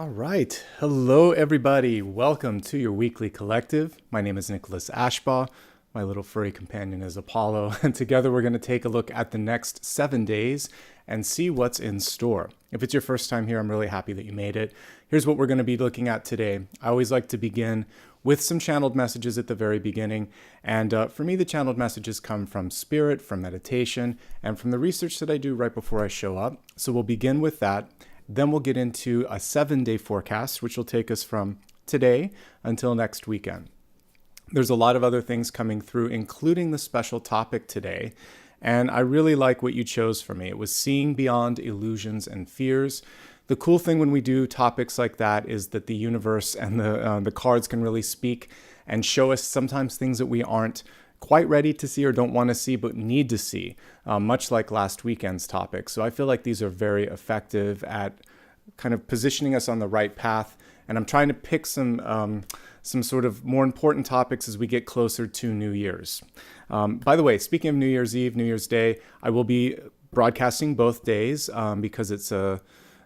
All right. Hello, everybody. Welcome to your weekly collective. My name is Nicholas Ashbaugh. My little furry companion is Apollo. And together we're going to take a look at the next 7 days and see what's in store. If it's your first time here, I'm really happy that you made it. Here's what we're going to be looking at today. I always like to begin with some channeled messages at the very beginning. And for me, the channeled messages come from spirit, from meditation, and from the research that I do right before I show up. So we'll begin with that. Then we'll get into a 7-day forecast, which will take us from today until next weekend. There's a lot of other things coming through, including the special topic today. And I really like what you chose for me. It was seeing beyond illusions and fears. The cool thing when we do topics like that is that the universe and the cards can really speak and show us sometimes things that we aren't quite ready to see or don't want to see, but need to see, much like last weekend's topic. So I feel like these are very effective at kind of positioning us on the right path. And I'm trying to pick some sort of more important topics as we get closer to New Year's. By the way, speaking of New Year's Eve, New Year's Day, I will be broadcasting both days because it's a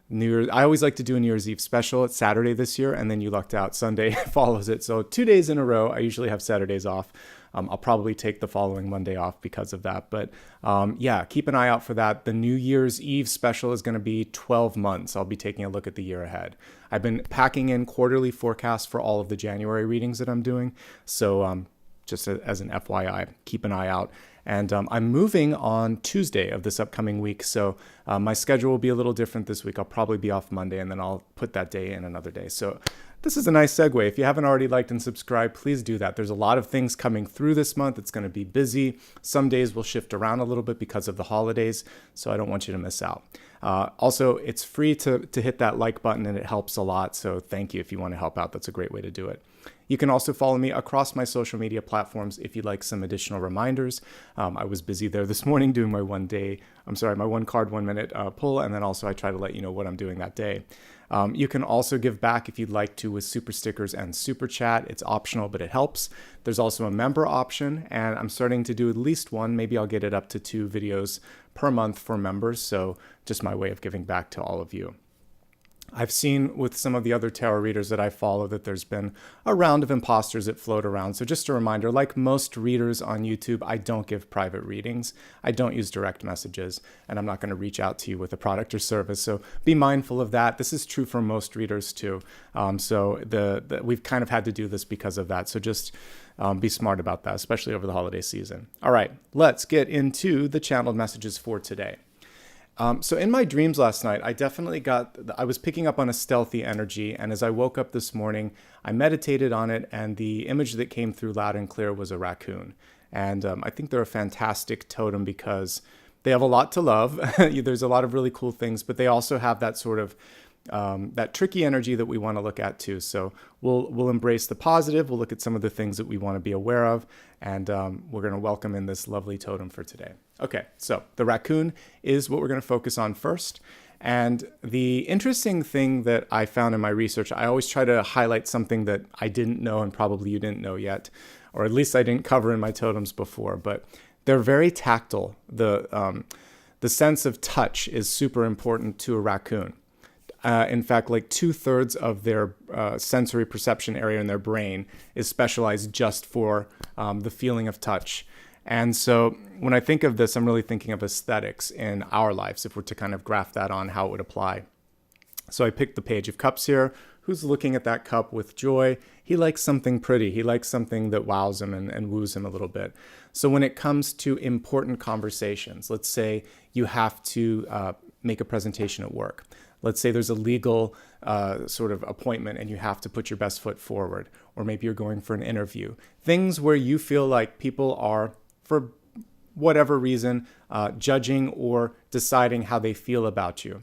New Year's. I always like to do a New Year's Eve special. It's Saturday this year, and then you lucked out. Sunday follows it. So 2 days in a row. I usually have Saturdays off. I'll probably take the following Monday off because of that. But yeah, keep an eye out for that. The New Year's Eve special is going to be 12 months. I'll be taking a look at the year ahead. I've been packing in quarterly forecasts for all of the January readings that I'm doing. So just as an FYI, keep an eye out. And I'm moving on Tuesday of this upcoming week. So my schedule will be a little different this week. I'll probably be off Monday, and then I'll put that day in another day. So this is a nice segue. If you haven't already liked and subscribed, please do that. There's a lot of things coming through this month. It's going to be busy. Some days will shift around a little bit because of the holidays, so I don't want you to miss out. Also, it's free to hit that like button, and it helps a lot. So thank you if you want to help out. That's a great way to do it. You can also follow me across my social media platforms if you'd like some additional reminders. I was busy there this morning doing my 1 card, 1 minute pull, and then also I try to let you know what I'm doing that day. You can also give back if you'd like to with Super Stickers and Super Chat. It's optional, but it helps. There's also a member option, and I'm starting to do at least one. Maybe I'll get it up to 2 videos per month for members. So just my way of giving back to all of you. I've seen with some of the other tarot readers that I follow that there's been a round of imposters that float around. So just a reminder, like most readers on YouTube, I don't give private readings. I don't use direct messages, and I'm not going to reach out to you with a product or service. So be mindful of that. This is true for most readers too. So we've kind of had to do this because of that. So just be smart about that, especially over the holiday season. All right, let's get into the channeled messages for today. So in my dreams last night, I was picking up on a stealthy energy. And as I woke up this morning, I meditated on it. And the image that came through loud and clear was a raccoon. And I think they're a fantastic totem because they have a lot to love. There's a lot of really cool things, but they also have that sort of that tricky energy that we want to look at too. So we'll embrace the positive. We'll look at some of the things that we want to be aware of. And we're going to welcome in this lovely totem for today. Okay, so the raccoon is what we're going to focus on first. And the interesting thing that I found in my research, I always try to highlight something that I didn't know and probably you didn't know yet, or at least I didn't cover in my totems before, but they're very tactile. The sense of touch is super important to a raccoon. In fact, like 2/3 of their sensory perception area in their brain is specialized just for the feeling of touch. And so when I think of this, I'm really thinking of aesthetics in our lives, if we're to kind of graph that on how it would apply. So I picked the Page of Cups here. Who's looking at that cup with joy? He likes something pretty. He likes something that wows him and woos him a little bit. So when it comes to important conversations, let's say you have to make a presentation at work. Let's say there's a legal sort of appointment and you have to put your best foot forward, or maybe you're going for an interview. Things where you feel like people are, for whatever reason, judging or deciding how they feel about you.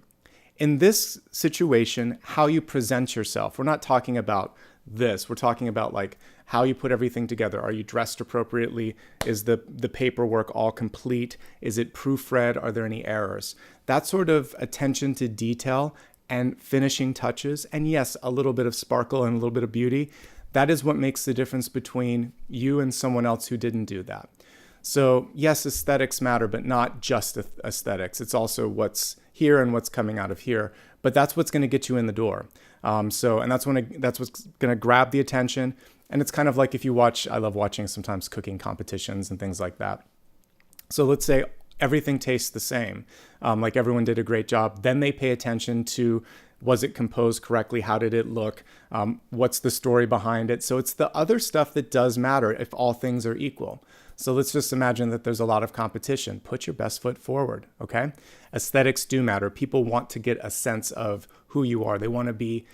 In this situation, how you present yourself, we're not talking about this. We're talking about like how you put everything together. Are you dressed appropriately? Is the paperwork all complete? Is it proofread? Are there any errors? That sort of attention to detail and finishing touches, and yes, a little bit of sparkle and a little bit of beauty, that is what makes the difference between you and someone else who didn't do that. So yes, aesthetics matter, but not just aesthetics. It's also what's here and what's coming out of here. But that's what's going to get you in the door. And that's what's going to grab the attention. And it's kind of like if you watch, I love watching sometimes cooking competitions and things like that. So let's say everything tastes the same, like everyone did a great job. Then they pay attention to, was it composed correctly? How did it look? What's the story behind it? So it's the other stuff that does matter if all things are equal. So let's just imagine that there's a lot of competition. Put your best foot forward, okay? Aesthetics do matter. People want to get a sense of who you are. They want to be,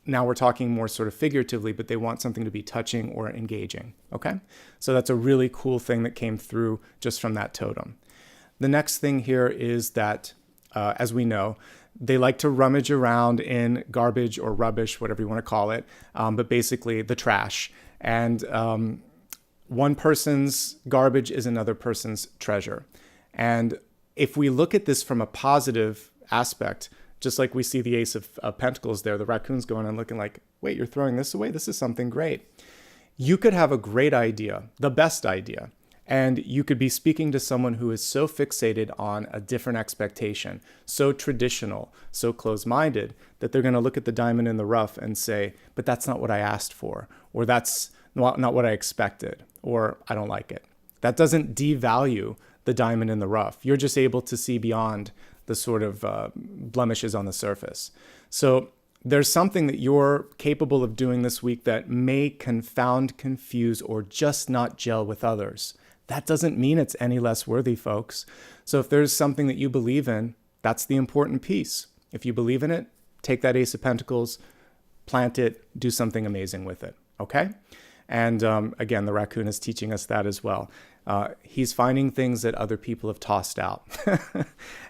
now we're talking more sort of figuratively, but they want something to be touching or engaging, okay? So that's a really cool thing that came through just from that totem. The next thing here is that, as we know, they like to rummage around in garbage or rubbish, whatever you want to call it, but basically the trash. And one person's garbage is another person's treasure. And if we look at this from a positive aspect, just like we see the Ace of Pentacles there, the raccoon's going and looking like, wait, you're throwing this away? This is something great. You could have a great idea, the best idea, and you could be speaking to someone who is so fixated on a different expectation, so traditional, so closed-minded, that they're going to look at the diamond in the rough and say, but that's not what I asked for, or that's not what I expected, or I don't like it. That doesn't devalue the diamond in the rough. You're just able to see beyond the sort of blemishes on the surface. So there's something that you're capable of doing this week that may confound, confuse, or just not gel with others. That doesn't mean it's any less worthy, folks. So if there's something that you believe in, that's the important piece. If you believe in it, take that Ace of Pentacles, plant it, do something amazing with it, okay? And again, the raccoon is teaching us that as well. He's finding things that other people have tossed out.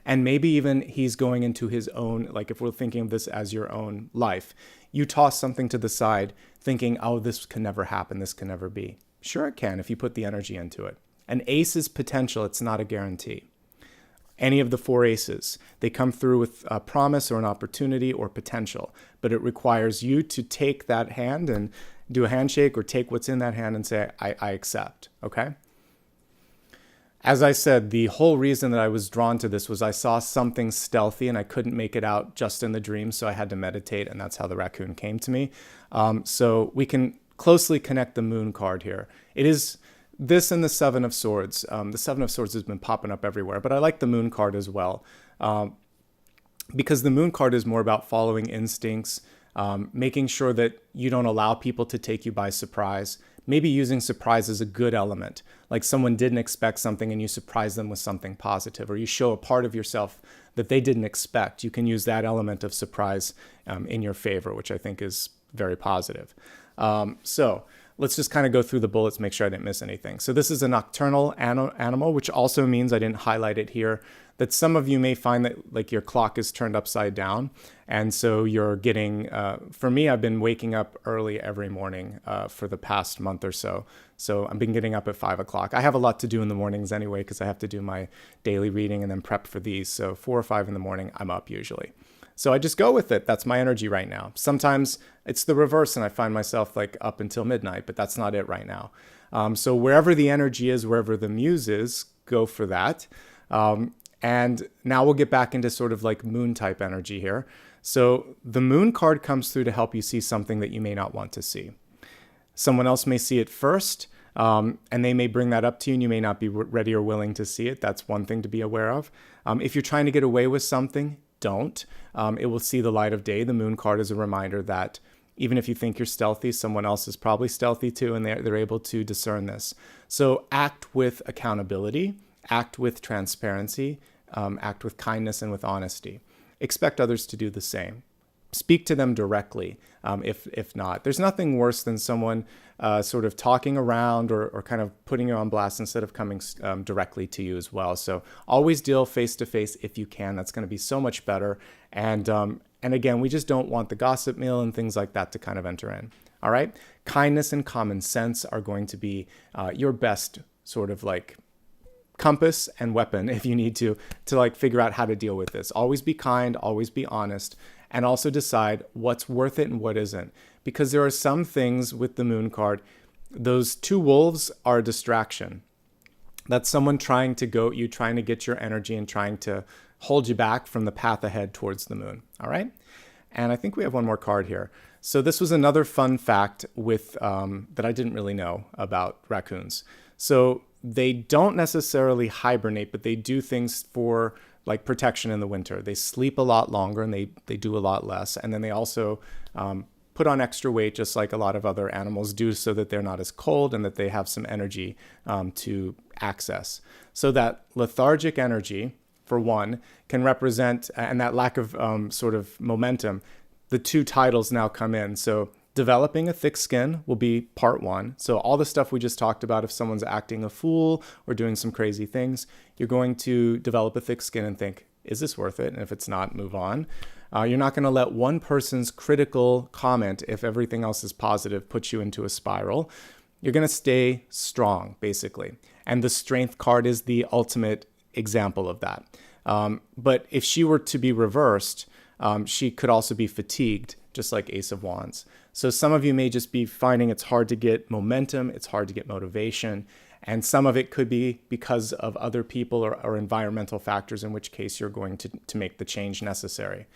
And maybe even he's going into his own, like if we're thinking of this as your own life, you toss something to the side thinking, oh, this can never happen, this can never be. Sure it can if you put the energy into it. An ace is potential, it's not a guarantee. Any of the four aces, they come through with a promise or an opportunity or potential, but it requires you to take that hand and do a handshake or take what's in that hand and say, I accept, okay? As I said, the whole reason that I was drawn to this was I saw something stealthy and I couldn't make it out just in the dream, so I had to meditate, and that's how the raccoon came to me. So we can closely connect the moon card here. It is this and the Seven of Swords. The Seven of Swords has been popping up everywhere, but I like the moon card as well, because the moon card is more about following instincts, making sure that you don't allow people to take you by surprise. Maybe using surprise as a good element, like someone didn't expect something and you surprise them with something positive, or you show a part of yourself that they didn't expect. You can use that element of surprise in your favor, which I think is very positive. So let's just kind of go through the bullets, make sure I didn't miss anything. So this is a nocturnal animal, which also means I didn't highlight it here, that some of you may find that like your clock is turned upside down. And so you're getting, for me, I've been waking up early every morning for the past month or so. So I've been getting up at 5 o'clock. I have a lot to do in the mornings anyway, because I have to do my daily reading and then prep for these. So 4 or 5 in the morning, I'm up usually. So I just go with it. That's my energy right now. Sometimes it's the reverse and I find myself like up until midnight, but that's not it right now. So wherever the energy is, wherever the muse is, go for that. And now we'll get back into sort of like moon type energy here. So the moon card comes through to help you see something that you may not want to see. Someone else may see it first, and they may bring that up to you and you may not be ready or willing to see it. That's one thing to be aware of. If you're trying to get away with something, don't. It will see the light of day. The moon card is a reminder that even if you think you're stealthy, someone else is probably stealthy too, and they're able to discern this. So act with accountability, act with transparency, act with kindness and with honesty. Expect others to do the same. Speak to them directly, if not. There's nothing worse than someone sort of talking around or kind of putting you on blast instead of coming directly to you as well. So always deal face to face if you can. That's going to be so much better. And again, we just don't want the gossip mill and things like that to kind of enter in. All right. Kindness and common sense are going to be your best sort of like compass and weapon if you need to like figure out how to deal with this. Always be kind, always be honest, and also decide what's worth it and what isn't. Because there are some things with the moon card, those two wolves are a distraction. That's someone trying to goat you, trying to get your energy and trying to hold you back from the path ahead towards the moon. All right. And I think we have one more card here. So this was another fun fact with that I didn't really know about raccoons. So they don't necessarily hibernate, but they do things for like protection in the winter. They sleep a lot longer and they do a lot less. And then they also put on extra weight, just like a lot of other animals do, so that they're not as cold and that they have some energy to access. So that lethargic energy, for one, can represent, and that lack of sort of momentum, the two titles now come in. So developing a thick skin will be part one. So all the stuff we just talked about, if someone's acting a fool or doing some crazy things, you're going to develop a thick skin and think, is this worth it? And if it's not, move on. You're not going to let one person's critical comment, if everything else is positive, put you into a spiral. You're going to stay strong, basically. And the strength card is the ultimate example of that. But if she were to be reversed, she could also be fatigued, just like Ace of Wands. So some of you may just be finding it's hard to get momentum, it's hard to get motivation, and some of it could be because of other people or environmental factors, in which case you're going to make the change necessary.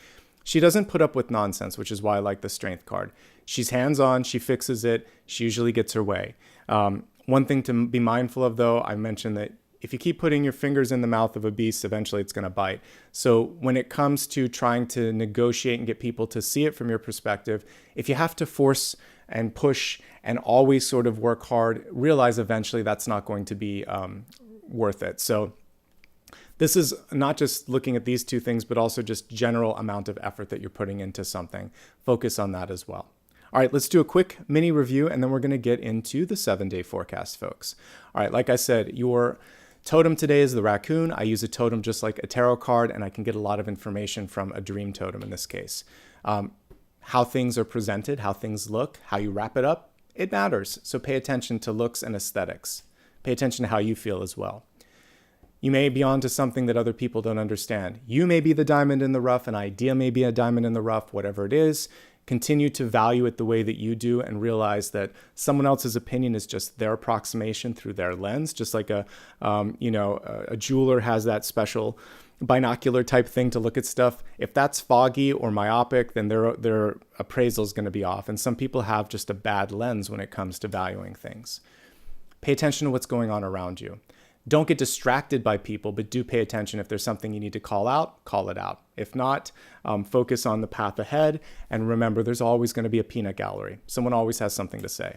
She doesn't put up with nonsense, which is why I like the strength card. She's hands-on, she fixes it, she usually gets her way. One thing to be mindful of, though, I mentioned that if you keep putting your fingers in the mouth of a beast, eventually it's going to bite. So when it comes to trying to negotiate and get people to see it from your perspective, if you have to force and push and always sort of work hard, realize eventually that's not going to be worth it. So this is not just looking at these two things, but also just general amount of effort that you're putting into something. Focus on that as well. All right, let's do a quick mini review, and then we're going to get into the 7-day forecast, folks. All right, like I said, your totem today is the raccoon. I use a totem just like a tarot card, and I can get a lot of information from a dream totem in this case. How things are presented, how things look, how you wrap it up, it matters. So pay attention to looks and aesthetics. Pay attention to how you feel as well. You may be onto something that other people don't understand. You may be the diamond in the rough, an idea may be a diamond in the rough, whatever it is. Continue to value it the way that you do and realize that someone else's opinion is just their approximation through their lens, just like a jeweler has that special binocular type thing to look at stuff. If that's foggy or myopic, then their appraisal is going to be off. And some people have just a bad lens when it comes to valuing things. Pay attention to what's going on around you. Don't get distracted by people, but do pay attention. If there's something you need to call out, call it out. If not, focus on the path ahead. And remember, there's always going to be a peanut gallery. Someone always has something to say.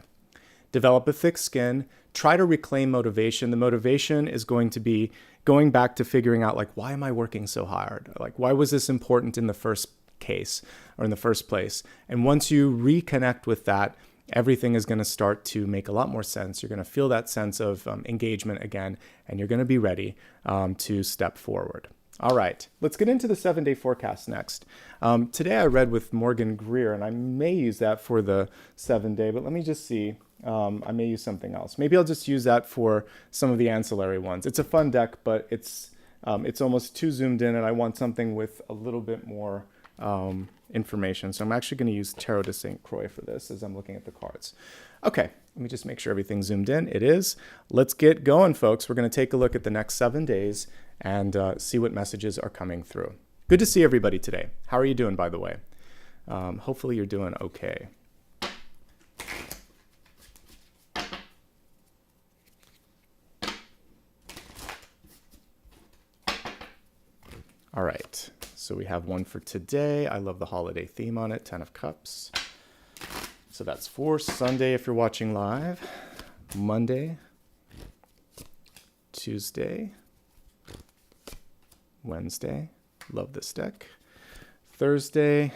Develop a thick skin. Try to reclaim motivation. The motivation is going to be going back to figuring out, like, why am I working so hard? Like, why was this important in the first case or in the first place? And once you reconnect with that, everything is going to start to make a lot more sense. You're going to feel that sense of engagement again, and you're going to be ready to step forward. All right, let's get into the 7-day forecast next. Today I read with Morgan Greer, and I may use that for the 7-day, but let me just see. I may use something else. Maybe I'll just use that for some of the ancillary ones. It's a fun deck, but it's almost too zoomed in, and I want something with a little bit more information. So I'm actually going to use Tarot de St. Croix for this as I'm looking at the cards. Okay, let me just make sure everything's zoomed in. It is. Let's get going, folks. We're going to take a look at the next 7 days and see what messages are coming through. Good to see everybody today. How are you doing, by the way? Hopefully you're doing okay. All right. So we have one for today. I love the holiday theme on it, 10 of Cups. So that's for Sunday if you're watching live, Monday, Tuesday, Wednesday, love this deck, Thursday,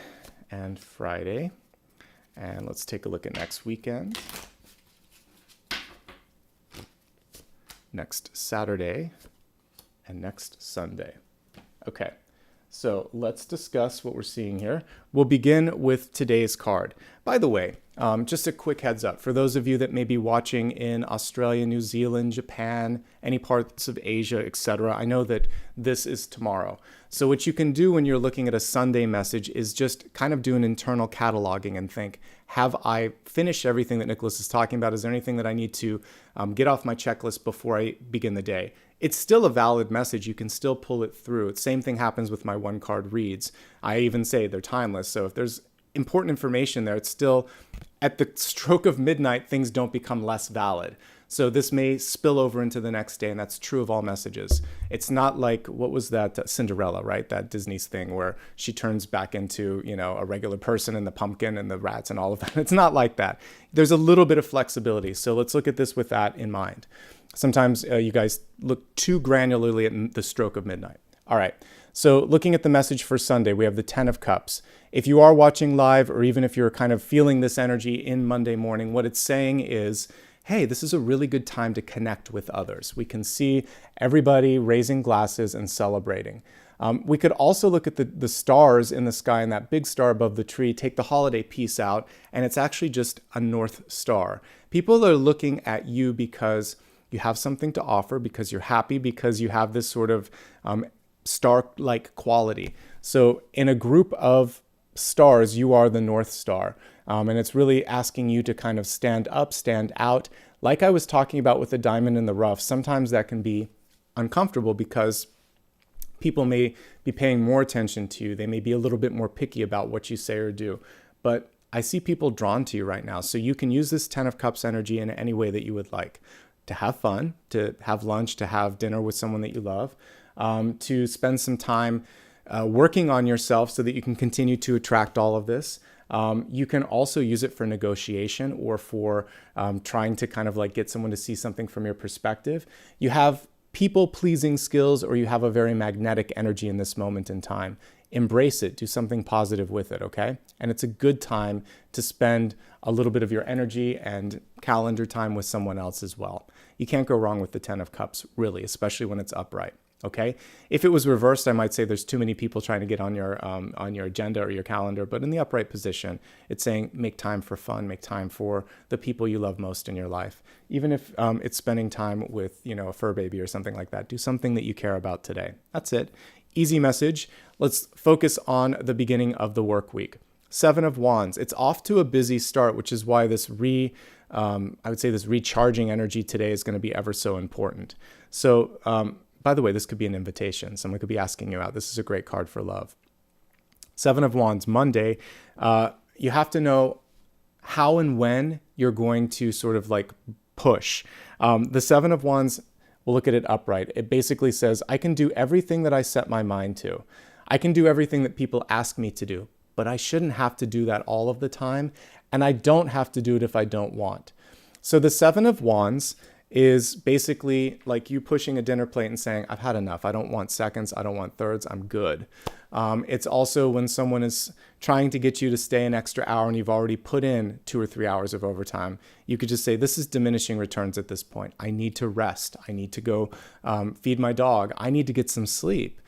and Friday. And let's take a look at next weekend. Next Saturday, and next Sunday. Okay. So let's discuss what we're seeing here. We'll begin with today's card. By the way, just a quick heads up for those of you that may be watching in Australia, New Zealand, Japan, any parts of Asia, etc. I know that this is tomorrow. So what you can do when you're looking at a Sunday message is just kind of do an internal cataloging and think, have I finished everything that Nicholas is talking about? Is there anything that I need to get off my checklist before I begin the day? it's still a valid message. You can still pull it through. Same thing happens with my one card reads. I even say they're timeless. So if there's important information there, it's still at the stroke of midnight, things don't become less valid. So this may spill over into the next day, and that's true of all messages. It's not like, what was that, Cinderella, right? That Disney's thing where she turns back into, a regular person and the pumpkin and the rats and all of that. It's not like that. There's a little bit of flexibility. So let's look at this with that in mind. Sometimes you guys look too granularly at the stroke of midnight. All right. So looking at the message for Sunday, we have the 10 of Cups. If you are watching live, or even if you're kind of feeling this energy in Monday morning, what it's saying is, hey, this is a really good time to connect with others. We can see everybody raising glasses and celebrating. We could also look at the stars in the sky and that big star above the tree, take the holiday piece out, and it's actually just a North Star. People are looking at you because you have something to offer, because you're happy, because you have this sort of star-like quality. So in a group of stars, you are the North Star. And it's really asking you to kind of stand up, stand out. Like I was talking about with the diamond in the rough, sometimes that can be uncomfortable because people may be paying more attention to you. They may be a little bit more picky about what you say or do. But I see people drawn to you right now. So you can use this 10 of Cups energy in any way that you would like. To have fun, to have lunch, to have dinner with someone that you love, to spend some time working on yourself so that you can continue to attract all of this. You can also use it for negotiation or for trying to kind of like get someone to see something from your perspective. You have people-pleasing skills, or you have a very magnetic energy in this moment in time. Embrace it. Do something positive with it, okay? And it's a good time to spend a little bit of your energy and calendar time with someone else as well. You can't go wrong with the 10 of Cups, really, especially when it's upright. Okay. If it was reversed, I might say there's too many people trying to get on your agenda or your calendar. But in the upright position, it's saying make time for fun, make time for the people you love most in your life. Even if it's spending time with a fur baby or something like that, do something that you care about today. That's it. Easy message. Let's focus on the beginning of the work week. 7 of Wands. It's off to a busy start, which is why this this recharging energy today is going to be ever so important. So. By the way, this could be an invitation. Someone could be asking you out. This is a great card for love. 7 of Wands, Monday. You have to know how and when you're going to sort of like push. The 7 of Wands, we'll look at it upright. It basically says, I can do everything that I set my mind to. I can do everything that people ask me to do, but I shouldn't have to do that all of the time. And I don't have to do it if I don't want. So the 7 of Wands is basically like you pushing a dinner plate and saying, I've had enough. I don't want seconds. I don't want thirds. I'm good. It's also when someone is trying to get you to stay an extra hour and you've already put in 2 or 3 hours of overtime. You could just say, this is diminishing returns at this point. I need to rest. I need to go feed my dog. I need to get some sleep.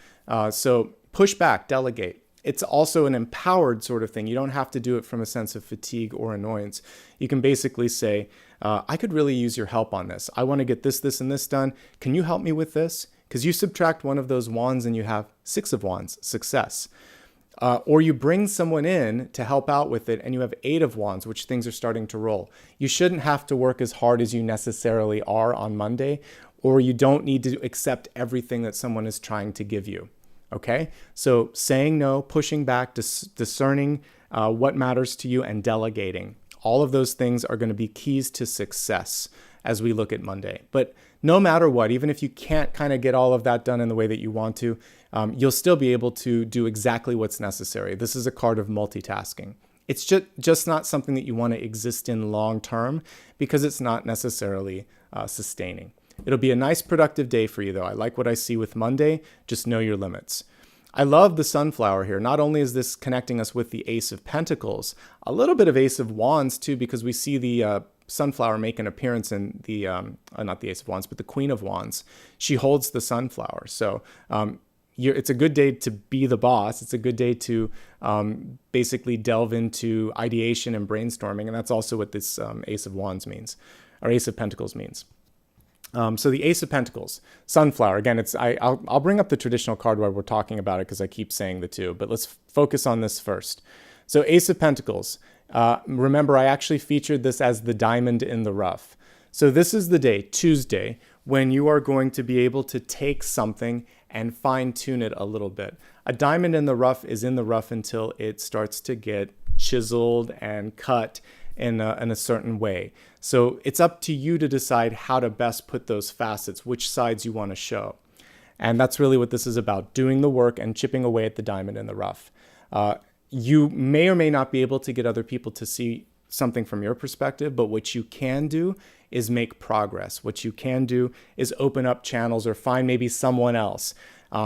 So push back, delegate. It's also an empowered sort of thing. You don't have to do it from a sense of fatigue or annoyance. You can basically say, I could really use your help on this. I want to get this, this, and this done. Can you help me with this? Because you subtract one of those wands and you have 6 of Wands, success. Or you bring someone in to help out with it and you have 8 of Wands, which things are starting to roll. You shouldn't have to work as hard as you necessarily are on Monday, or you don't need to accept everything that someone is trying to give you. Okay, so saying no, pushing back, discerning what matters to you, and delegating. All of those things are going to be keys to success as we look at Monday. But no matter what, even if you can't kind of get all of that done in the way that you want to, you'll still be able to do exactly what's necessary. This is a card of multitasking. It's just not something that you want to exist in long term because it's not necessarily sustaining. It'll be a nice productive day for you though. I like what I see with Monday. Just know your limits. I love the sunflower here. Not only is this connecting us with the Ace of Pentacles, a little bit of Ace of Wands too, because we see the sunflower make an appearance in the, not the Ace of Wands, but the Queen of Wands. She holds the sunflower. So it's a good day to be the boss. It's a good day to basically delve into ideation and brainstorming. And that's also what this Ace of Wands means, or Ace of Pentacles means. So the Ace of Pentacles, sunflower. Again, I'll bring up the traditional card while we're talking about it because I keep saying the two, but let's focus on this first. So Ace of Pentacles. Remember, I actually featured this as the diamond in the rough. So this is the day, Tuesday, when you are going to be able to take something and fine tune it a little bit. A diamond in the rough is in the rough until it starts to get chiseled and cut in a certain way. So it's up to you to decide how to best put those facets, which sides you want to show. And that's really what this is about, doing the work and chipping away at the diamond in the rough. You may or may not be able to get other people to see something from your perspective, but what you can do is make progress. What you can do is open up channels or find maybe someone else.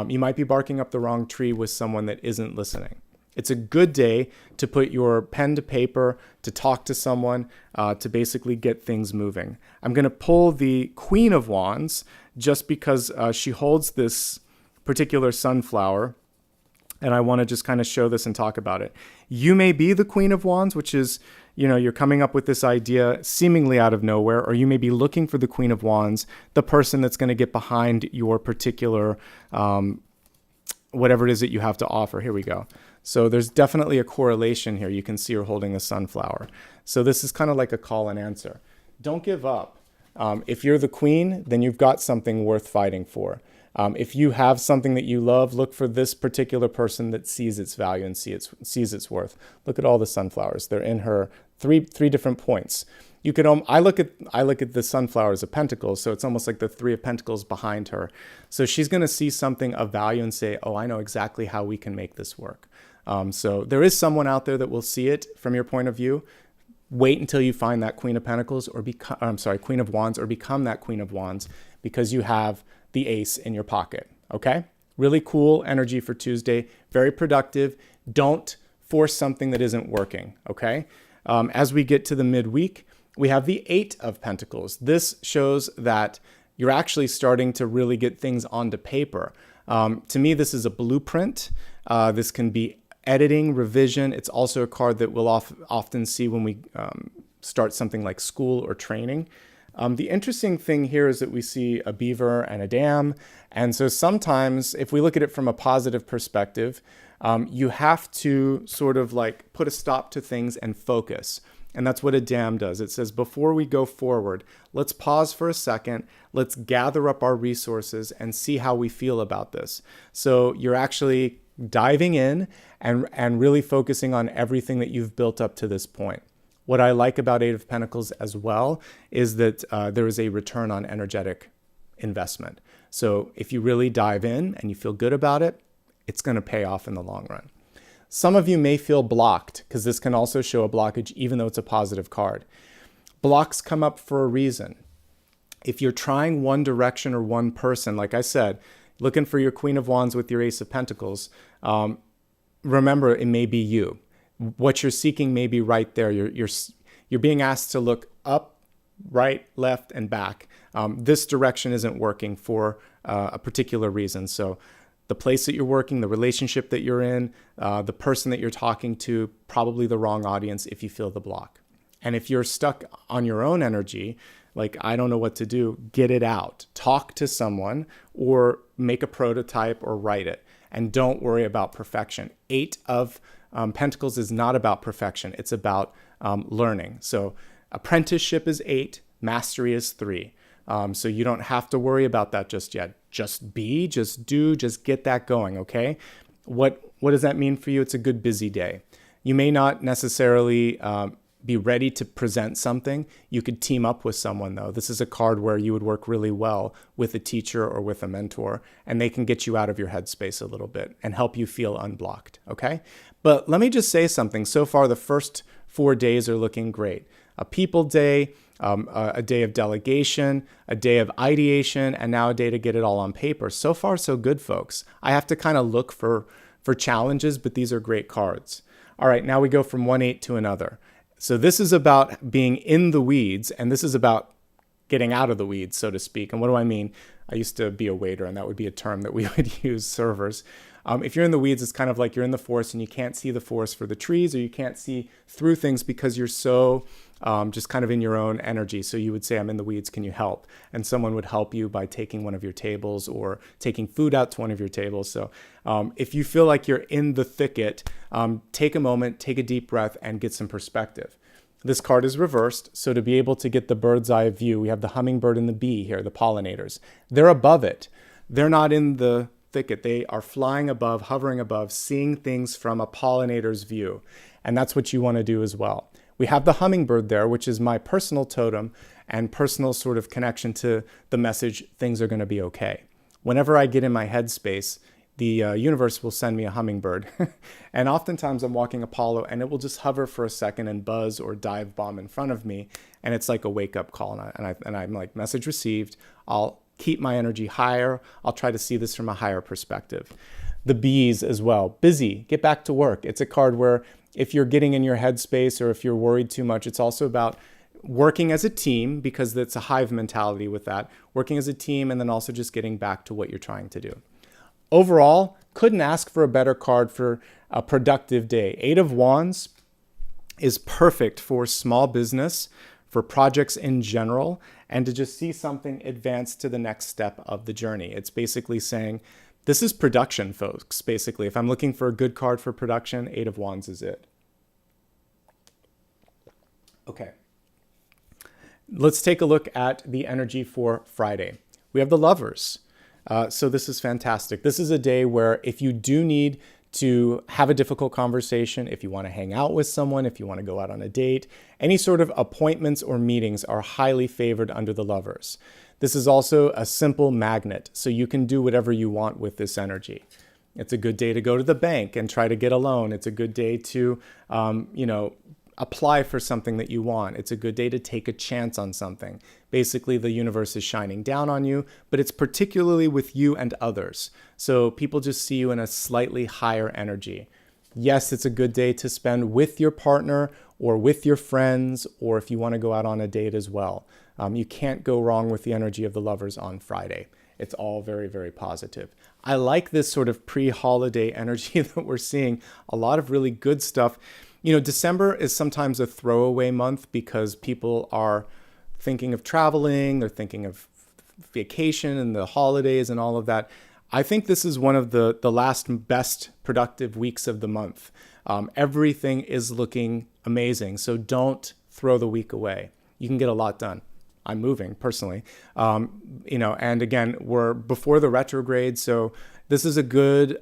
You might be barking up the wrong tree with someone that isn't listening. It's a good day to put your pen to paper, to talk to someone, to basically get things moving. I'm going to pull the Queen of Wands just because she holds this particular sunflower, and I want to just kind of show this and talk about it. You may be the Queen of Wands, which is, you're coming up with this idea seemingly out of nowhere, or you may be looking for the Queen of Wands, the person that's going to get behind your particular, whatever it is that you have to offer. Here we go. So there's definitely a correlation here. You can see her holding a sunflower. So this is kind of like a call and answer. Don't give up. If you're the queen, then you've got something worth fighting for. If you have something that you love, look for this particular person that sees its value and sees its worth. Look at all the sunflowers. They're in her three different points. You could I look at the sunflowers of pentacles, so it's almost like the three of pentacles behind her. So she's going to see something of value and say, "Oh, I know exactly how we can make this work." So there is someone out there that will see it from your point of view. Wait until you find that Queen of Pentacles Queen of Wands, or become that Queen of Wands, because you have the ace in your pocket. Okay? Really cool energy for Tuesday. Very productive. Don't force something that isn't working. Okay? As we get to the midweek, we have the Eight of Pentacles. This shows that you're actually starting to really get things onto paper. To me, this is a blueprint. This can be editing, revision. It's also a card that we'll often see when we start something like school or training. The interesting thing here is that we see a beaver and a dam. And so sometimes if we look at it from a positive perspective, you have to sort of like put a stop to things and focus. And that's what a dam does. It says, before we go forward, let's pause for a second. Let's gather up our resources and see how we feel about this. So you're actually diving in and really focusing on everything that you've built up to this point. What I like about Eight of Pentacles as well is that there is a return on energetic investment. So if you really dive in and you feel good about it, it's going to pay off in the long run. Some of you may feel blocked, because this can also show a blockage even though it's a positive card. Blocks come up for a reason. If you're trying one direction or one person, like I said, looking for your Queen of Wands with your Ace of Pentacles, remember, it may be you. What you're seeking may be right there. You're being asked to look up, right, left, and back. This direction isn't working for a particular reason. So the place that you're working, the relationship that you're in, the person that you're talking to, probably the wrong audience if you feel the block. And if you're stuck on your own energy, like, I don't know what to do, get it out. Talk to someone or make a prototype or write it. And don't worry about perfection. Eight of Pentacles is not about perfection. It's about learning. So apprenticeship is 8, mastery is 3. So you don't have to worry about that just yet. Just be, just do, just get that going, okay? What does that mean for you? It's a good busy day. You may not necessarily be ready to present something. You could team up with someone, though. This is a card where you would work really well with a teacher or with a mentor, and they can get you out of your headspace a little bit and help you feel unblocked, okay? But let me just say something. So far, the first 4 days are looking great. A people day, a day of delegation, a day of ideation, and now a day to get it all on paper. So far, so good, folks. I have to kind of look for challenges, but these are great cards. All right, now we go from one 8 to another. So this is about being in the weeds, and this is about getting out of the weeds, so to speak. And what do I mean? I used to be a waiter, and that would be a term that we would use, servers. If you're in the weeds, it's kind of like you're in the forest and you can't see the forest for the trees, or you can't see through things because you're so just kind of in your own energy. So you would say, I'm in the weeds, can you help? And someone would help you by taking one of your tables or taking food out to one of your tables. So if you feel like you're in the thicket, take a moment, take a deep breath, and get some perspective. This card is reversed, so to be able to get the bird's eye view, we have the hummingbird and the bee here, the pollinators. They're above it. They're not in the thicket. They are flying above, hovering above, seeing things from a pollinator's view. And that's what you want to do as well. We have the hummingbird there, which is my personal totem and personal sort of connection to the message, things are going to be okay. Whenever I get in my headspace, the universe will send me a hummingbird. And oftentimes I'm walking Apollo and it will just hover for a second and buzz or dive bomb in front of me. And it's like a wake up call. And I'm like, message received. I'll keep my energy higher. I'll try to see this from a higher perspective. The bees as well. Busy, get back to work. It's a card where if you're getting in your headspace or if you're worried too much, it's also about working as a team, because it's a hive mentality with that. Working as a team, and then also just getting back to what you're trying to do. Overall, couldn't ask for a better card for a productive day. 8 of Wands is perfect for small business, for projects in general, and to just see something advance to the next step of the journey. It's basically saying, this is production, folks, basically. If I'm looking for a good card for production, 8 of Wands is it. Okay. Let's take a look at the energy for Friday. We have the Lovers. So this is fantastic. This is a day where if you do need to have a difficult conversation, if you want to hang out with someone, if you want to go out on a date, any sort of appointments or meetings are highly favored under the Lovers. This is also a simple magnet, so you can do whatever you want with this energy. It's a good day to go to the bank and try to get a loan. It's a good day to, apply for something that you want. It's a good day to take a chance on something. Basically, the universe is shining down on you, but it's particularly with you and others. So people just see you in a slightly higher energy. Yes, it's a good day to spend with your partner or with your friends, or if you want to go out on a date as well. You can't go wrong with the energy of the Lovers on Friday. It's all very, very positive. I like this sort of pre-holiday energy that we're seeing. A lot of really good stuff. December is sometimes a throwaway month because people are thinking of traveling, they're thinking of vacation and the holidays and all of that. I think this is one of the last best productive weeks of the month. Everything is looking amazing, so don't throw the week away. You can get a lot done. I'm moving personally, and again, we're before the retrograde, so this is a good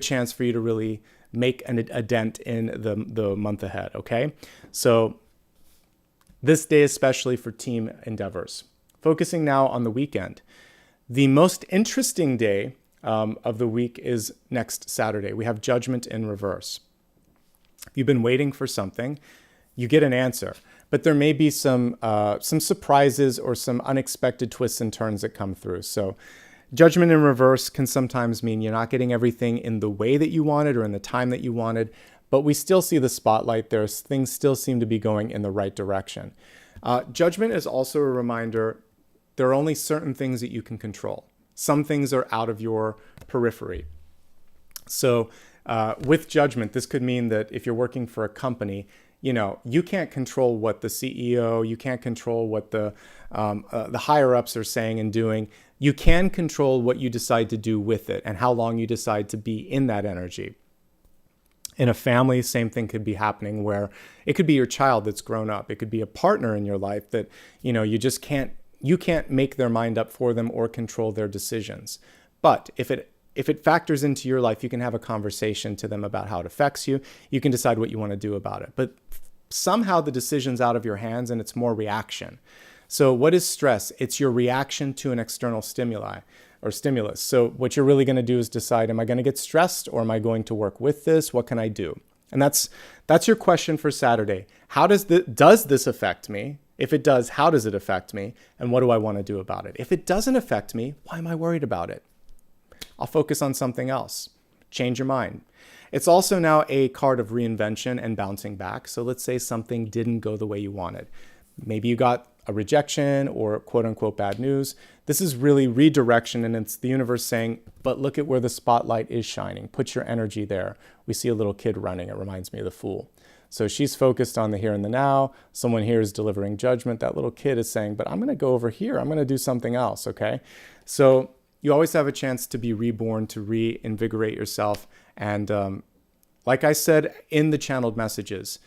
chance for you to really make a dent in the month ahead, okay? So this day, especially for team endeavors. Focusing now on the weekend. The most interesting day of the week is next Saturday. We have Judgment in reverse. If you've been waiting for something, you get an answer. But there may be some surprises or some unexpected twists and turns that come through. So Judgment in reverse can sometimes mean you're not getting everything in the way that you wanted or in the time that you wanted, but we still see the spotlight there. Things still seem to be going in the right direction. Judgment is also a reminder there are only certain things that you can control. Some things are out of your periphery. So with Judgment, this could mean that if you're working for a company, you can't control what the CEO, you can't control what the higher-ups are saying and doing. You can control what you decide to do with it and how long you decide to be in that energy. In a family, same thing could be happening where it could be your child that's grown up. It could be a partner in your life that, you can't make their mind up for them or control their decisions. But if it factors into your life, you can have a conversation to them about how it affects you. You can decide what you want to do about it. But somehow the decision's out of your hands and it's more reaction. So what is stress? It's your reaction to an external stimuli or stimulus. So what you're really going to do is decide, am I going to get stressed or am I going to work with this? What can I do? And that's your question for Saturday. How does this affect me? If it does, how does it affect me? And what do I want to do about it? If it doesn't affect me, why am I worried about it? I'll focus on something else. Change your mind. It's also now a card of reinvention and bouncing back. So let's say something didn't go the way you wanted. Maybe you got a rejection or quote unquote bad news. This is really redirection, and it's the universe saying, but look at where the spotlight is shining. Put your energy there. We see a little kid running. It reminds me of the Fool. So she's focused on the here and the now. Someone here is delivering judgment. That little kid is saying, but I'm going to go over here. I'm going to do something else, okay? So you always have a chance to be reborn, to reinvigorate yourself. And like I said in the channeled messages,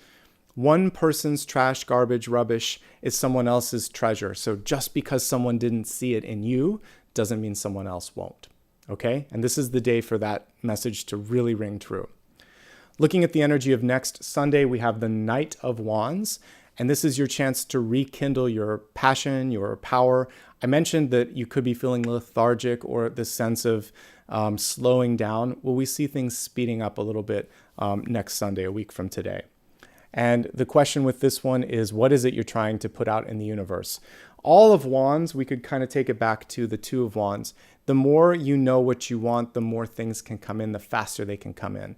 One person's trash, garbage, rubbish is someone else's treasure. So just because someone didn't see it in you doesn't mean someone else won't. Okay? And this is the day for that message to really ring true. Looking at the energy of next Sunday, we have the Knight of Wands. And this is your chance to rekindle your passion, your power. I mentioned that you could be feeling lethargic or this sense of slowing down. Well, we see things speeding up a little bit next Sunday, a week from today. And the question with this one is, what is it you're trying to put out in the universe? All of Wands, we could kind of take it back to the Two of Wands. The more you know what you want, the more things can come in, the faster they can come in.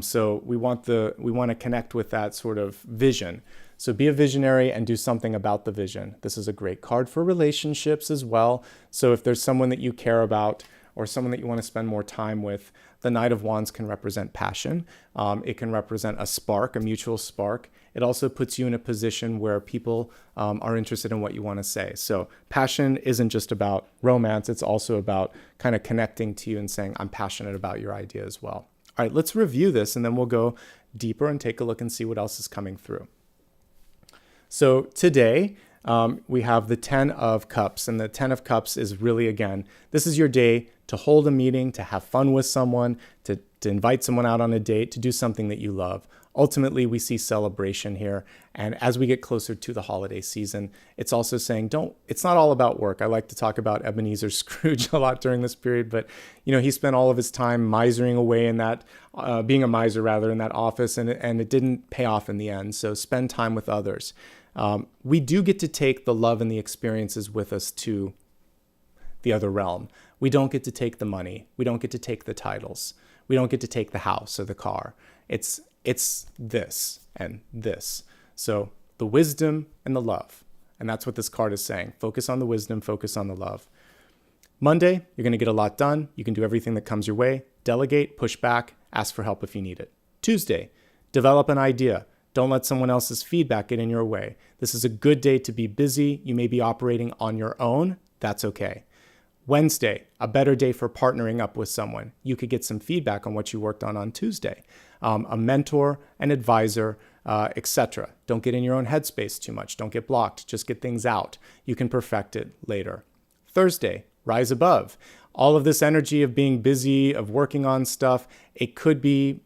So we want to connect with that sort of vision. So be a visionary and do something about the vision. This is a great card for relationships as well. So if there's someone that you care about or someone that you want to spend more time with, the Knight of Wands can represent passion. It can represent a spark, a mutual spark. It also puts you in a position where people are interested in what you want to say. So passion isn't just about romance. It's also about kind of connecting to you and saying, I'm passionate about your idea as well. All right, let's review this and then we'll go deeper and take a look and see what else is coming through. So today, we have the 10 of Cups, and the 10 of Cups is really, again, this is your day to hold a meeting, to have fun with someone, to invite someone out on a date, to do something that you love. Ultimately, we see celebration here. And as we get closer to the holiday season, it's also saying, it's not all about work. I like to talk about Ebenezer Scrooge a lot during this period, but he spent all of his time misering away in that, being a miser rather, in that office, and it didn't pay off in the end. So spend time with others. We do get to take the love and the experiences with us to the other realm. We don't get to take the money. We don't get to take the titles. We don't get to take the house or the car. It's this and this. So the wisdom and the love. And that's what this card is saying. Focus on the wisdom, focus on the love. Monday, you're going to get a lot done. You can do everything that comes your way. Delegate, push back, ask for help if you need it. Tuesday, develop an idea. Don't let someone else's feedback get in your way. This is a good day to be busy. You may be operating on your own. That's okay. Wednesday, a better day for partnering up with someone. You could get some feedback on what you worked on Tuesday. A mentor, an advisor, etc. Don't get in your own headspace too much. Don't get blocked. Just get things out. You can perfect it later. Thursday, rise above. All of this energy of being busy, of working on stuff, it could be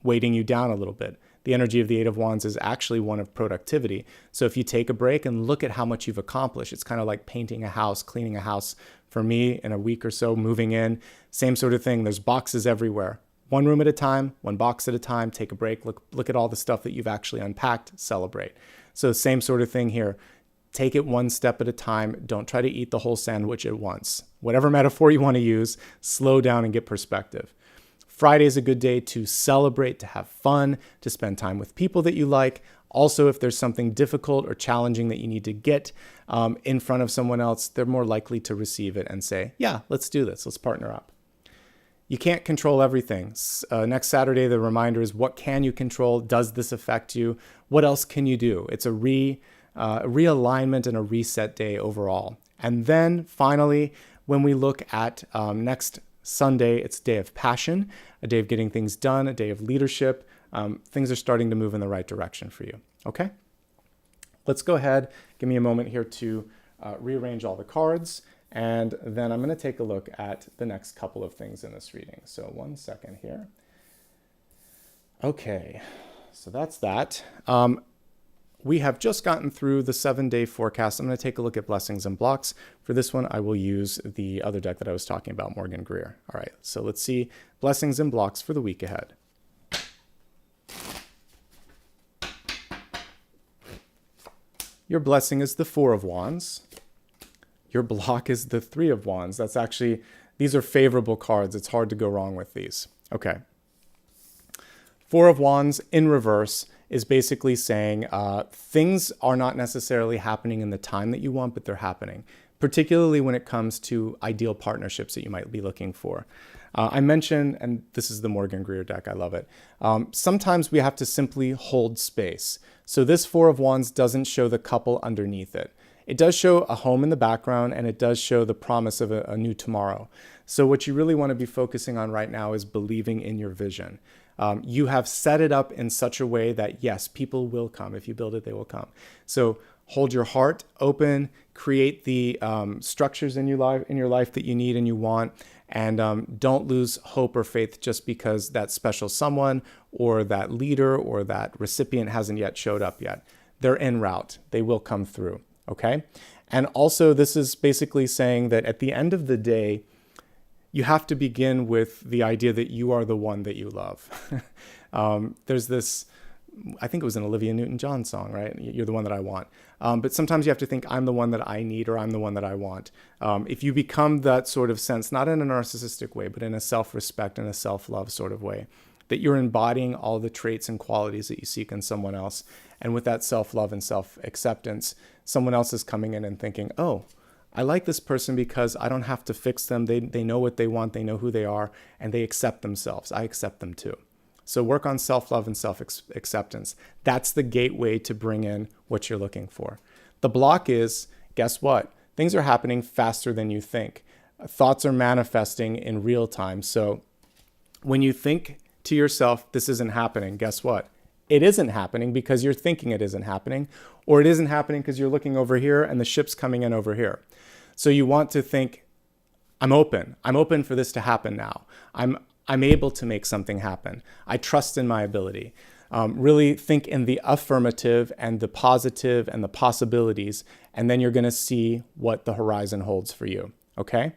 weighting you down a little bit. The energy of the Eight of Wands is actually one of productivity. So if you take a break and look at how much you've accomplished, it's kind of like painting a house, cleaning a house. For me, in a week or so, moving in, same sort of thing. There's boxes everywhere. One room at a time, one box at a time. Take a break. Look at all the stuff that you've actually unpacked. Celebrate. So same sort of thing here. Take it one step at a time. Don't try to eat the whole sandwich at once. Whatever metaphor you want to use, slow down and get perspective. Friday is a good day to celebrate, to have fun, to spend time with people that you like. Also, if there's something difficult or challenging that you need to get in front of someone else, they're more likely to receive it and say, yeah, let's do this. Let's partner up. You can't control everything. Next Saturday, the reminder is, what can you control? Does this affect you? What else can you do? It's a realignment and a reset day overall. And then finally, when we look at next Sunday, it's a day of passion, a day of getting things done, a day of leadership. Things are starting to move in the right direction for you. Okay? Let's go ahead. Give me a moment here to rearrange all the cards. And then I'm going to take a look at the next couple of things in this reading. So 1 second here. Okay. So that's that. We have just gotten through the 7-day forecast. I'm going to take a look at blessings and blocks. For this one, I will use the other deck that I was talking about, Morgan Greer. All right, so let's see blessings and blocks for the week ahead. Your blessing is the 4 of Wands. Your block is the 3 of Wands. That's actually, these are favorable cards. It's hard to go wrong with these. Okay. 4 of Wands in reverse is basically saying things are not necessarily happening in the time that you want, but they're happening, particularly when it comes to ideal partnerships that you might be looking for. I mentioned, and this is the Morgan Greer deck, I love it. Sometimes we have to simply hold space. So this 4 of Wands doesn't show the couple underneath it. It does show a home in the background, and it does show the promise of a new tomorrow. So what you really want to be focusing on right now is believing in your vision. You have set it up in such a way that, yes, people will come. If you build it, they will come. So hold your heart open, create the structures in your life that you need and you want, and don't lose hope or faith just because that special someone or that leader or that recipient hasn't yet showed up yet. They're en route. They will come through, okay? And also, this is basically saying that at the end of the day, you have to begin with the idea that you are the one that you love. There's this, I think it was an Olivia Newton-John song, right? You're the one that I want. But sometimes you have to think, I'm the one that I need, or I'm the one that I want. If you become that sort of sense, not in a narcissistic way, but in a self-respect and a self-love sort of way, that you're embodying all the traits and qualities that you seek in someone else. And with that self-love and self-acceptance, someone else is coming in and thinking, oh, I like this person because I don't have to fix them. They know what they want. They know who they are, and they accept themselves. I accept them too. So work on self-love and self-acceptance. That's the gateway to bring in what you're looking for. The block is, guess what? Things are happening faster than you think. Thoughts are manifesting in real time. So when you think to yourself, this isn't happening, guess what? It isn't happening because you're thinking it isn't happening, or it isn't happening because you're looking over here and the ship's coming in over here. So you want to think, I'm open for this to happen now. I'm able to make something happen. I trust in my ability. Really think in the affirmative and the positive and the possibilities, and then you're going to see what the horizon holds for you, okay?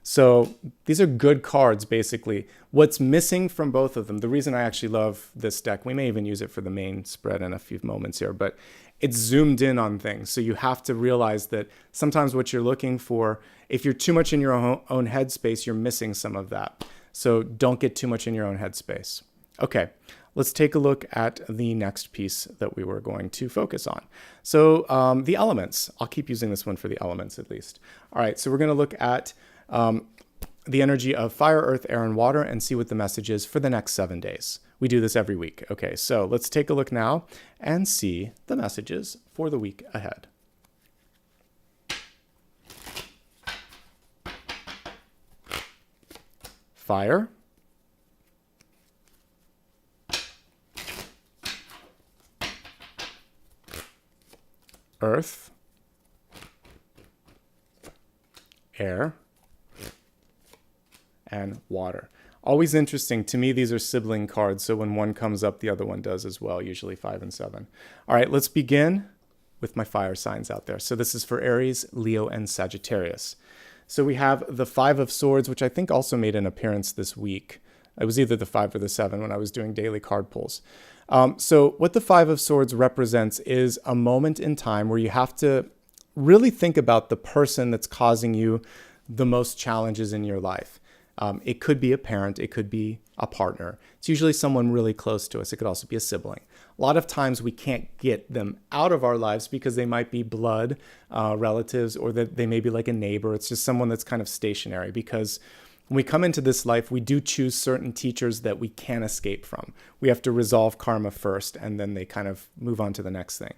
So these are good cards, basically. What's missing from both of them, the reason I actually love this deck, we may even use it for the main spread in a few moments here, but it's zoomed in on things. So you have to realize that sometimes what you're looking for, if you're too much in your own headspace, you're missing some of that. So don't get too much in your own headspace. Okay, let's take a look at the next piece that we were going to focus on. So the elements. I'll keep using this one for the elements at least. All right, so we're going to look at the energy of fire, earth, air, and water and see what the message is for the next 7 days. We do this every week. Okay, so let's take a look now and see the messages for the week ahead. Fire. Earth. Air. And water. Always interesting. To me, these are sibling cards, so when one comes up, the other one does as well, usually 5 and 7. All right, let's begin with my fire signs out there. So this is for Aries, Leo, and Sagittarius. So we have the 5 of Swords, which I think also made an appearance this week. It was either the 5 or the 7 when I was doing daily card pulls. So what the 5 of Swords represents is a moment in time where you have to really think about the person that's causing you the most challenges in your life. It could be a parent, it could be a partner. It's usually someone really close to us. It could also be a sibling. A lot of times we can't get them out of our lives because they might be blood relatives, or that they may be like a neighbor. It's just someone that's kind of stationary, because when we come into this life, we do choose certain teachers that we can't escape from. We have to resolve karma first, and then they kind of move on to the next thing.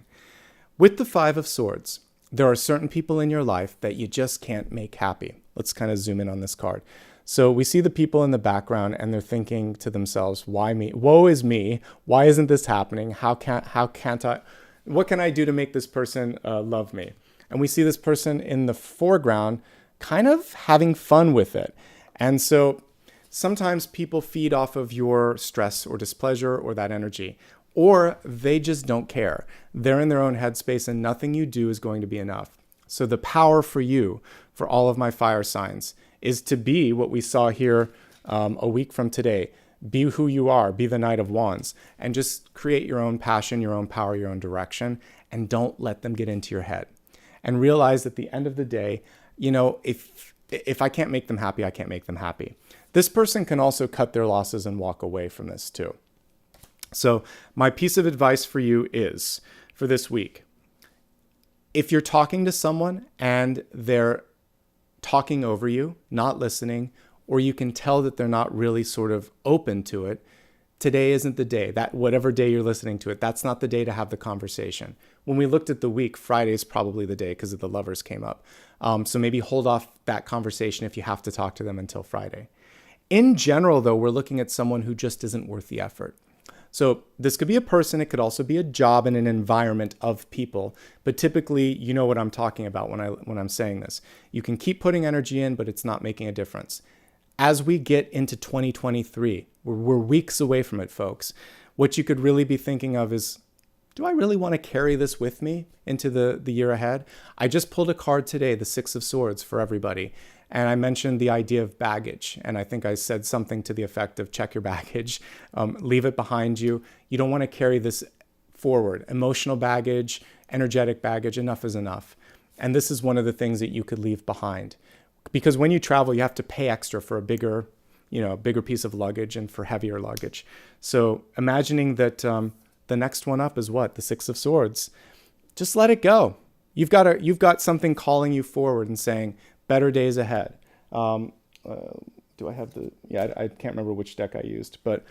With the 5 of Swords, there are certain people in your life that you just can't make happy. Let's kind of zoom in on this card. So we see the people in the background and they're thinking to themselves, why me? Woe is me. Why isn't this happening? How can't I, what can I do to make this person love me? And we see this person in the foreground kind of having fun with it. And so sometimes people feed off of your stress or displeasure or that energy, or they just don't care. They're in their own headspace and nothing you do is going to be enough. So the power for you, for all of my fire signs, is to be what we saw here a week from today. Be who you are, be the Knight of Wands, and just create your own passion, your own power, your own direction, and don't let them get into your head. And realize at the end of the day, you know, if I can't make them happy, I can't make them happy. This person can also cut their losses and walk away from this too. So my piece of advice for you is, for this week, if you're talking to someone and they're talking over you, not listening, or you can tell that they're not really sort of open to it, today isn't the day. That whatever day you're listening to it, that's not the day to have the conversation. When we looked at the week, Friday is probably the day because of the Lovers came up. So maybe hold off that conversation if you have to talk to them until Friday. In general, though, we're looking at someone who just isn't worth the effort. So this could be a person, it could also be a job and an environment of people, but typically you know what I'm talking about when I'm saying this. You can keep putting energy in, but it's not making a difference. As we get into 2023, we're weeks away from it, folks. What you could really be thinking of is, do I really want to carry this with me into the year ahead? I just pulled a card today, the Six of Swords, for everybody. And I mentioned the idea of baggage. And I think I said something to the effect of check your baggage, leave it behind you. You don't want to carry this forward. Emotional baggage, energetic baggage, enough is enough. And this is one of the things that you could leave behind. Because when you travel, you have to pay extra for a bigger piece of luggage and for heavier luggage. So imagining that the next one up is what? The Six of Swords. Just let it go. You've got something calling you forward and saying, better days ahead. Do I have I can't remember which deck I used, but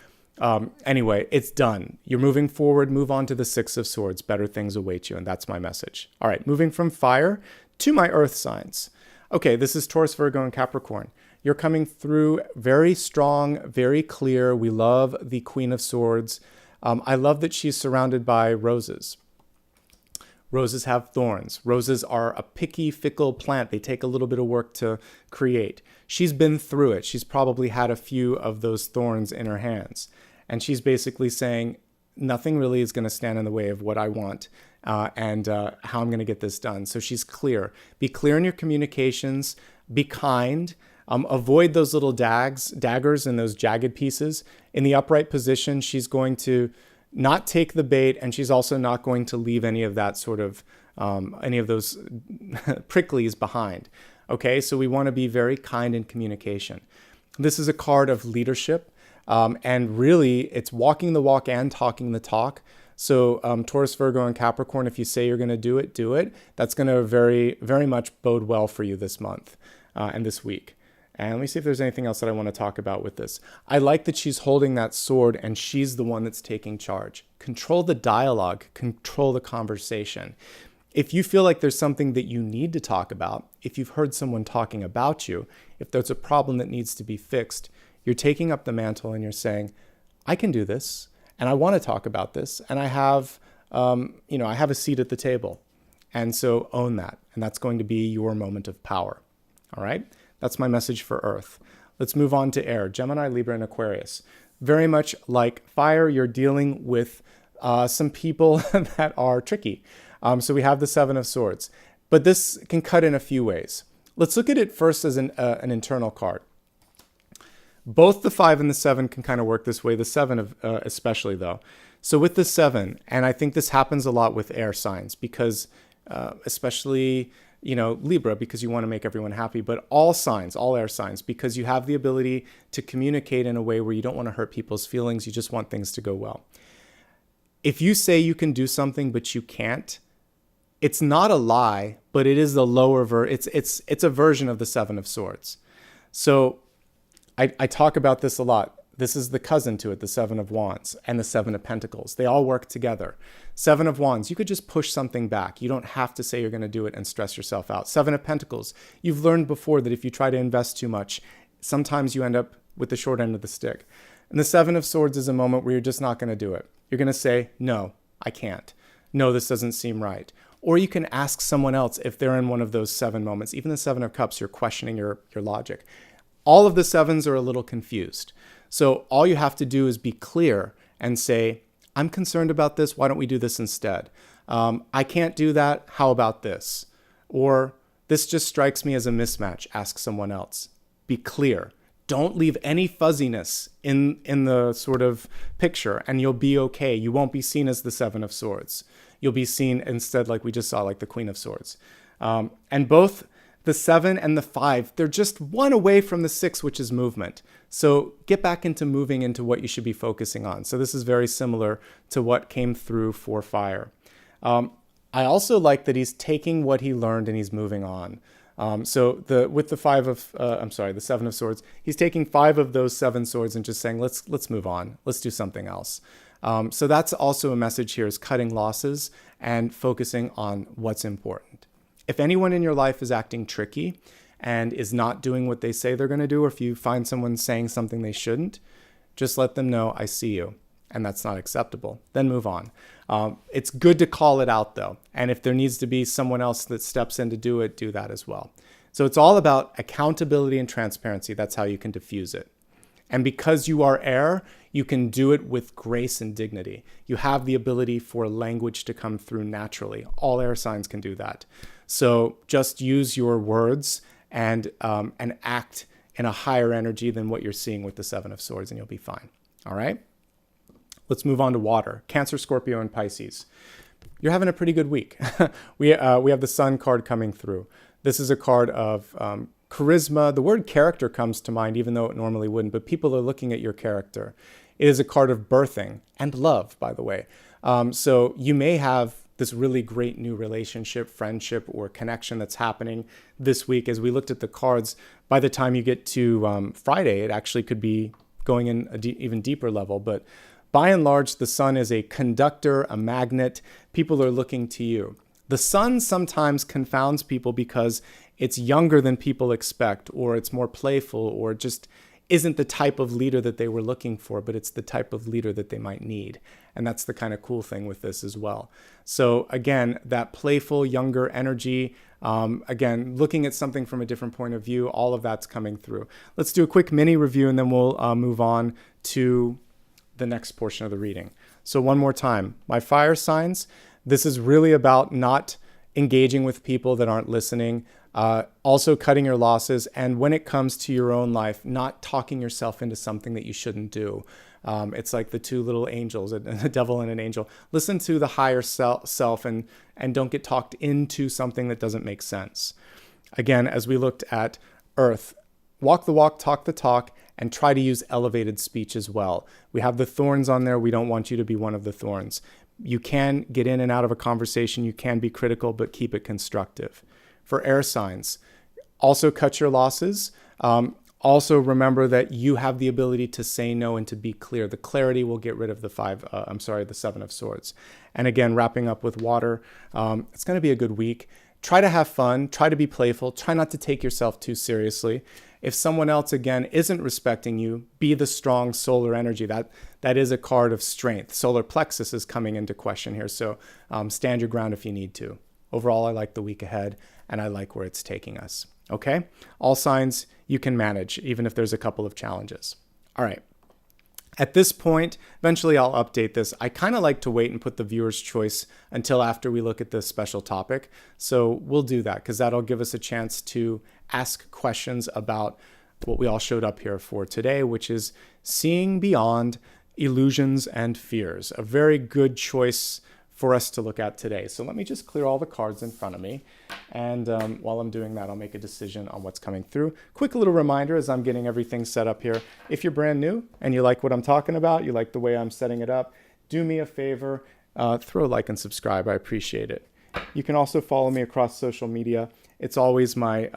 anyway, it's done. You're moving forward, move on to the Six of Swords. Better things await you, and that's my message. All right, moving from fire to my earth signs. Okay, this is Taurus, Virgo, and Capricorn. You're coming through very strong, very clear. We love the Queen of Swords. I love that she's surrounded by roses. Roses have thorns. Roses are a picky, fickle plant. They take a little bit of work to create. She's been through it. She's probably had a few of those thorns in her hands. And she's basically saying, nothing really is going to stand in the way of what I want and how I'm going to get this done. So she's clear. Be clear in your communications. Be kind. Avoid those little daggers and those jagged pieces. In the upright position, she's going to not take the bait, and she's also not going to leave any of that sort of, any of those pricklies behind. Okay, so we want to be very kind in communication. This is a card of leadership, and really it's walking the walk and talking the talk. So Taurus, Virgo, and Capricorn, if you say you're going to do it, do it. That's going to very, very much bode well for you this month and this week. And let me see if there's anything else that I want to talk about with this. I like that she's holding that sword and she's the one that's taking charge. Control the dialogue, control the conversation. If you feel like there's something that you need to talk about, if you've heard someone talking about you, if there's a problem that needs to be fixed, you're taking up the mantle and you're saying, I can do this and I want to talk about this and I have a seat at the table. And so own that. And that's going to be your moment of power. All right. That's my message for Earth. Let's move on to air. Gemini, Libra, and Aquarius. Very much like fire, you're dealing with some people that are tricky. So we have the Seven of Swords. But this can cut in a few ways. Let's look at it first as an internal card. Both the 5 and the 7 can kind of work this way. The 7 especially, though. So with the 7, and I think this happens a lot with air signs because especially Libra, because you want to make everyone happy, but all signs, all air signs, because you have the ability to communicate in a way where you don't want to hurt people's feelings. You just want things to go well. If you say you can do something, but you can't, it's not a lie, but it is the lower it's a version of the Seven of Swords. So I talk about this a lot. This is the cousin to it, the Seven of Wands and the Seven of Pentacles. They all work together. Seven of Wands, you could just push something back. You don't have to say you're going to do it and stress yourself out. Seven of Pentacles, you've learned before that if you try to invest too much, sometimes you end up with the short end of the stick. And the Seven of Swords is a moment where you're just not going to do it. You're going to say, no, I can't. No, this doesn't seem right. Or you can ask someone else if they're in one of those 7 moments. Even the 7 of Cups, you're questioning your logic. All of the 7s are a little confused. So all you have to do is be clear and say, I'm concerned about this. Why don't we do this instead? I can't do that. How about this? Or this just strikes me as a mismatch. Ask someone else. Be clear. Don't leave any fuzziness in the sort of picture and you'll be okay. You won't be seen as the Seven of Swords. You'll be seen instead, like we just saw, like the Queen of Swords. And both the 7 and the 5, they're just one away from the 6, which is movement. So get back into moving into what you should be focusing on. So this is very similar to what came through for fire. I also like that he's taking what he learned and he's moving on. So with the the 7 of Swords, he's taking 5 of those 7 swords and just saying, let's move on. Let's do something else. So that's also a message here, is cutting losses and focusing on what's important. If anyone in your life is acting tricky and is not doing what they say they're going to do, or if you find someone saying something they shouldn't, just let them know, I see you, and that's not acceptable. Then move on. It's good to call it out, though. And if there needs to be someone else that steps in to do it, do that as well. So it's all about accountability and transparency. That's how you can diffuse it. And because you are air, you can do it with grace and dignity. You have the ability for language to come through naturally. All air signs can do that. So just use your words and act in a higher energy than what you're seeing with the Seven of Swords, and you'll be fine. All right? Let's move on to water. Cancer, Scorpio, and Pisces. You're having a pretty good week. we have the Sun card coming through. This is a card of charisma. The word character comes to mind, even though it normally wouldn't, but people are looking at your character. It is a card of birthing and love, by the way. So you may have this really great new relationship, friendship, or connection that's happening this week. As we looked at the cards, by the time you get to Friday, it actually could be going in an even deeper level. But by and large, the sun is a conductor, a magnet. People are looking to you. The sun sometimes confounds people because it's younger than people expect, or it's more playful, or just isn't the type of leader that they were looking for, but it's the type of leader that they might need. And that's the kind of cool thing with this as well. So again, that playful, younger energy, again, looking at something from a different point of view, all of that's coming through. Let's do a quick mini review, and then we'll move on to the next portion of the reading. So one more time, my fire signs, this is really about not engaging with people that aren't listening, also cutting your losses, and when it comes to your own life, not talking yourself into something that you shouldn't do. It's like the two little angels, a devil and an angel. Listen to the higher self and don't get talked into something that doesn't make sense. Again, as we looked at Earth, walk the walk, talk the talk, and try to use elevated speech as well. We have the thorns on there. We don't want you to be one of the thorns. You can get in and out of a conversation. You can be critical, but keep it constructive. For air signs, also cut your losses. Also remember that you have the ability to say no and to be clear. The clarity will get rid of the Seven of Swords. And again, wrapping up with water, it's going to be a good week. Try to have fun. Try to be playful. Try not to take yourself too seriously. If someone else, again, isn't respecting you, be the strong solar energy. That is a card of strength. Solar plexus is coming into question here, so stand your ground if you need to. Overall, I like the week ahead, and I like where it's taking us. Okay? All signs you can manage, even if there's a couple of challenges. All right. At this point, eventually I'll update this. I kind of like to wait and put the viewer's choice until after we look at this special topic. So we'll do that because that'll give us a chance to ask questions about what we all showed up here for today, which is seeing beyond illusions and fears. A very good choice for us to look at today. So let me just clear all the cards in front of me. And while I'm doing that, I'll make a decision on what's coming through. Quick little reminder as I'm getting everything set up here. If you're brand new and you like what I'm talking about, you like the way I'm setting it up, do me a favor, throw a like and subscribe. I appreciate it. You can also follow me across social media. It's always my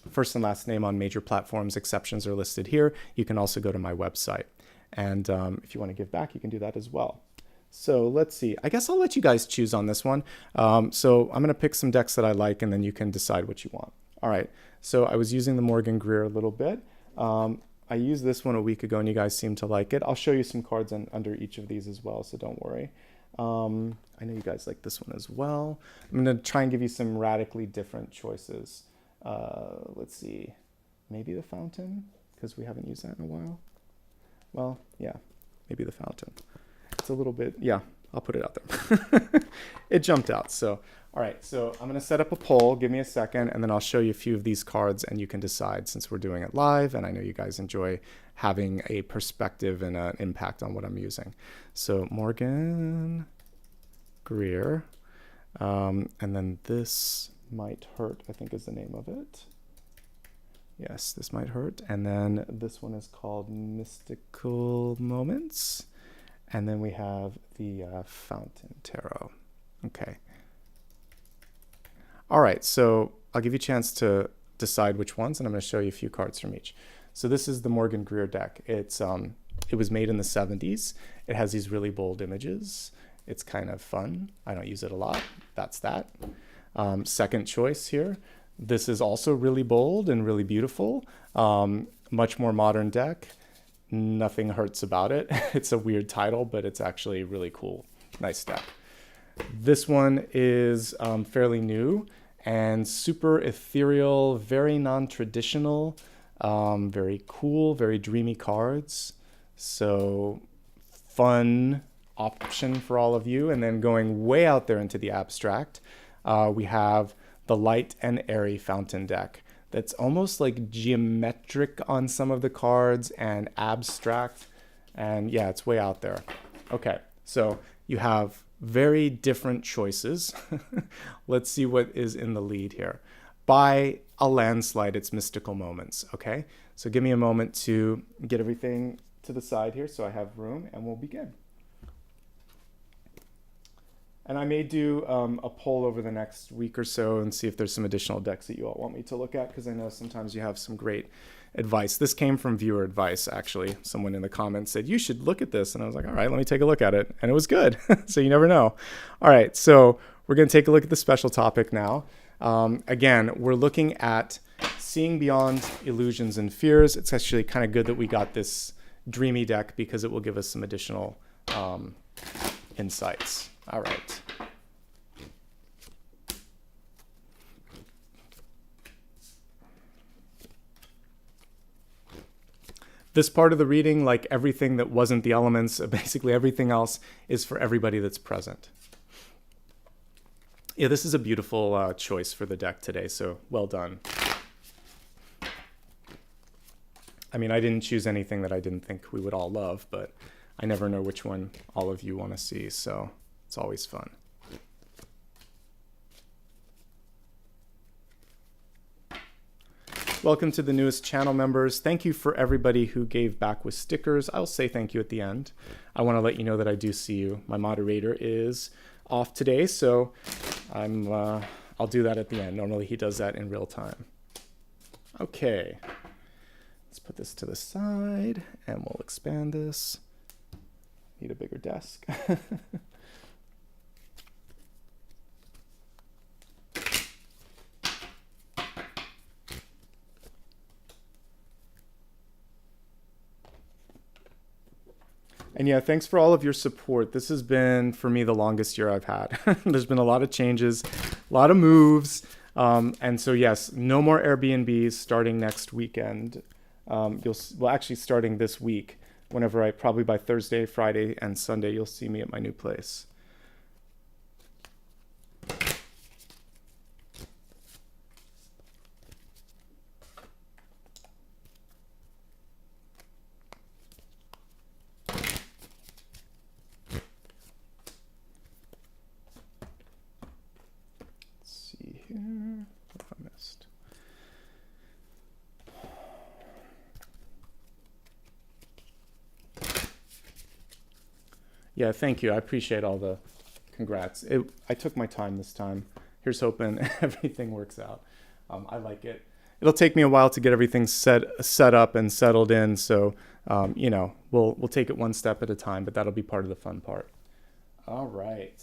first and last name on major platforms. Exceptions are listed here. You can also go to my website. And if you want to give back, you can do that as well. So let's see. I guess I'll let you guys choose on this one. So I'm going to pick some decks that I like, and then you can decide what you want. All right. So I was using the Morgan Greer a little bit. I used this one a week ago, and you guys seem to like it. I'll show you some cards under each of these as well, so don't worry. I know you guys like this one as well. I'm going to try and give you some radically different choices. Let's see. Maybe the Fountain, because we haven't used that in a while. Well, yeah, maybe the Fountain. It's a little bit, yeah, I'll put it out there. It jumped out. So, all right, so I'm going to set up a poll. Give me a second, and then I'll show you a few of these cards, and you can decide since we're doing it live, and I know you guys enjoy having a perspective and an impact on what I'm using. So Morgan Greer, and then This Might Hurt, I think is the name of it. Yes, This Might Hurt. And then this one is called Mystical Moments. And then we have the Fountain Tarot. Okay. All right, so I'll give you a chance to decide which ones, and I'm going to show you a few cards from each. So this is the Morgan Greer deck. It was made in the 70s. It has these really bold images. It's kind of fun. I don't use it a lot. That's that. Second choice here. This is also really bold and really beautiful. Much more modern deck. Nothing hurts about it. It's a weird title, but it's actually really cool. Nice deck. This one is fairly new and super ethereal, very non-traditional, very cool, very dreamy cards. So fun option for all of you. And then going way out there into the abstract, we have the Light and Airy Fountain deck. That's almost like geometric on some of the cards and abstract. And yeah, it's way out there. Okay, so you have very different choices. Let's see what is in the lead here. By a landslide, it's Mystical Moments, okay? So give me a moment to get everything to the side here so I have room, and we'll begin. And I may do a poll over the next week or so and see if there's some additional decks that you all want me to look at, because I know sometimes you have some great advice. This came from viewer advice, actually. Someone in the comments said, you should look at this. And I was like, all right, let me take a look at it. And it was good. So you never know. All right, so we're going to take a look at the special topic now. Again, we're looking at seeing beyond illusions and fears. It's actually kind of good that we got this dreamy deck because it will give us some additional insights. All right. This part of the reading, like everything that wasn't the elements, basically everything else, is for everybody that's present. Yeah, this is a beautiful choice for the deck today, so well done. I mean, I didn't choose anything that I didn't think we would all love, but I never know which one all of you want to see, so it's always fun. Welcome to the newest channel members. Thank you for everybody who gave back with stickers. I'll say thank you at the end. I want to let you know that I do see you. My moderator is off today, so I'll do that at the end. Normally he does that in real time. Okay, let's put this to the side and we'll expand this. Need a bigger desk. And yeah, thanks for all of your support. This has been, for me, the longest year I've had. There's been a lot of changes, a lot of moves. And so, yes, no more Airbnbs starting next weekend. Well, actually starting this week, whenever probably by Thursday, Friday, and Sunday, you'll see me at my new place. Yeah, thank you. I appreciate all the congrats. I took my time this time. Here's hoping everything works out. I like it. It'll take me a while to get everything set up and settled in. So, you know, we'll take it one step at a time, but that'll be part of the fun part. All right.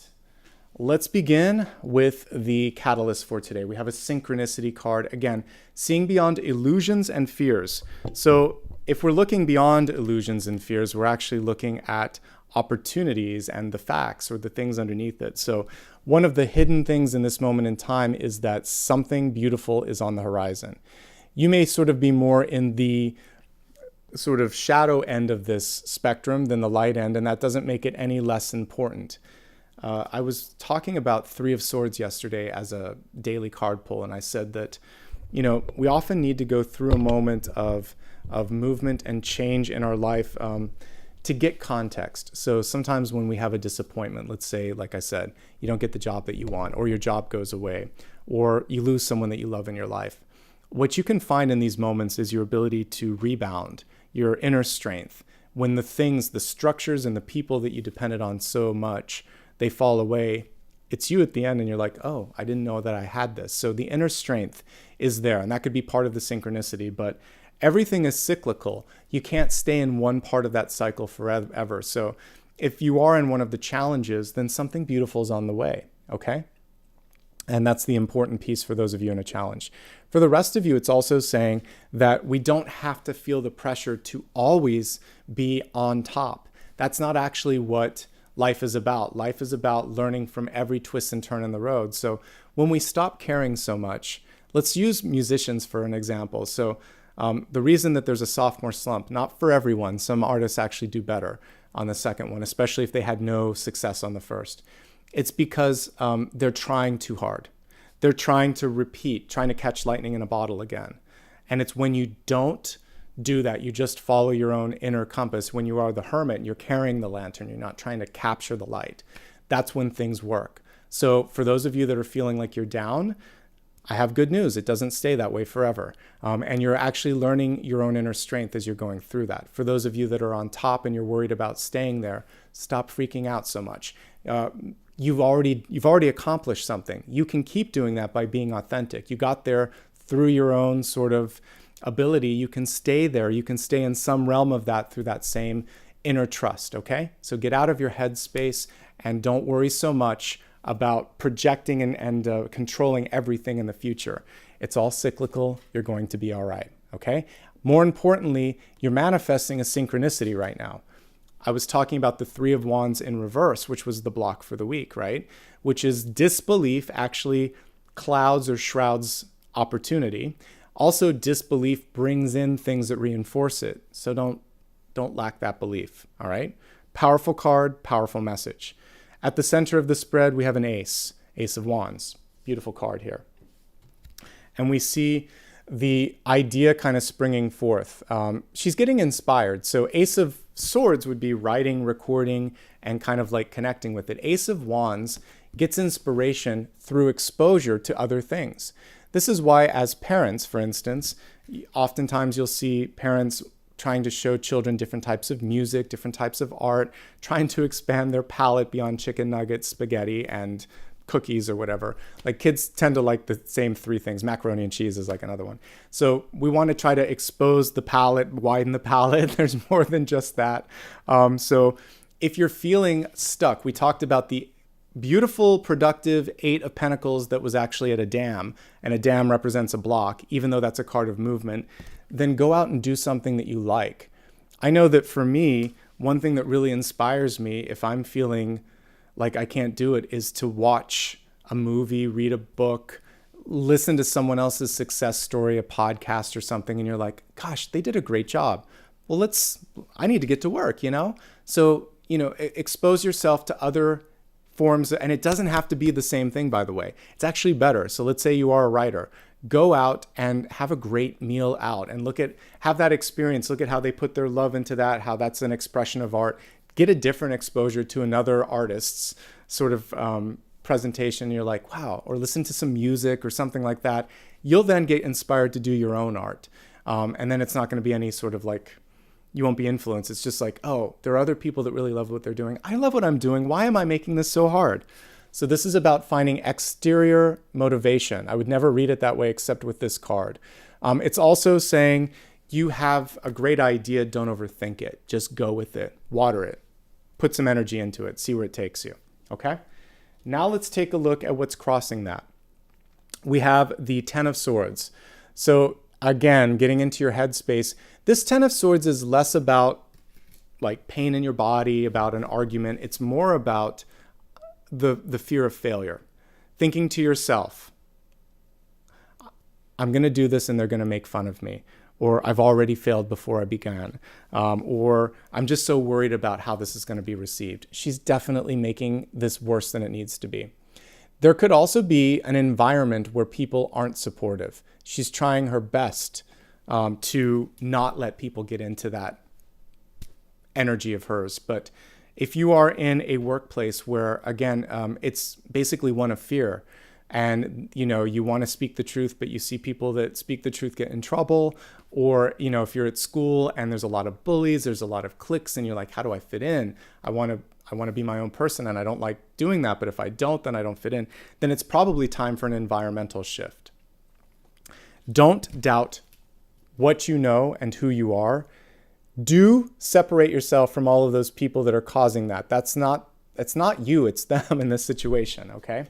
Let's begin with the catalyst for today. We have a synchronicity card. Again, seeing beyond illusions and fears. So if we're looking beyond illusions and fears, we're actually looking at opportunities and the facts or the things underneath it. So one of the hidden things in this moment in time is that something beautiful is on the horizon. You may sort of be more in the sort of shadow end of this spectrum than the light end, and that doesn't make it any less important. I was talking about Three of Swords yesterday as a daily card pull, and I said that, you know, we often need to go through a moment of movement and change in our life to get context. So sometimes when we have a disappointment, let's say, like I said, you don't get the job that you want, or your job goes away, or you lose someone that you love in your life. What you can find in these moments is your ability to rebound, your inner strength. When the things, the structures and the people that you depended on so much, they fall away, it's you at the end and you're like, oh, I didn't know that I had this. So the inner strength is there, and that could be part of the synchronicity, but everything is cyclical. You can't stay in one part of that cycle forever. So if you are in one of the challenges, then something beautiful is on the way, okay? And that's the important piece for those of you in a challenge. For the rest of you, it's also saying that we don't have to feel the pressure to always be on top. That's not actually what life is about. Life is about learning from every twist and turn in the road. So when we stop caring so much, let's use musicians for an example. So the reason that there's a sophomore slump, not for everyone, some artists actually do better on the second one, especially if they had no success on the first. It's because they're trying too hard. They're trying to repeat, trying to catch lightning in a bottle again. And it's when you don't do that, you just follow your own inner compass. When you are the hermit, you're carrying the lantern, you're not trying to capture the light. That's when things work. So for those of you that are feeling like you're down, I have good news. It doesn't stay that way forever. And you're actually learning your own inner strength as you're going through that. For those of you that are on top and you're worried about staying there, stop freaking out so much. You've already accomplished something. You can keep doing that by being authentic. You got there through your own sort of ability. You can stay there. You can stay in some realm of that through that same inner trust, okay? So get out of your head space and don't worry so much about projecting and controlling everything in the future. It's all cyclical. You're going to be all right, okay? More importantly, you're manifesting a synchronicity right now. I was talking about the Three of Wands in reverse, which was the block for the week, right? Which is disbelief actually clouds or shrouds opportunity. Also, disbelief brings in things that reinforce it. So don't lack that belief, all right? Powerful card, powerful message. At the center of the spread, we have an ace of wands. Beautiful card here. And we see the idea kind of springing forth. She's getting inspired. So ace of swords would be writing, recording, and kind of like connecting with it. Ace of wands gets inspiration through exposure to other things. This is why as parents, for instance, oftentimes you'll see parents trying to show children different types of music, different types of art, trying to expand their palate beyond chicken nuggets, spaghetti, and cookies or whatever. Like kids tend to like the same three things. Macaroni and cheese is like another one. So we want to try to expose the palate, widen the palate. There's more than just that. So if you're feeling stuck, we talked about the beautiful, productive Eight of Pentacles that was actually at a dam, and a dam represents a block, even though that's a card of movement, then go out and do something that you like. I know that for me, one thing that really inspires me if I'm feeling like I can't do it is to watch a movie, read a book, listen to someone else's success story, a podcast or something, and you're like, gosh, they did a great job. Well, I need to get to work, you know? So, expose yourself to other forms, and it doesn't have to be the same thing, by the way. It's actually better. So let's say you are a writer. Go out and have a great meal out and have that experience. Look at how they put their love into that, how that's an expression of art. Get a different exposure to another artist's sort of presentation. You're like, wow, or listen to some music or something like that. You'll then get inspired to do your own art. And then it's not going to be any sort of like, you won't be influenced. It's just like, oh, there are other people that really love what they're doing. I love what I'm doing. Why am I making this so hard? So this is about finding exterior motivation. I would never read it that way except with this card. It's also saying you have a great idea. Don't overthink it. Just go with it. Water it. Put some energy into it. See where it takes you. Okay? Now let's take a look at what's crossing that. We have the Ten of Swords. So again, getting into your headspace, this Ten of Swords is less about like pain in your body, about an argument. It's more about the fear of failure. Thinking to yourself, I'm going to do this and they're going to make fun of me. Or I've already failed before I began. Or I'm just so worried about how this is going to be received. She's definitely making this worse than it needs to be. There could also be an environment where people aren't supportive. She's trying her best to not let people get into that energy of hers. But if you are in a workplace where, again, it's basically one of fear, and you want to speak the truth, but you see people that speak the truth get in trouble, or if you're at school and there's a lot of bullies, there's a lot of cliques, and you're like, how do I fit in? I want to be my own person, and I don't like doing that, but if I don't, then I don't fit in. Then it's probably time for an environmental shift. Don't doubt what you know and who you are. Do separate yourself from all of those people that are causing that. It's not you, it's them in this situation, okay?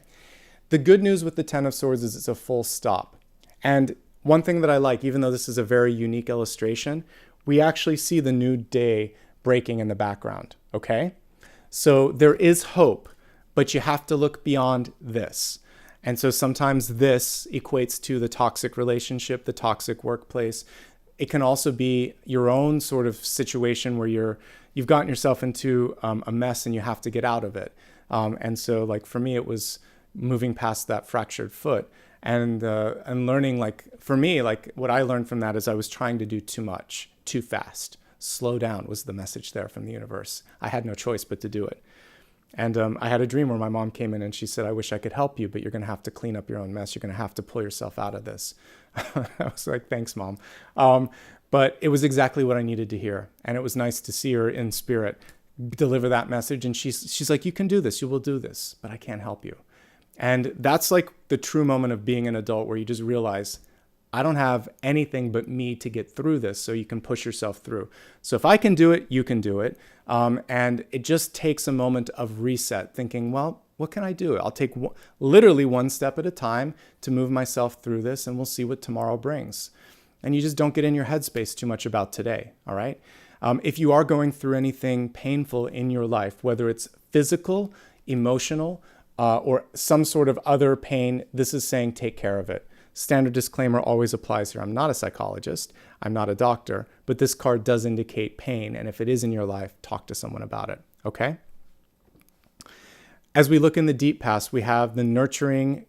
The good news with the Ten of Swords is it's a full stop. And one thing that I like, even though this is a very unique illustration, we actually see the new day breaking in the background, okay? So there is hope, but you have to look beyond this. And so sometimes this equates to the toxic relationship, the toxic workplace. It can also be your own sort of situation where you've gotten yourself into a mess and you have to get out of it. And so like for me, it was moving past that fractured foot and learning, like for me, like what I learned from that is I was trying to do too much, too fast. Slow down was the message there from the universe. I had no choice but to do it. And I had a dream where my mom came in and she said, I wish I could help you, but you're going to have to clean up your own mess. You're going to have to pull yourself out of this. I was like, thanks, Mom. But it was exactly what I needed to hear. And it was nice to see her in spirit deliver that message. And she's like, you can do this. You will do this, but I can't help you. And that's like the true moment of being an adult where you just realize, I don't have anything but me to get through this, so you can push yourself through. So if I can do it, you can do it. And it just takes a moment of reset, thinking, well, what can I do? I'll take literally one step at a time to move myself through this, and we'll see what tomorrow brings. And you just don't get in your headspace too much about today, all right? If you are going through anything painful in your life, whether it's physical, emotional, or some sort of other pain, this is saying take care of it. Standard disclaimer always applies here. I'm not a psychologist. I'm not a doctor, but this card does indicate pain. And if it is in your life, talk to someone about it, okay? As we look in the deep past, we have the nurturing,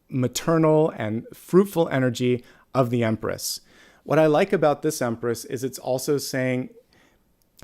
maternal, and fruitful energy of the Empress. What I like about this Empress is it's also saying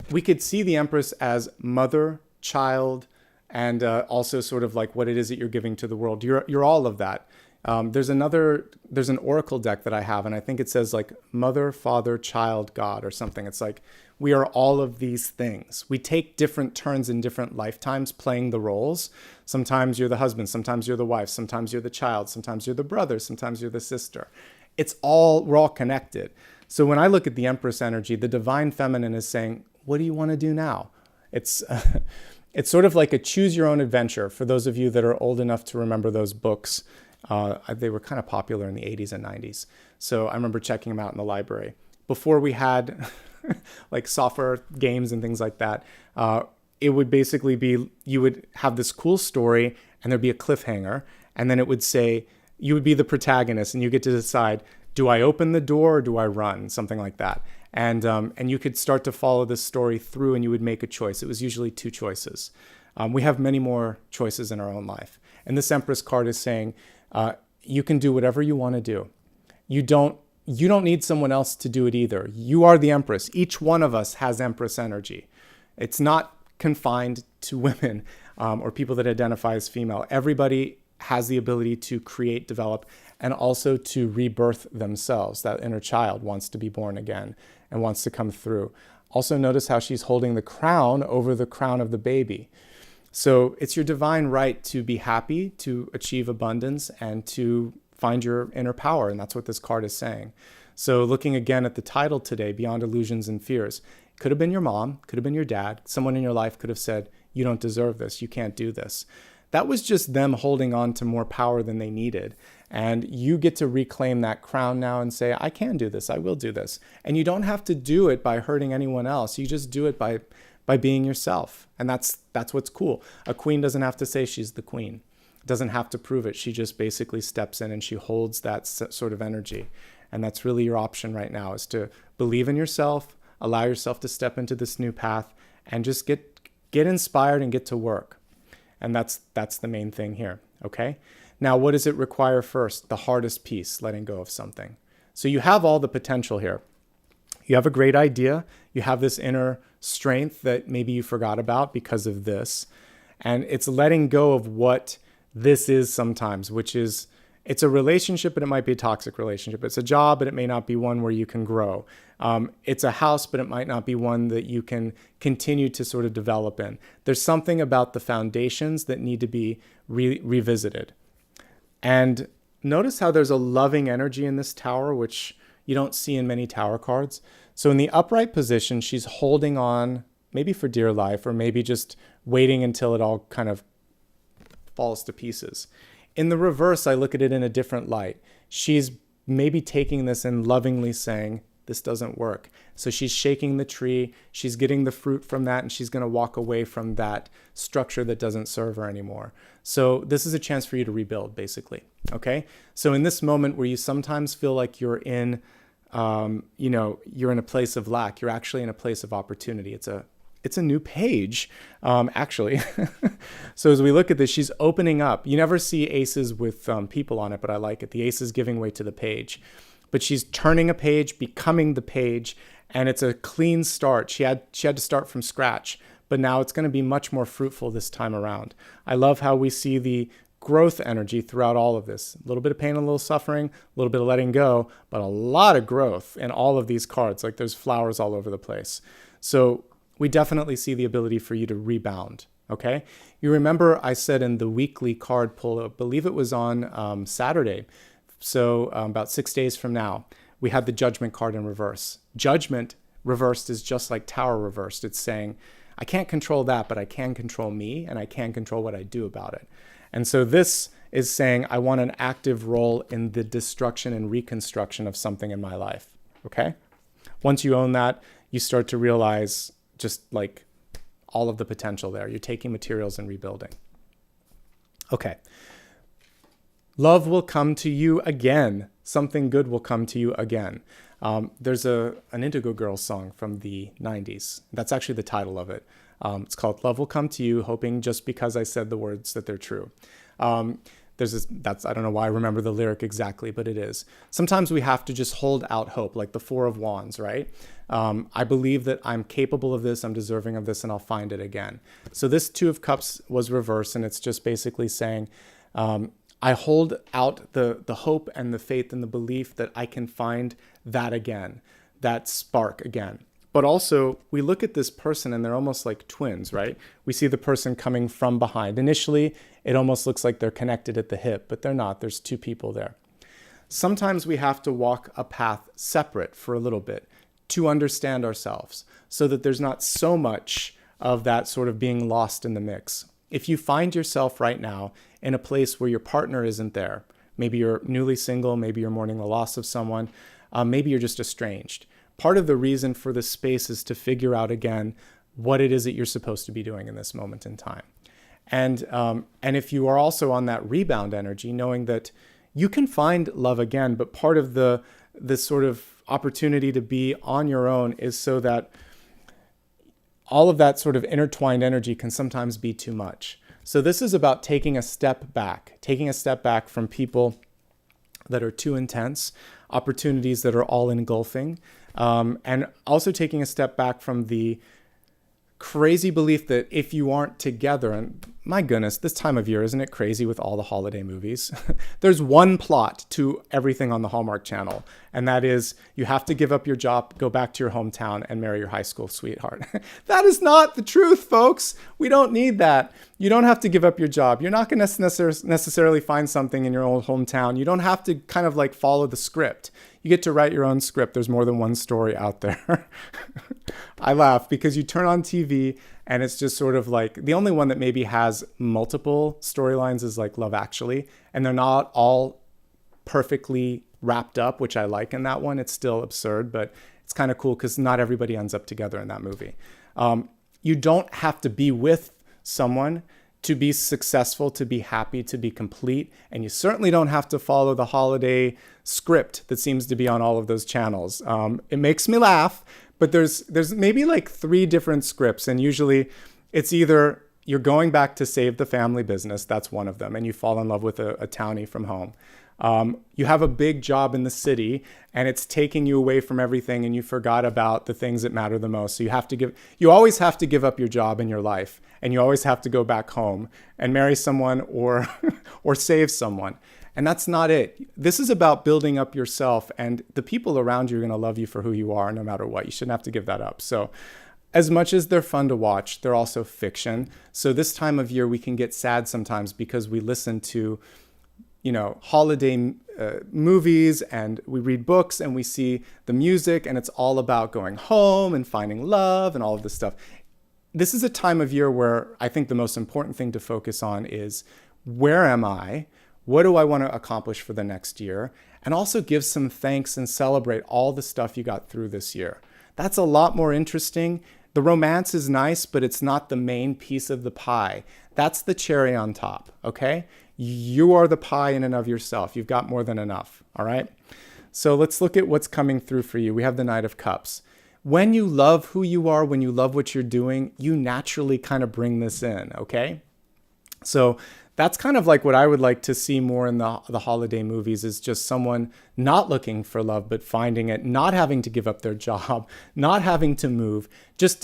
we could see the Empress as mother, child, and also sort of like what it is that you're giving to the world. You're all of that. There's an oracle deck that I have, and I think it says like mother, father, child, God, or something. It's like we are all of these things. We take different turns in different lifetimes playing the roles. Sometimes you're the husband, sometimes you're the wife, sometimes you're the child, sometimes you're the brother, sometimes you're the sister. We're all connected. So when I look at the Empress energy, the divine feminine is saying, what do you want to do now? It's sort of like a choose your own adventure for those of you that are old enough to remember those books. They were kind of popular in the 80s and 90s. So I remember checking them out in the library. Before we had like software games and things like that, it would basically be, you would have this cool story and there'd be a cliffhanger. And then it would say, you would be the protagonist and you get to decide, do I open the door or do I run? Something like that. And you could start to follow this story through and you would make a choice. It was usually two choices. We have many more choices in our own life. And this Empress card is saying, you can do whatever you want to do. You don't need someone else to do it either. You are the Empress. Each one of us has Empress energy. It's not confined to women or people that identify as female. Everybody has the ability to create, develop, and also to rebirth themselves. That inner child wants to be born again and wants to come through. Also notice how she's holding the crown over the crown of the baby. So it's your divine right to be happy, to achieve abundance, and to find your inner power. And that's what this card is saying. So looking again at the title today, Beyond Illusions and Fears, could have been your mom, could have been your dad. Someone in your life could have said, you don't deserve this. You can't do this. That was just them holding on to more power than they needed. And you get to reclaim that crown now and say, I can do this. I will do this. And you don't have to do it by hurting anyone else. You just do it by being yourself. And that's what's cool. A queen doesn't have to say she's the queen. Doesn't have to prove it. She just basically steps in and she holds that sort of energy. And that's really your option right now, is to believe in yourself, allow yourself to step into this new path, and just get inspired and get to work. And that's the main thing here, okay? Now, what does it require first? The hardest piece, letting go of something. So you have all the potential here. You have a great idea. You have this inner strength that maybe you forgot about because of this. And it's letting go of what this is sometimes, which is, it's a relationship, but it might be a toxic relationship. It's a job, but it may not be one where you can grow. It's a house, but it might not be one that you can continue to sort of develop in. There's something about the foundations that need to be revisited. And notice how there's a loving energy in this tower, which you don't see in many tower cards. So in the upright position, she's holding on, maybe for dear life, or maybe just waiting until it all kind of falls to pieces. In the reverse, I look at it in a different light. She's maybe taking this and lovingly saying, this doesn't work. So she's shaking the tree, she's getting the fruit from that, and she's going to walk away from that structure that doesn't serve her anymore. So this is a chance for you to rebuild, basically. Okay. So in this moment where you sometimes feel like you're in, you're in a place of lack, you're actually in a place of opportunity. It's a new page, actually. So as we look at this, she's opening up. You never see aces with people on it, but I like it. The ace is giving way to the page. But she's turning a page, becoming the page, and it's a clean start. She had to start from scratch, but now it's going to be much more fruitful this time around. I love how we see the growth energy throughout all of this. A little bit of pain, a little suffering, a little bit of letting go, but a lot of growth in all of these cards. Like there's flowers all over the place. So we definitely see the ability for you to rebound. Okay. You remember I said in the weekly card pull, I believe it was on Saturday. So about 6 days from now, we had the Judgment card in reverse. Judgment reversed is just like Tower reversed. It's saying, I can't control that, but I can control me and I can control what I do about it. And so this is saying, I want an active role in the destruction and reconstruction of something in my life. Okay. Once you own that, you start to realize just like all of the potential there. You're taking materials and rebuilding. Okay. Love will come to you again. Something good will come to you again. There's an Indigo Girls song from the 90s. That's actually the title of it. It's called Love Will Come to You, hoping just because I said the words that they're true. I don't know why I remember the lyric exactly, but it is. Sometimes we have to just hold out hope, like the Four of Wands, right? I believe that I'm capable of this, I'm deserving of this, and I'll find it again. So this Two of Cups was reversed, and it's just basically saying, I hold out the hope and the faith and the belief that I can find that again, that spark again. But also, we look at this person and they're almost like twins, right? We see the person coming from behind. Initially, it almost looks like they're connected at the hip, but they're not. There's two people there. Sometimes we have to walk a path separate for a little bit to understand ourselves so that there's not so much of that sort of being lost in the mix. If you find yourself right now in a place where your partner isn't there, maybe you're newly single, maybe you're mourning the loss of someone, maybe you're just estranged. Part of the reason for this space is to figure out again what it is that you're supposed to be doing in this moment in time. And if you are also on that rebound energy, knowing that you can find love again, but part of this sort of opportunity to be on your own is so that all of that sort of intertwined energy can sometimes be too much. So this is about taking a step back from people that are too intense, opportunities that are all engulfing, and also taking a step back from the crazy belief that if you aren't together, and my goodness, this time of year, isn't it crazy with all the holiday movies? There's one plot to everything on the Hallmark Channel, and that is you have to give up your job, go back to your hometown, and marry your high school sweetheart. That is not the truth, folks. We don't need that. You don't have to give up your job. You're not going to necessarily find something in your old hometown. You don't have to kind of like follow the script. You get to write your own script. There's more than one story out there. I laugh because you turn on TV and it's just sort of like the only one that maybe has multiple storylines is like Love Actually, and they're not all perfectly wrapped up, which I like in that one. It's still absurd, but it's kind of cool because not everybody ends up together in that movie. You don't have to be with someone to be successful, to be happy, to be complete. And you certainly don't have to follow the holiday script that seems to be on all of those channels. It makes me laugh, but there's maybe like 3 different scripts. And usually it's either you're going back to save the family business. That's one of them. And you fall in love with a townie from home. You have a big job in the city and it's taking you away from everything and you forgot about the things that matter the most. So you always have to give up your job in your life, and you always have to go back home and marry someone or save someone. And that's not it. This is about building up yourself, and the people around you are going to love you for who you are no matter what. You shouldn't have to give that up. So as much as they're fun to watch, they're also fiction. So this time of year we can get sad sometimes because we listen to holiday movies, and we read books and we see the music, and it's all about going home and finding love and all of this stuff. This is a time of year where I think the most important thing to focus on is, where am I? What do I want to accomplish for the next year? And also give some thanks and celebrate all the stuff you got through this year. That's a lot more interesting. The romance is nice, but it's not the main piece of the pie. That's the cherry on top, okay? You are the pie in and of yourself. You've got more than enough, all right? So let's look at what's coming through for you. We have the Knight of Cups. When you love who you are, when you love what you're doing, you naturally kind of bring this in, okay? So that's kind of like what I would like to see more in the holiday movies, is just someone not looking for love, but finding it, not having to give up their job, not having to move, just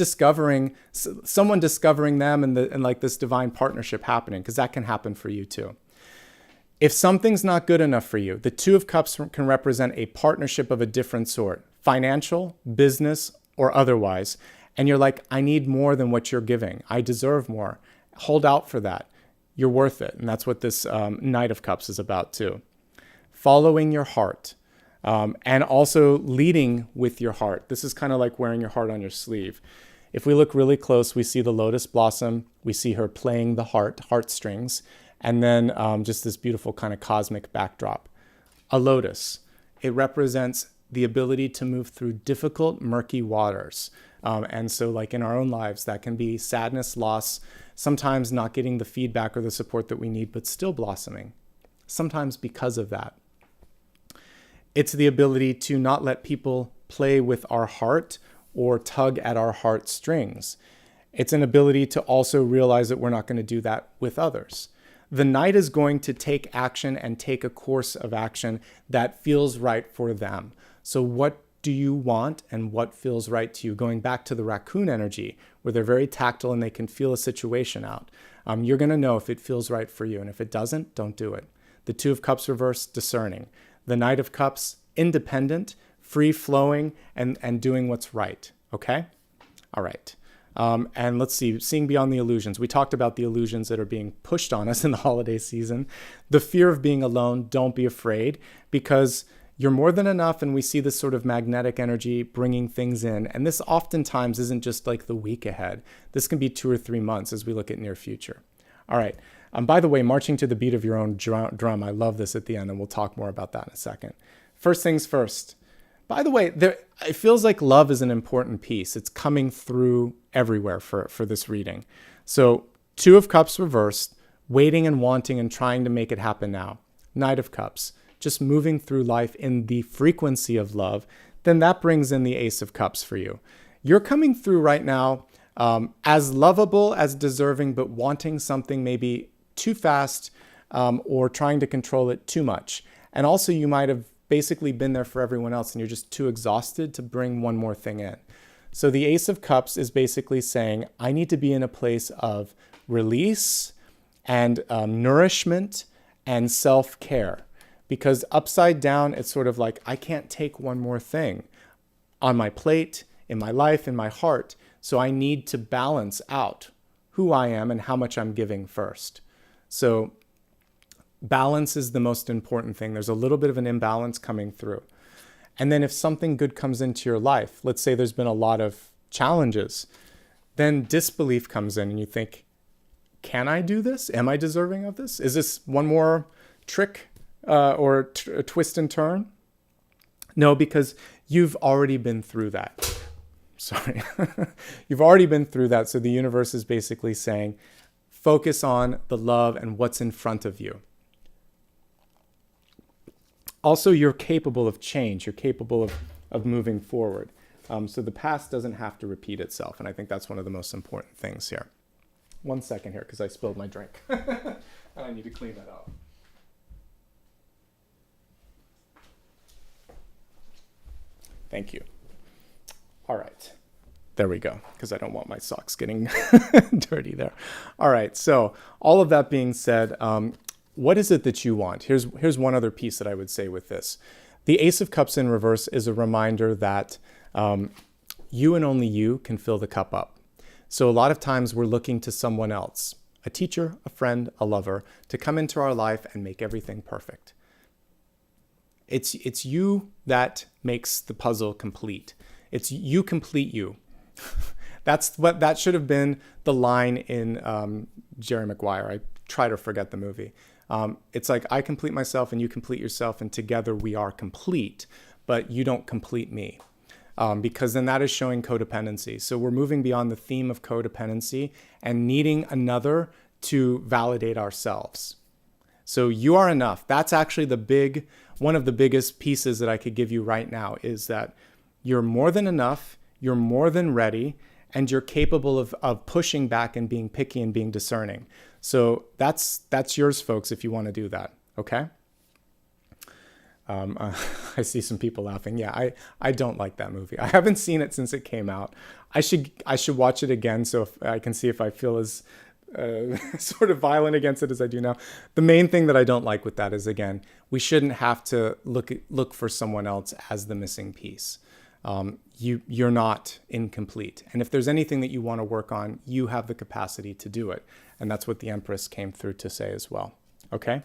someone discovering them and like this divine partnership happening, because that can happen for you too. If something's not good enough for you, the Two of Cups can represent a partnership of a different sort, financial, business, or otherwise. And you're like, I need more than what you're giving. I deserve more. Hold out for that. You're worth it. And that's what this Knight of Cups is about too. Following your heart, and also leading with your heart. This is kind of like wearing your heart on your sleeve. If we look really close, we see the lotus blossom. We see her playing the heartstrings. And then just this beautiful kind of cosmic backdrop. A lotus, it represents the ability to move through difficult, murky waters. And so like in our own lives, that can be sadness, loss, sometimes not getting the feedback or the support that we need, but still blossoming. Sometimes because of that. It's the ability to not let people play with our heart or tug at our heartstrings. It's an ability to also realize that we're not going to do that with others. The Knight is going to take action and take a course of action that feels right for them. So what do you want and what feels right to you? Going back to the raccoon energy, where they're very tactile and they can feel a situation out. You're going to know if it feels right for you. And if it doesn't, don't do it. The Two of Cups reverse, discerning. The Knight of Cups, independent, free-flowing, and doing what's right. Okay? All right. And let's see, seeing beyond the illusions. We talked about the illusions that are being pushed on us in the holiday season. The fear of being alone, don't be afraid, because you're more than enough, and we see this sort of magnetic energy bringing things in. And this oftentimes isn't just like the week ahead. This can be 2 or 3 months as we look at near future. All right. By the way, marching to the beat of your own drum. I love this at the end, and we'll talk more about that in a second. First things first. By the way, it feels like love is an important piece. It's coming through everywhere for this reading. So Two of Cups reversed, waiting and wanting and trying to make it happen now. Knight of Cups, just moving through life in the frequency of love. Then that brings in the Ace of Cups for you. You're coming through right now as lovable, as deserving, but wanting something maybe too fast or trying to control it too much. And also you might have basically been there for everyone else and you're just too exhausted to bring one more thing in. So the Ace of Cups is basically saying, I need to be in a place of release and nourishment and self-care. Because upside down, it's sort of like, I can't take one more thing on my plate, in my life, in my heart. So I need to balance out who I am and how much I'm giving first. So balance is the most important thing. There's a little bit of an imbalance coming through. And then if something good comes into your life, let's say there's been a lot of challenges, then disbelief comes in and you think, can I do this? Am I deserving of this? Is this one more trick or a twist and turn? No, because you've already been through that. Sorry. You've already been through that. So the universe is basically saying, focus on the love and what's in front of you. Also, you're capable of change. You're capable of moving forward. So the past doesn't have to repeat itself. And I think that's one of the most important things here. 1 second here, because I spilled my drink. And I need to clean that up. Thank you. All right. There we go, because I don't want my socks getting dirty there. All right. So all of that being said, what is it that you want? Here's one other piece that I would say with this. The Ace of Cups in reverse is a reminder that you and only you can fill the cup up. So a lot of times we're looking to someone else, a teacher, a friend, a lover, to come into our life and make everything perfect. It's you that makes the puzzle complete. It's you complete you. That should have been the line in Jerry Maguire. I try to forget the movie. It's like I complete myself and you complete yourself, and together we are complete, but you don't complete me. Because then that is showing codependency. So we're moving beyond the theme of codependency and needing another to validate ourselves. So you are enough. That's actually one of the biggest pieces that I could give you right now, is that you're more than enough, you're more than ready, and you're capable of pushing back and being picky and being discerning. So that's yours, folks, if you want to do that. Okay. I see some people laughing. Yeah, I don't like that movie. I haven't seen it since it came out. I should watch it again so if I can see if I feel as sort of violent against it as I do now. The main thing that I don't like with that is, again, we shouldn't have to look for someone else as the missing piece. You're not incomplete. And if there's anything that you want to work on, you have the capacity to do it. And that's what the Empress came through to say as well. Okay?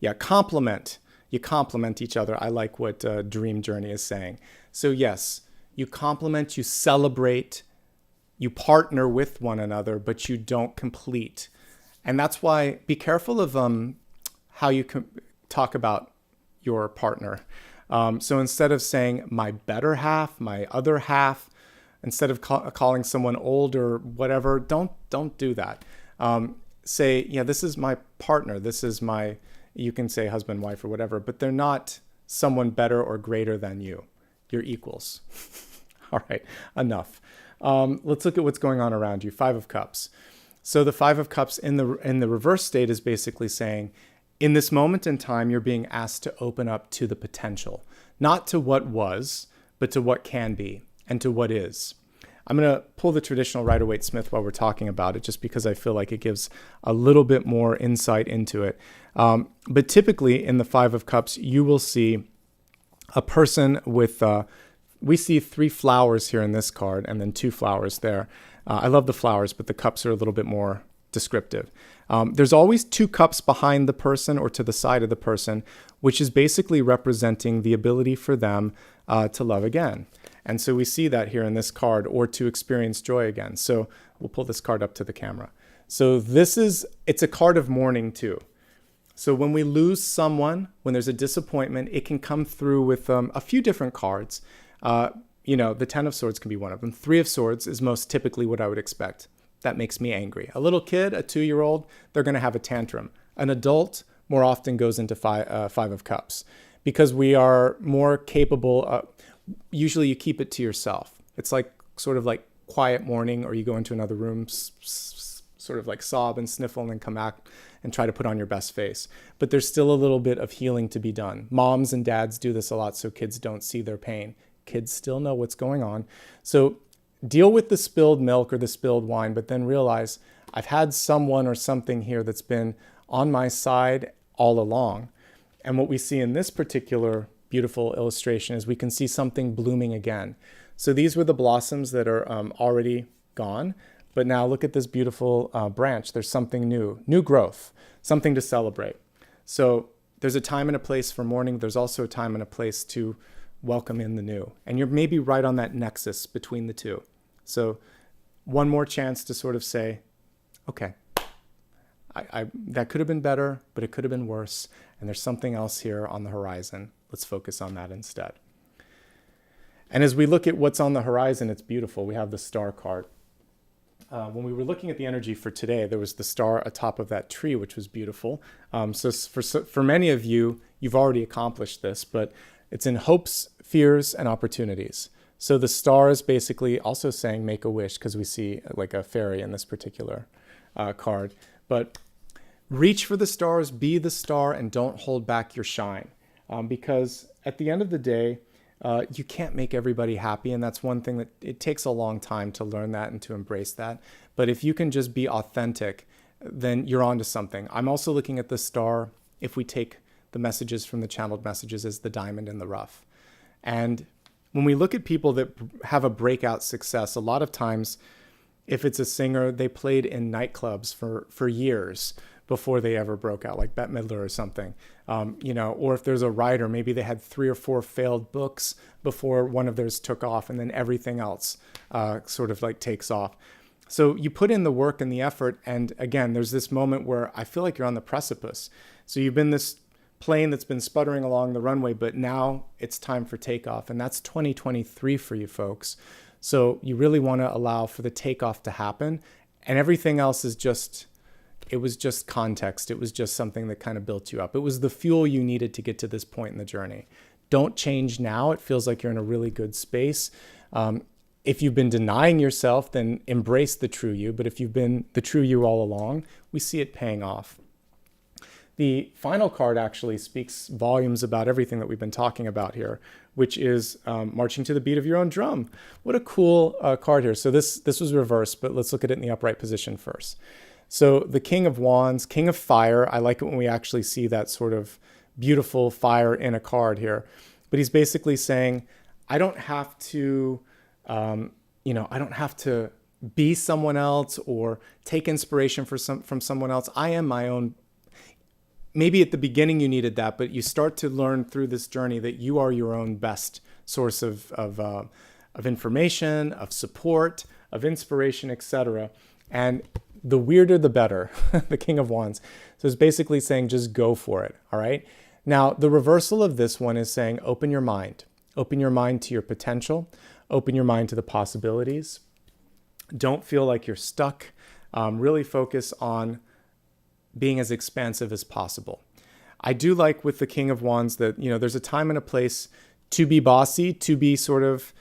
Yeah, compliment. You complement each other. I like what Dream Journey is saying. So yes, you complement, you celebrate, you partner with one another, but you don't complete. And that's why be careful of how you talk about your partner. So instead of saying my better half, my other half, instead of calling someone old or whatever, don't do that. Say, yeah, this is my partner. This is my, you can say husband, wife, or whatever, but they're not someone better or greater than you. You're equals. All right, enough. Let's look at what's going on around you. 5 of Cups. So the 5 of Cups in the reverse state is basically saying, in this moment in time, you're being asked to open up to the potential, not to what was, but to what can be and to what is. I'm going to pull the traditional Rider-Waite-Smith while we're talking about it, just because I feel like it gives a little bit more insight into it. But typically in the 5 of Cups, you will see a person with, we see 3 flowers here in this card and then 2 flowers there. I love the flowers, but the cups are a little bit more descriptive. There's always 2 cups behind the person or to the side of the person, which is basically representing the ability for them to love again. And so we see that here in this card, or to experience joy again. So we'll pull this card up to the camera. So it's a card of mourning too. So when we lose someone, when there's a disappointment, it can come through with a few different cards. The 10 of Swords can be one of them. 3 of Swords is most typically what I would expect. That makes me angry. A little kid, a 2-year-old, they're going to have a tantrum. An adult more often goes into 5 of Cups, because we are more capable. Usually you keep it to yourself. It's like sort of like quiet mourning, or you go into another room, sort of like sob and sniffle, and then come back and try to put on your best face. But there's still a little bit of healing to be done. Moms and dads do this a lot so kids don't see their pain. Kids still know what's going on. So deal with the spilled milk or the spilled wine, but then realize I've had someone or something here that's been on my side all along. And what we see in this particular beautiful illustration is we can see something blooming again. So these were the blossoms that are already gone, but now look at this beautiful branch. There's something new growth, something to celebrate. So there's a time and a place for mourning. There's also a time and a place to welcome in the new. And you're maybe right on that nexus between the two. So one more chance to sort of say, okay, that could have been better, but it could have been worse. And there's something else here on the horizon. Let's focus on that instead. And as we look at what's on the horizon, it's beautiful. We have the star card. When we were looking at the energy for today, there was the star atop of that tree, which was beautiful. So for many of you, you've already accomplished this, but it's in hopes, fears, and opportunities. So the star is basically also saying make a wish, because we see like a fairy in this particular card. But reach for the stars, be the star, and don't hold back your shine. Because at the end of the day, you can't make everybody happy. And that's one thing that it takes a long time to learn that and to embrace that. But if you can just be authentic, then you're onto something. I'm also looking at the star, if we take the messages from the channeled messages, as the diamond in the rough. And when we look at people that have a breakout success, a lot of times, if it's a singer, they played in nightclubs for years before they ever broke out, like Bette Midler or something. Or if there's a writer, maybe they had 3 or 4 failed books before one of theirs took off, and then everything else sort of like takes off. So you put in the work and the effort, and again, there's this moment where I feel like you're on the precipice. So you've been this plane that's been sputtering along the runway, but now it's time for takeoff. And that's 2023 for you folks. So you really want to allow for the takeoff to happen. And everything else is just, it was just context. It was just something that kind of built you up. It was the fuel you needed to get to this point in the journey. Don't change now. It feels like you're in a really good space. If you've been denying yourself, then embrace the true you. But if you've been the true you all along, we see it paying off. The final card actually speaks volumes about everything that we've been talking about here, which is marching to the beat of your own drum. What a cool card here. So this was reversed, but let's look at it in the upright position first. So the King of Wands, King of Fire. I like it when we actually see that sort of beautiful fire in a card here. But he's basically saying, I don't have to, I don't have to be someone else or take inspiration from someone else. I am my own. Maybe at the beginning you needed that, but you start to learn through this journey that you are your own best source of information, of support, of inspiration, etc. And the weirder, the better, the King of Wands. So it's basically saying, just go for it, all right? Now, the reversal of this one is saying, open your mind. Open your mind to your potential. Open your mind to the possibilities. Don't feel like you're stuck. Really focus on being as expansive as possible. I do like with the King of Wands that, there's a time and a place to be bossy, to be sort of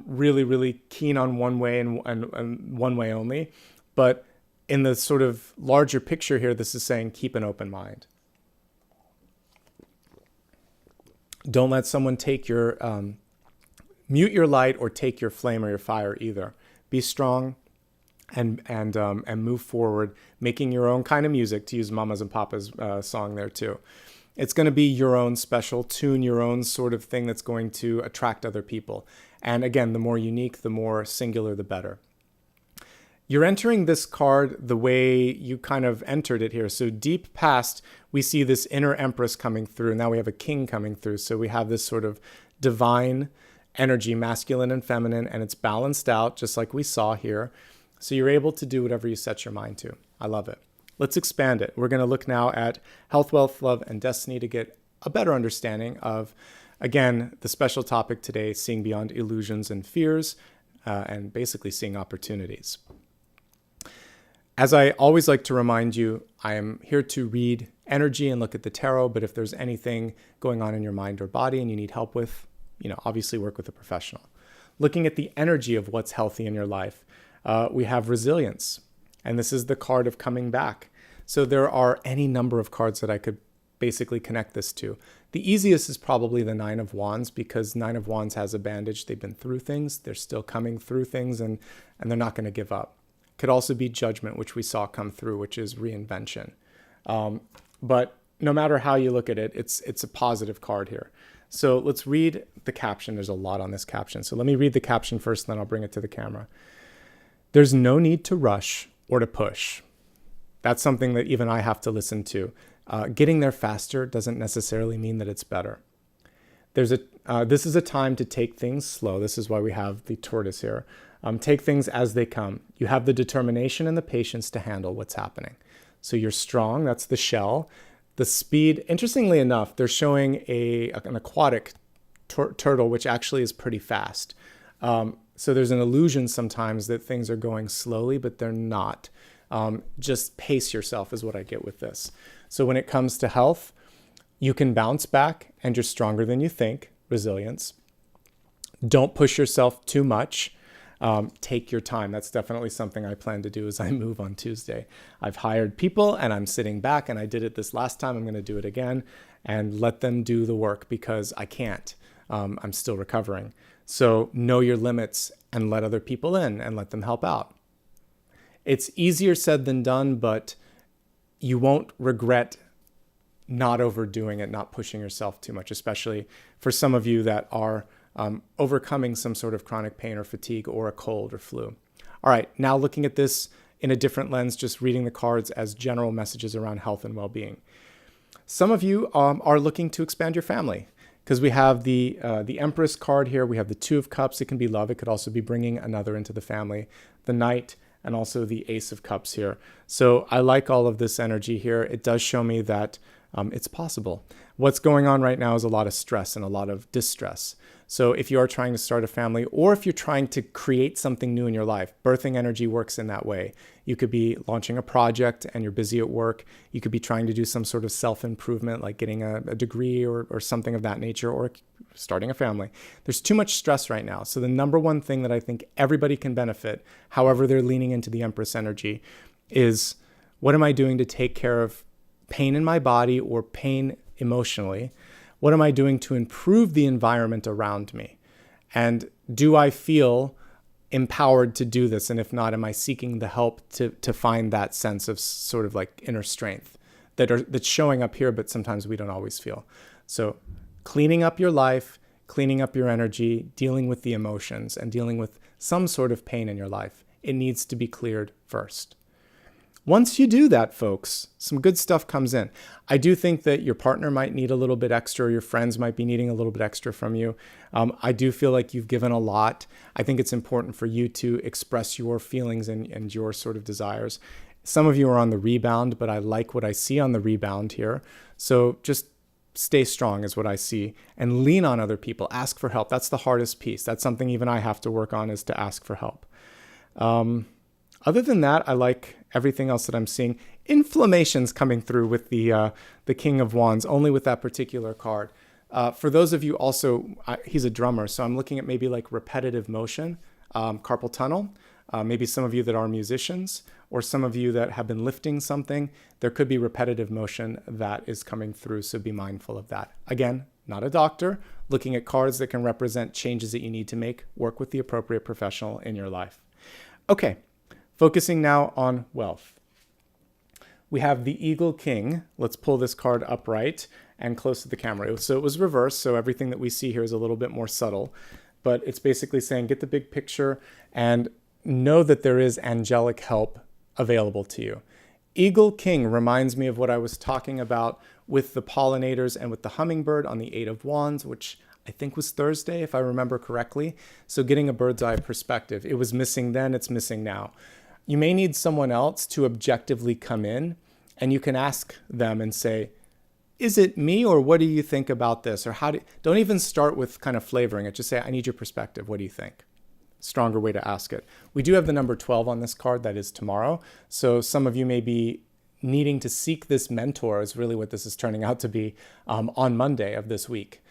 really, really keen on one way and one way only. But in the sort of larger picture here, this is saying keep an open mind. Don't let someone take your, mute your light or take your flame or your fire either. Be strong and move forward, making your own kind of music, to use Mama's and Papa's song there too. It's going to be your own special tune, your own sort of thing that's going to attract other people. And again, the more unique, the more singular, the better. You're entering this card the way you kind of entered it here. So deep past, we see this inner empress coming through. Now we have a king coming through. So we have this sort of divine energy, masculine and feminine, and it's balanced out just like we saw here. So you're able to do whatever you set your mind to. I love it. Let's expand it. We're going to look now at health, wealth, love, and destiny to get a better understanding of, again, the special topic today, seeing beyond illusions and fears, and basically seeing opportunities. As I always like to remind you, I am here to read energy and look at the tarot, but if there's anything going on in your mind or body and you need help with, obviously work with a professional. Looking at the energy of what's healthy in your life, we have resilience, and this is the card of coming back. So there are any number of cards that I could basically connect this to. The easiest is probably the Nine of Wands, because Nine of Wands has a bandage. They've been through things, they're still coming through things, and they're not going to give up. Could also be Judgment, which we saw come through, which is reinvention. But no matter how you look at it, it's a positive card here. So let's read the caption. There's a lot on this caption. So let me read the caption first, and then I'll bring it to the camera. There's no need to rush or to push. That's something that even I have to listen to. Getting there faster doesn't necessarily mean that it's better. This is a time to take things slow. This is why we have the tortoise here. Take things as they come. You have the determination and the patience to handle what's happening. So you're strong. That's the shell. The speed, interestingly enough, they're showing an aquatic turtle, which actually is pretty fast. So there's an illusion sometimes that things are going slowly, but they're not. Just pace yourself is what I get with this. So when it comes to health, you can bounce back and you're stronger than you think. Resilience. Don't push yourself too much. Take your time. That's definitely something I plan to do as I move on Tuesday. I've hired people and I'm sitting back, and I did it this last time. I'm going to do it again and let them do the work because I can't. I'm still recovering. So know your limits and let other people in and let them help out. It's easier said than done, but you won't regret not overdoing it, not pushing yourself too much, especially for some of you that are overcoming some sort of chronic pain or fatigue or a cold or flu. All right, now looking at this in a different lens, just reading the cards as general messages around health and well-being. Some of you are looking to expand your family, because we have the Empress card here. We have the Two of Cups. It can be love. It could also be bringing another into the family. The Knight, and also the Ace of Cups here. So I like all of this energy here. It does show me that It's possible. What's going on right now is a lot of stress and a lot of distress. So if you are trying to start a family, or if you're trying to create something new in your life, birthing energy works in that way. You could be launching a project and you're busy at work. You could be trying to do some sort of self-improvement, like getting a degree or something of that nature, or starting a family. There's too much stress right now. So the number one thing that I think everybody can benefit, however they're leaning into the Empress energy, is what am I doing to take care of pain in my body or pain emotionally? What am I doing to improve the environment around me? And do I feel empowered to do this? And if not, am I seeking the help to find that sense of sort of like inner strength that's showing up here, but sometimes we don't always feel. So cleaning up your life, cleaning up your energy, dealing with the emotions, and dealing with some sort of pain in your life. It needs to be cleared first. Once you do that, folks, some good stuff comes in. I do think that your partner might need a little bit extra, or your friends might be needing a little bit extra from you. I do feel like you've given a lot. I think it's important for you to express your feelings and your sort of desires. Some of you are on the rebound, but I like what I see on the rebound here. So just stay strong is what I see, and lean on other people. Ask for help. That's the hardest piece. That's something even I have to work on, is to ask for help. Other than that, I like everything else that I'm seeing. Inflammation's coming through with the King of Wands, only with that particular card. For those of you also, he's a drummer, so I'm looking at maybe like repetitive motion, carpal tunnel. Maybe some of you that are musicians, or some of you that have been lifting something, there could be repetitive motion that is coming through, so be mindful of that. Again, not a doctor, looking at cards that can represent changes that you need to make. Work with the appropriate professional in your life. Okay. Focusing now on wealth. We have the Eagle King. Let's pull this card upright and close to the camera. So it was reversed, so everything that we see here is a little bit more subtle, but it's basically saying get the big picture and know that there is angelic help available to you. Eagle King reminds me of what I was talking about with the pollinators and with the hummingbird on the Eight of Wands, which I think was Thursday, if I remember correctly. So getting a bird's eye perspective. It was missing then, it's missing now. You may need someone else to objectively come in, and you can ask them and say, is it me, or what do you think about this? Or don't even start with kind of flavoring it. Just say, I need your perspective. What do you think? Stronger way to ask it. We do have the number 12 on this card. That is tomorrow. So some of you may be needing to seek this mentor, is really what this is turning out to be, on Monday of this week.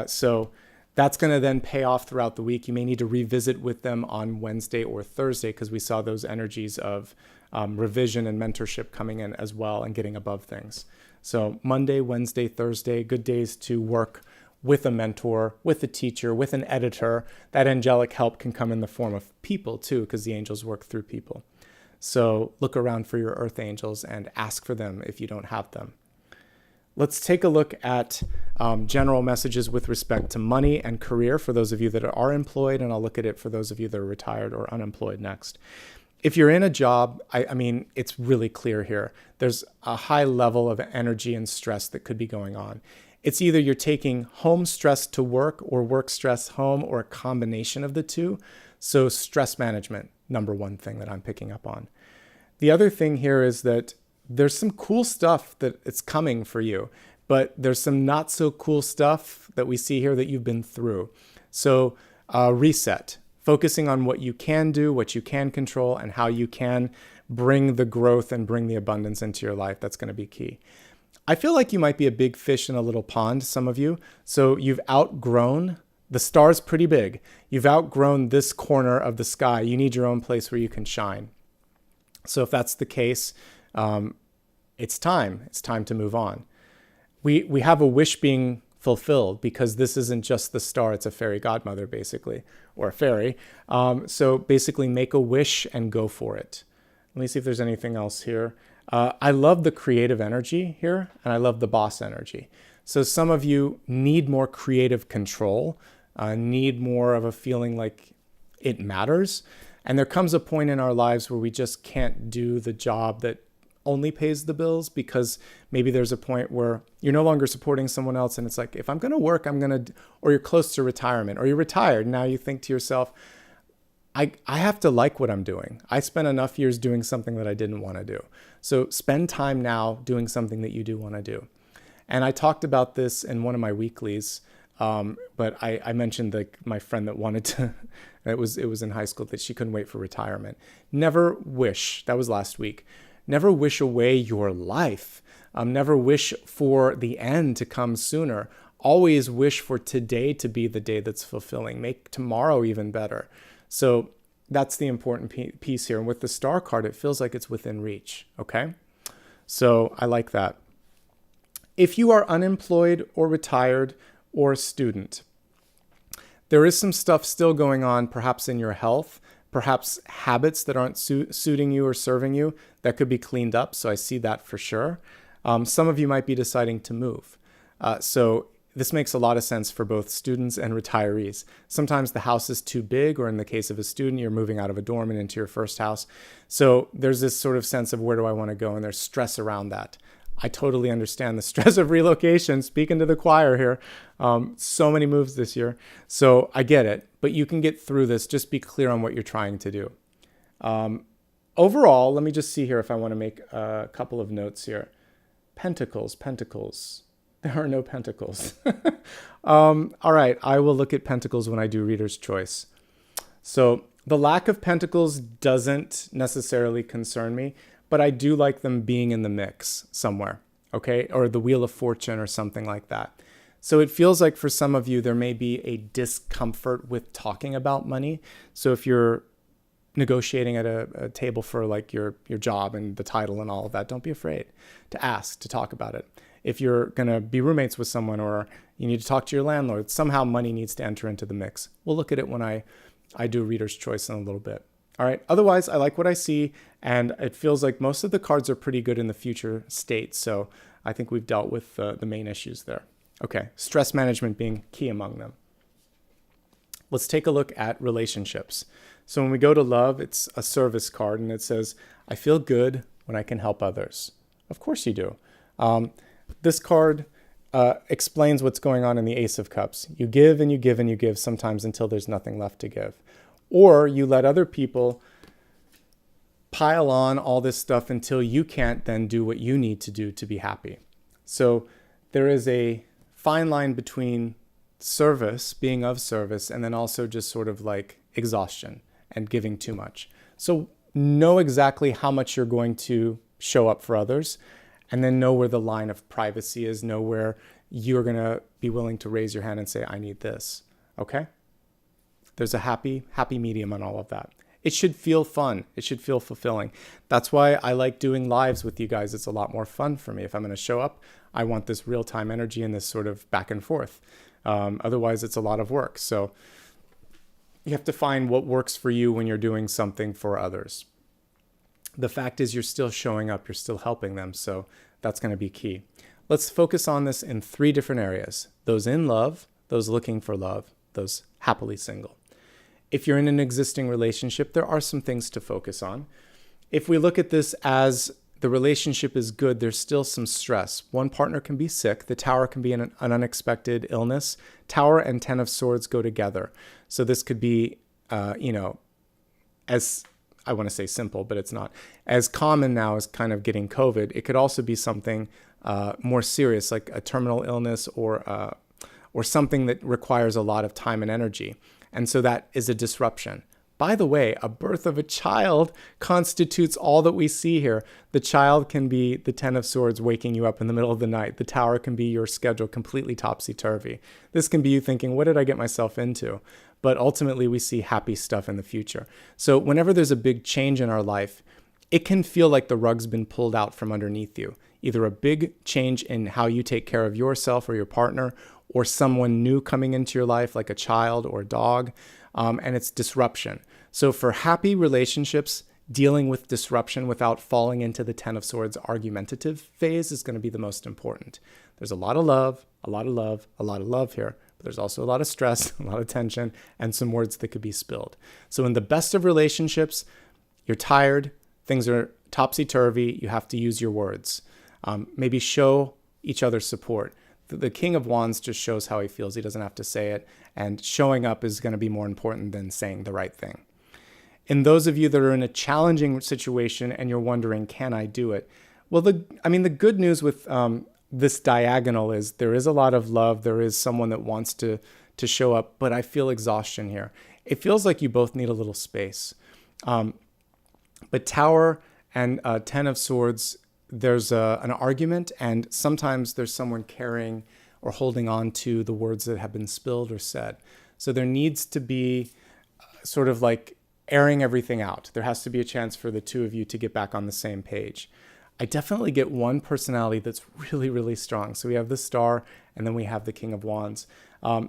So that's going to then pay off throughout the week. You may need to revisit with them on Wednesday or Thursday, because we saw those energies of revision and mentorship coming in as well and getting above things. So Monday, Wednesday, Thursday, good days to work with a mentor, with a teacher, with an editor. That angelic help can come in the form of people too, because the angels work through people. So look around for your earth angels and ask for them if you don't have them. Let's take a look at general messages with respect to money and career for those of you that are employed, and I'll look at it for those of you that are retired or unemployed next. If you're in a job, I mean, it's really clear here. There's a high level of energy and stress that could be going on. It's either you're taking home stress to work or work stress home, or a combination of the two. So stress management, number one thing that I'm picking up on. The other thing here is that there's some cool stuff that it's coming for you, but there's some not so cool stuff that we see here that you've been through. So reset, focusing on what you can do, what you can control, and how you can bring the growth and bring the abundance into your life. That's going to be key. I feel like you might be a big fish in a little pond, some of you. So you've outgrown, the star's pretty big. You've outgrown this corner of the sky. You need your own place where you can shine. So if that's the case, it's time. It's time to move on. We have a wish being fulfilled, because this isn't just the star, it's a fairy godmother basically, or a fairy. So basically make a wish and go for it. Let me see if there's anything else here. I love the creative energy here, and I love the boss energy. So some of you need more creative control, need more of a feeling like it matters. And there comes a point in our lives where we just can't do the job that only pays the bills, because maybe there's a point where you're no longer supporting someone else, and it's like, if I'm going to work, or you're close to retirement, or you're retired. Now you think to yourself, I have to like what I'm doing. I spent enough years doing something that I didn't want to do. So spend time now doing something that you do want to do. And I talked about this in one of my weeklies, but I mentioned my friend that wanted to, it was in high school, that she couldn't wait for retirement. Never wish, that was last week, never wish away your life. Never wish for the end to come sooner. Always wish for today to be the day that's fulfilling. Make tomorrow even better. So that's the important piece here. And with the star card, it feels like it's within reach. Okay. So I like that. If you are unemployed or retired or a student, there is some stuff still going on, perhaps in your health, perhaps habits that aren't suiting you or serving you that could be cleaned up. So I see that for sure. Some of you might be deciding to move. So this makes a lot of sense for both students and retirees. Sometimes the house is too big, or in the case of a student, you're moving out of a dorm and into your first house. So there's this sort of sense of where do I want to go? And there's stress around that. I totally understand the stress of relocation, speaking to the choir here. So many moves this year. So I get it, but you can get through this. Just be clear on what you're trying to do. Overall, let me just see here if I want to make a couple of notes here. Pentacles. There are no pentacles. All right, I will look at pentacles when I do Reader's Choice. So the lack of pentacles doesn't necessarily concern me, but I do like them being in the mix somewhere, okay? Or the Wheel of Fortune or something like that. So it feels like for some of you, there may be a discomfort with talking about money. So if you're negotiating at a table for like your job and the title and all of that, don't be afraid to ask, to talk about it. If you're going to be roommates with someone or you need to talk to your landlord, somehow money needs to enter into the mix. We'll look at it when I do Reader's Choice in a little bit. All right. Otherwise, I like what I see, and it feels like most of the cards are pretty good in the future state. So I think we've dealt with the main issues there. Okay. Stress management being key among them. Let's take a look at relationships. So when we go to love, it's a service card, and it says, I feel good when I can help others. Of course you do. This card explains what's going on in the Ace of Cups. You give and you give and you give sometimes until there's nothing left to give. Or you let other people pile on all this stuff until you can't then do what you need to do to be happy. So there is a fine line between service, being of service, and then also just sort of like exhaustion and giving too much. So know exactly how much you're going to show up for others, and then know where the line of privacy is, know where you're going to be willing to raise your hand and say, I need this. Okay? There's a happy medium on all of that. It should feel fun. It should feel fulfilling. That's why I like doing lives with you guys. It's a lot more fun for me. If I'm going to show up, I want this real-time energy and this sort of back and forth. Otherwise, it's a lot of work. So you have to find what works for you when you're doing something for others. The fact is you're still showing up. You're still helping them. So that's going to be key. Let's focus on this in 3 different areas. Those in love, those looking for love, those happily single. If you're in an existing relationship, there are some things to focus on. If we look at this as the relationship is good, there's still some stress. One partner can be sick. The Tower can be an unexpected illness. Tower and 10 of Swords go together. So this could be, as I want to say simple, but it's not. As common now as kind of getting COVID, it could also be something more serious, like a terminal illness or something that requires a lot of time and energy. And so that is a disruption. By the way, a birth of a child constitutes all that we see here. The child can be the 10 of Swords waking you up in the middle of the night. The Tower can be your schedule completely topsy-turvy. This can be you thinking, what did I get myself into? But ultimately, we see happy stuff in the future. So whenever there's a big change in our life, it can feel like the rug's been pulled out from underneath you. Either a big change in how you take care of yourself or your partner, or someone new coming into your life, like a child or a dog, and it's disruption. So for happy relationships, dealing with disruption without falling into the 10 of Swords argumentative phase is going to be the most important. There's a lot of love, a lot of love, a lot of love here, but there's also a lot of stress, a lot of tension, and some words that could be spilled. So in the best of relationships, you're tired, things are topsy-turvy, you have to use your words. Maybe show each other support. The King of Wands just shows how he feels. He doesn't have to say it. And showing up is going to be more important than saying the right thing. In those of you that are in a challenging situation and you're wondering, can I do it? Well, the good news with this diagonal is there is a lot of love. There is someone that wants to show up, but I feel exhaustion here. It feels like you both need a little space. But Tower and Ten of Swords, there's an argument, and sometimes there's someone carrying or holding on to the words that have been spilled or said. So there needs to be sort of like airing everything out. There has to be a chance for the two of you to get back on the same page. I definitely get one personality that's really, really strong. So we have the Star, and then we have the King of Wands.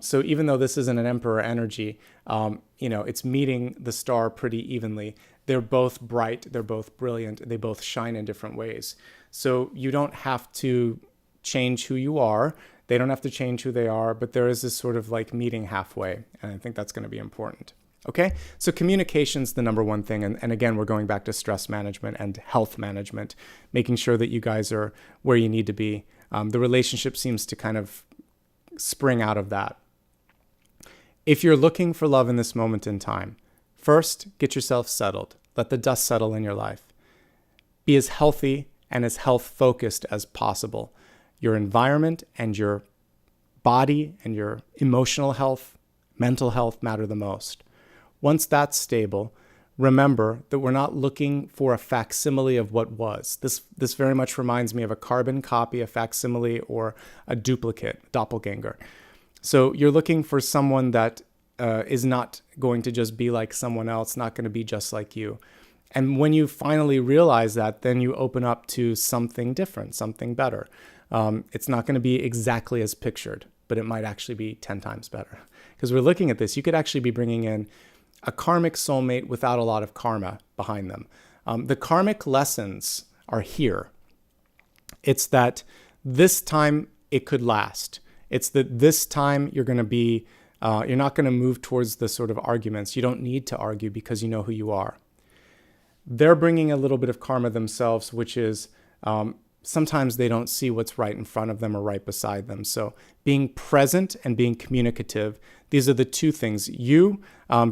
So even though this isn't an Emperor energy, it's meeting the Star pretty evenly. They're both bright, they're both brilliant, they both shine in different ways. So you don't have to change who you are. They don't have to change who they are, but there is this sort of like meeting halfway. And I think that's going to be important. Okay, so communication's the number one thing. And again, we're going back to stress management and health management, making sure that you guys are where you need to be. The relationship seems to kind of spring out of that. If you're looking for love in this moment in time, first, get yourself settled. Let the dust settle in your life. Be as healthy and as health-focused as possible. Your environment and your body and your emotional health, mental health matter the most. Once that's stable, remember that we're not looking for a facsimile of what was. This very much reminds me of a carbon copy, a facsimile, or a duplicate, doppelganger. So you're looking for someone that is not going to just be like someone else, not going to be just like you. And when you finally realize that, then you open up to something different, something better. It's not going to be exactly as pictured, but it might actually be 10 times better. Because we're looking at this, you could actually be bringing in a karmic soulmate without a lot of karma behind them. The karmic lessons are here. It's that this time it could last. It's that this time you're going to be, you're not going to move towards the sort of arguments. You don't need to argue because you know who you are. They're bringing a little bit of karma themselves, which is sometimes they don't see what's right in front of them or right beside them. So being present and being communicative, these are the two things. You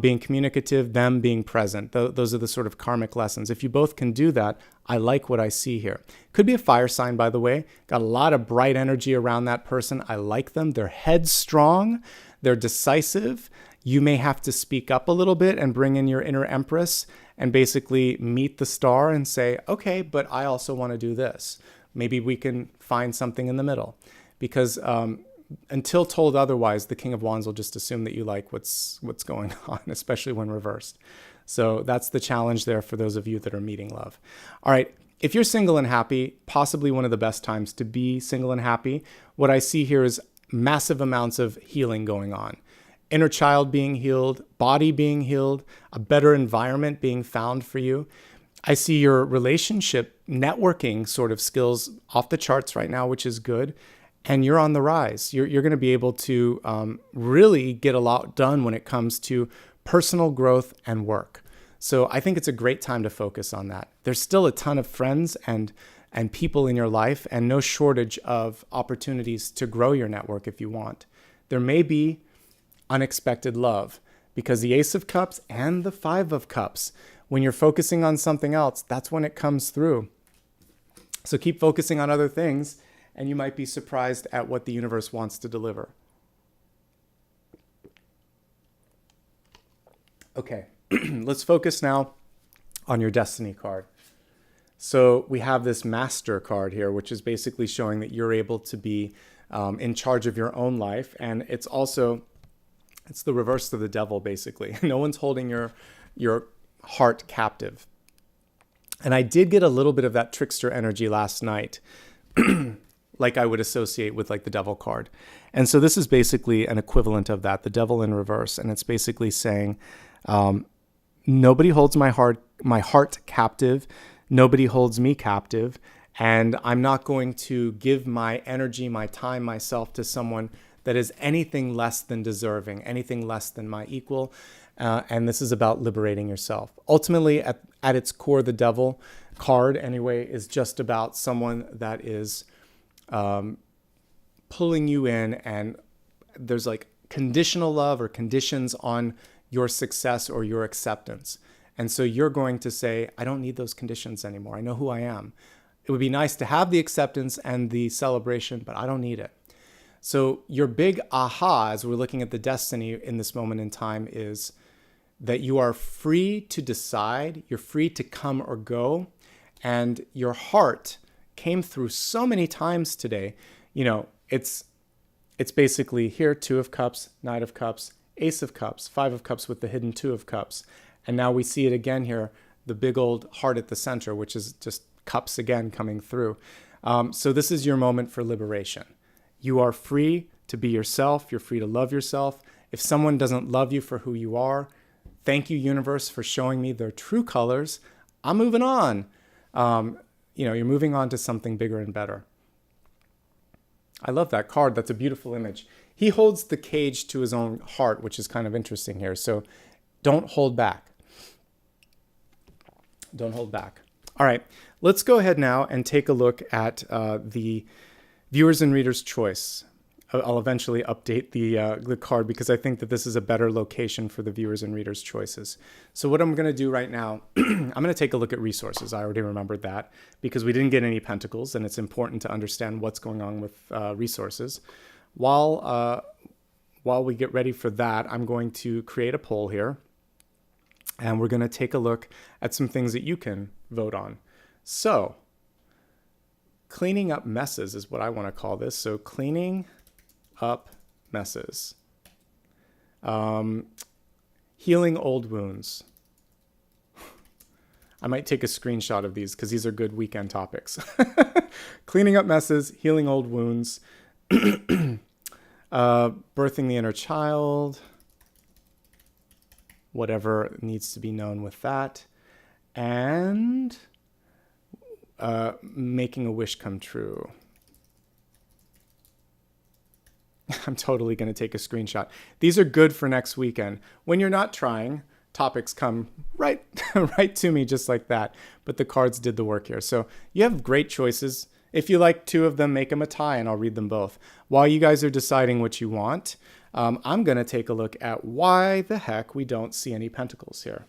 being communicative, them being present. Those are the sort of karmic lessons. If you both can do that, I like what I see here. Could be a fire sign, by the way. Got a lot of bright energy around that person. I like them. They're headstrong. They're decisive. You may have to speak up a little bit and bring in your inner empress and basically meet the Star and say, okay, but I also want to do this. Maybe we can find something in the middle. Because until told otherwise, the King of Wands will just assume that you like what's going on, especially when reversed. So that's the challenge there for those of you that are meeting love. All right, if you're single and happy, possibly one of the best times to be single and happy, what I see here is massive amounts of healing going on. Inner child being healed, body being healed, a better environment being found for you. I see your relationship networking sort of skills off the charts right now, which is good. And you're on the rise. You're going to be able to really get a lot done when it comes to personal growth and work. So I think it's a great time to focus on that. There's still a ton of friends and people in your life and no shortage of opportunities to grow your network if you want. There may be unexpected love because the Ace of Cups and the Five of Cups, when you're focusing on something else, that's when it comes through. So keep focusing on other things and you might be surprised at what the universe wants to deliver. Okay, let's focus now on your destiny card. So we have this Master card here, which is basically showing that you're able to be in charge of your own life. And it's the reverse of the devil, basically. No one's holding your heart captive. And I did get a little bit of that trickster energy last night, like I would associate with like the devil card. And so this is basically an equivalent of that, the devil in reverse. And it's basically saying, nobody holds my heart captive. Nobody holds me captive. And I'm not going to give my energy, my time, myself to someone that is anything less than deserving, anything less than my equal. And this is about liberating yourself. Ultimately, at its core, the devil card, anyway, is just about someone that is pulling you in, and there's like conditional love or conditions on your success or your acceptance. And so you're going to say, I don't need those conditions anymore. I know who I am. it would be nice to have the acceptance and the celebration, but I don't need it. So your big aha, as we're looking at the destiny in this moment in time, is that you are free to decide, you're free to come or go, and your heart came through so many times today. You know, it's basically here, 2 of Cups, Knight of Cups, Ace of Cups, 5 of Cups with the hidden 2 of Cups. And now we see it again here, the big old heart at the center, which is just cups again coming through. So this is your moment for liberation. You are free to be yourself. You're free to love yourself. If someone doesn't love you for who you are, thank you, universe, for showing me their true colors. I'm moving on. You know, you're moving on to something bigger and better. I love that card. That's a beautiful image. He holds the cage to his own heart, which is kind of interesting here. So don't hold back. Don't hold back. All right, let's go ahead now and take a look at the viewers and readers' choice. I'll eventually update the card because I think that this is a better location for the viewers and readers' choices. So what I'm going to do right now, I'm going to take a look at resources. I already remembered that because we didn't get any pentacles, and it's important to understand what's going on with resources. While we get ready for that, I'm going to create a poll here, and we're going to take a look at some things that you can vote on. So cleaning up messes is what I want to call this. So cleaning up messes. Healing old wounds. I might take a screenshot of these because these are good weekend topics. Cleaning up messes, healing old wounds, birthing the inner child, whatever needs to be known with that, and making a wish come true. I'm totally going to take a screenshot. These are good for next weekend. When you're not trying, topics come right to me just like that. But the cards did the work here. So you have great choices. If you like 2 of them, make them a tie and I'll read them both. While you guys are deciding what you want, I'm going to take a look at why the heck we don't see any pentacles here.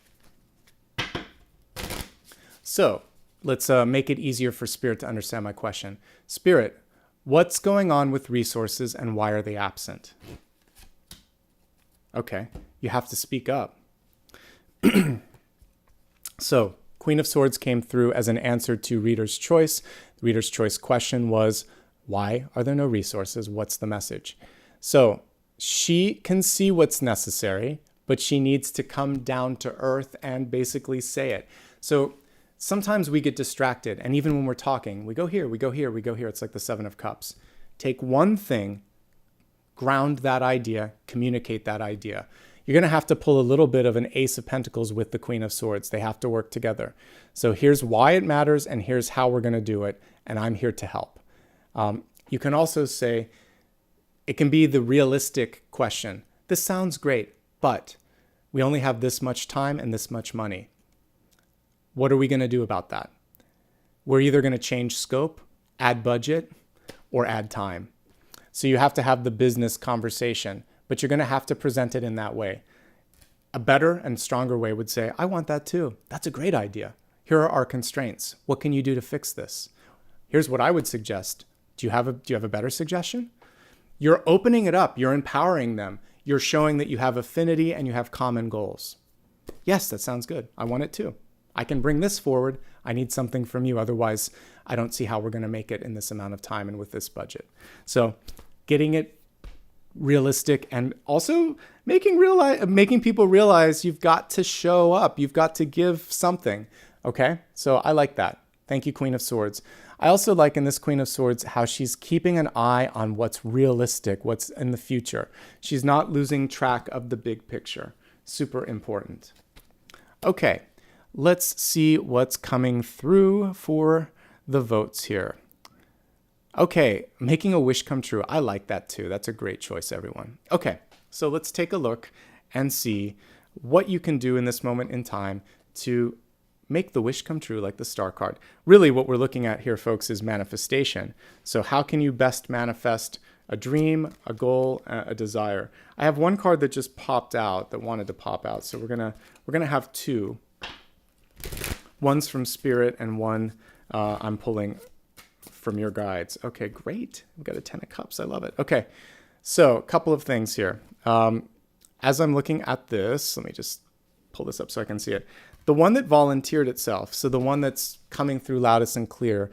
So let's make it easier for Spirit to understand my question. Spirit, what's going on with resources and why are they absent? Okay, you have to speak up. So, Queen of Swords came through as an answer to Reader's Choice. The Reader's Choice question was, why are there no resources? What's the message? So, she can see what's necessary, but she needs to come down to earth and basically say it. So, sometimes we get distracted, and even when we're talking, we go here, we go here, we go here. It's like the 7 of Cups. Take one thing, ground that idea, communicate that idea. You're going to have to pull a little bit of an Ace of Pentacles with the Queen of Swords. They have to work together. So here's why it matters, and here's how we're going to do it, and I'm here to help. You can also say, it can be the realistic question. This sounds great, but we only have this much time and this much money. What are we going to do about that? We're either going to change scope, add budget, or add time. So you have to have the business conversation, but you're going to have to present it in that way. A better and stronger way would say, I want that too. That's a great idea. Here are our constraints. What can you do to fix this? Here's what I would suggest. Do you have a better suggestion? You're opening it up. You're empowering them. You're showing that you have affinity and you have common goals. Yes, that sounds good. I want it too. I can bring this forward. I need something from you. Otherwise, I don't see how we're going to make it in this amount of time and with this budget. So getting it realistic and also making people realize you've got to show up. You've got to give something. Okay? So I like that. Thank you, Queen of Swords. I also like in this Queen of Swords how she's keeping an eye on what's realistic, what's in the future. She's not losing track of the big picture. Super important. Okay. Let's see what's coming through for the votes here. Okay, making a wish come true. I like that too. That's a great choice, everyone. Okay, so let's take a look and see what you can do in this moment in time to make the wish come true, like the Star card. Really, what we're looking at here, folks, is manifestation. So how can you best manifest a dream, a goal, a desire? I have one card that just popped out, that wanted to pop out. So we're gonna have 2. One's from Spirit and one I'm pulling from your guides. Okay, great. We've got a 10 of Cups. I love it. Okay, so a couple of things here. As I'm looking at this, let me just pull this up so I can see it. The one that volunteered itself, so the one that's coming through loudest and clear,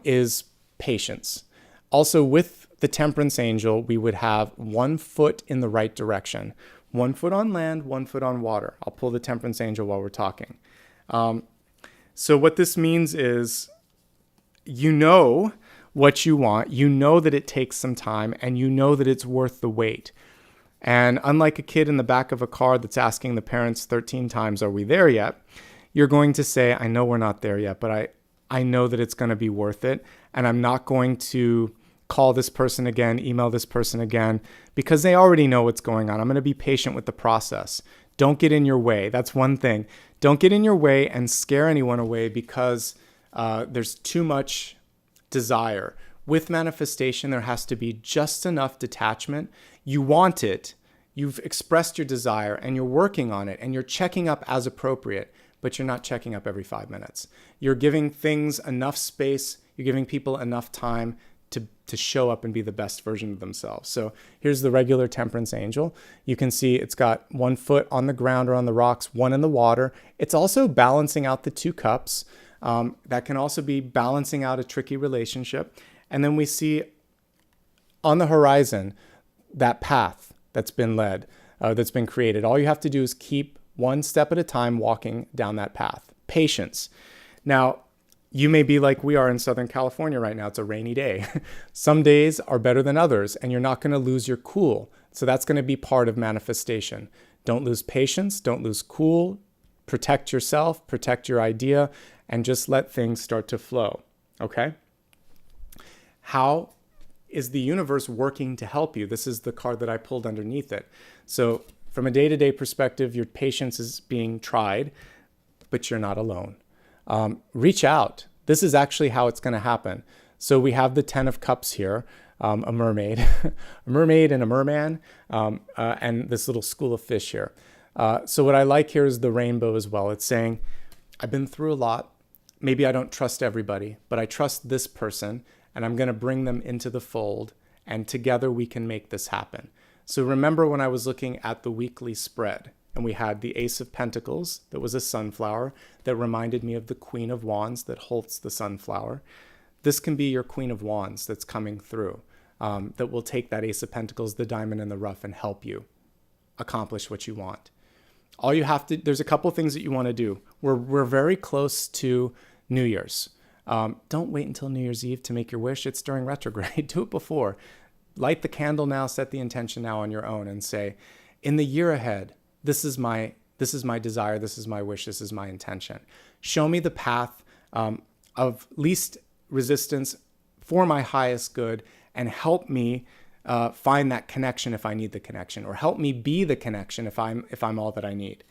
is patience. Also, with the Temperance Angel, we would have 1 foot in the right direction. 1 foot on land, 1 foot on water. I'll pull the Temperance Angel while we're talking. So what this means is, you know what you want, you know that it takes some time, and you know that it's worth the wait. And unlike a kid in the back of a car that's asking the parents 13 times, are we there yet? You're going to say, I know we're not there yet, but I know that it's going to be worth it. And I'm not going to call this person again, email this person again, because they already know what's going on. I'm going to be patient with the process. Don't get in your way. That's one thing. Don't get in your way and scare anyone away because there's too much desire. With manifestation, there has to be just enough detachment. You want it, you've expressed your desire, and you're working on it, and you're checking up as appropriate, but you're not checking up every 5 minutes. You're giving things enough space, you're giving people enough time to show up and be the best version of themselves. So here's the regular Temperance Angel. You can see it's got 1 foot on the ground or on the rocks, 1 in the water. It's also balancing out the 2 cups. That can also be balancing out a tricky relationship. And then we see on the horizon that path that's been led, that's been created. All you have to do is keep 1 step at a time walking down that path. Patience. Now, you may be like we are in Southern California right now. It's a rainy day. Some days are better than others, and you're not going to lose your cool. So that's going to be part of manifestation. Don't lose patience. Don't lose cool. Protect yourself. Protect your idea, and just let things start to flow. Okay? How is the universe working to help you? This is the card that I pulled underneath it. So from a day-to-day perspective, your patience is being tried, but you're not alone. Reach out. This is actually how it's going to happen. So we have the 10 of Cups here, a mermaid, a mermaid and a merman, and this little school of fish here. So what I like here is the rainbow as well. It's saying, I've been through a lot. Maybe I don't trust everybody, but I trust this person, and I'm going to bring them into the fold, and together we can make this happen. So remember when I was looking at the weekly spread, and we had the Ace of Pentacles that was a sunflower that reminded me of the Queen of Wands that holds the sunflower. This can be your Queen of Wands that's coming through, that will take that Ace of Pentacles, the diamond in the rough, and help you accomplish what you want. All you have to, there's a couple things that you want to do. We're very close to New Year's. Don't wait until New Year's Eve to make your wish. It's during retrograde. Do it before. Light the candle now, set the intention now on your own, and say, in the year ahead, this is my desire, this is my wish, this is my intention. Show me the path of least resistance for my highest good, and help me find that connection if I need the connection, or help me be the connection if I'm all that I need.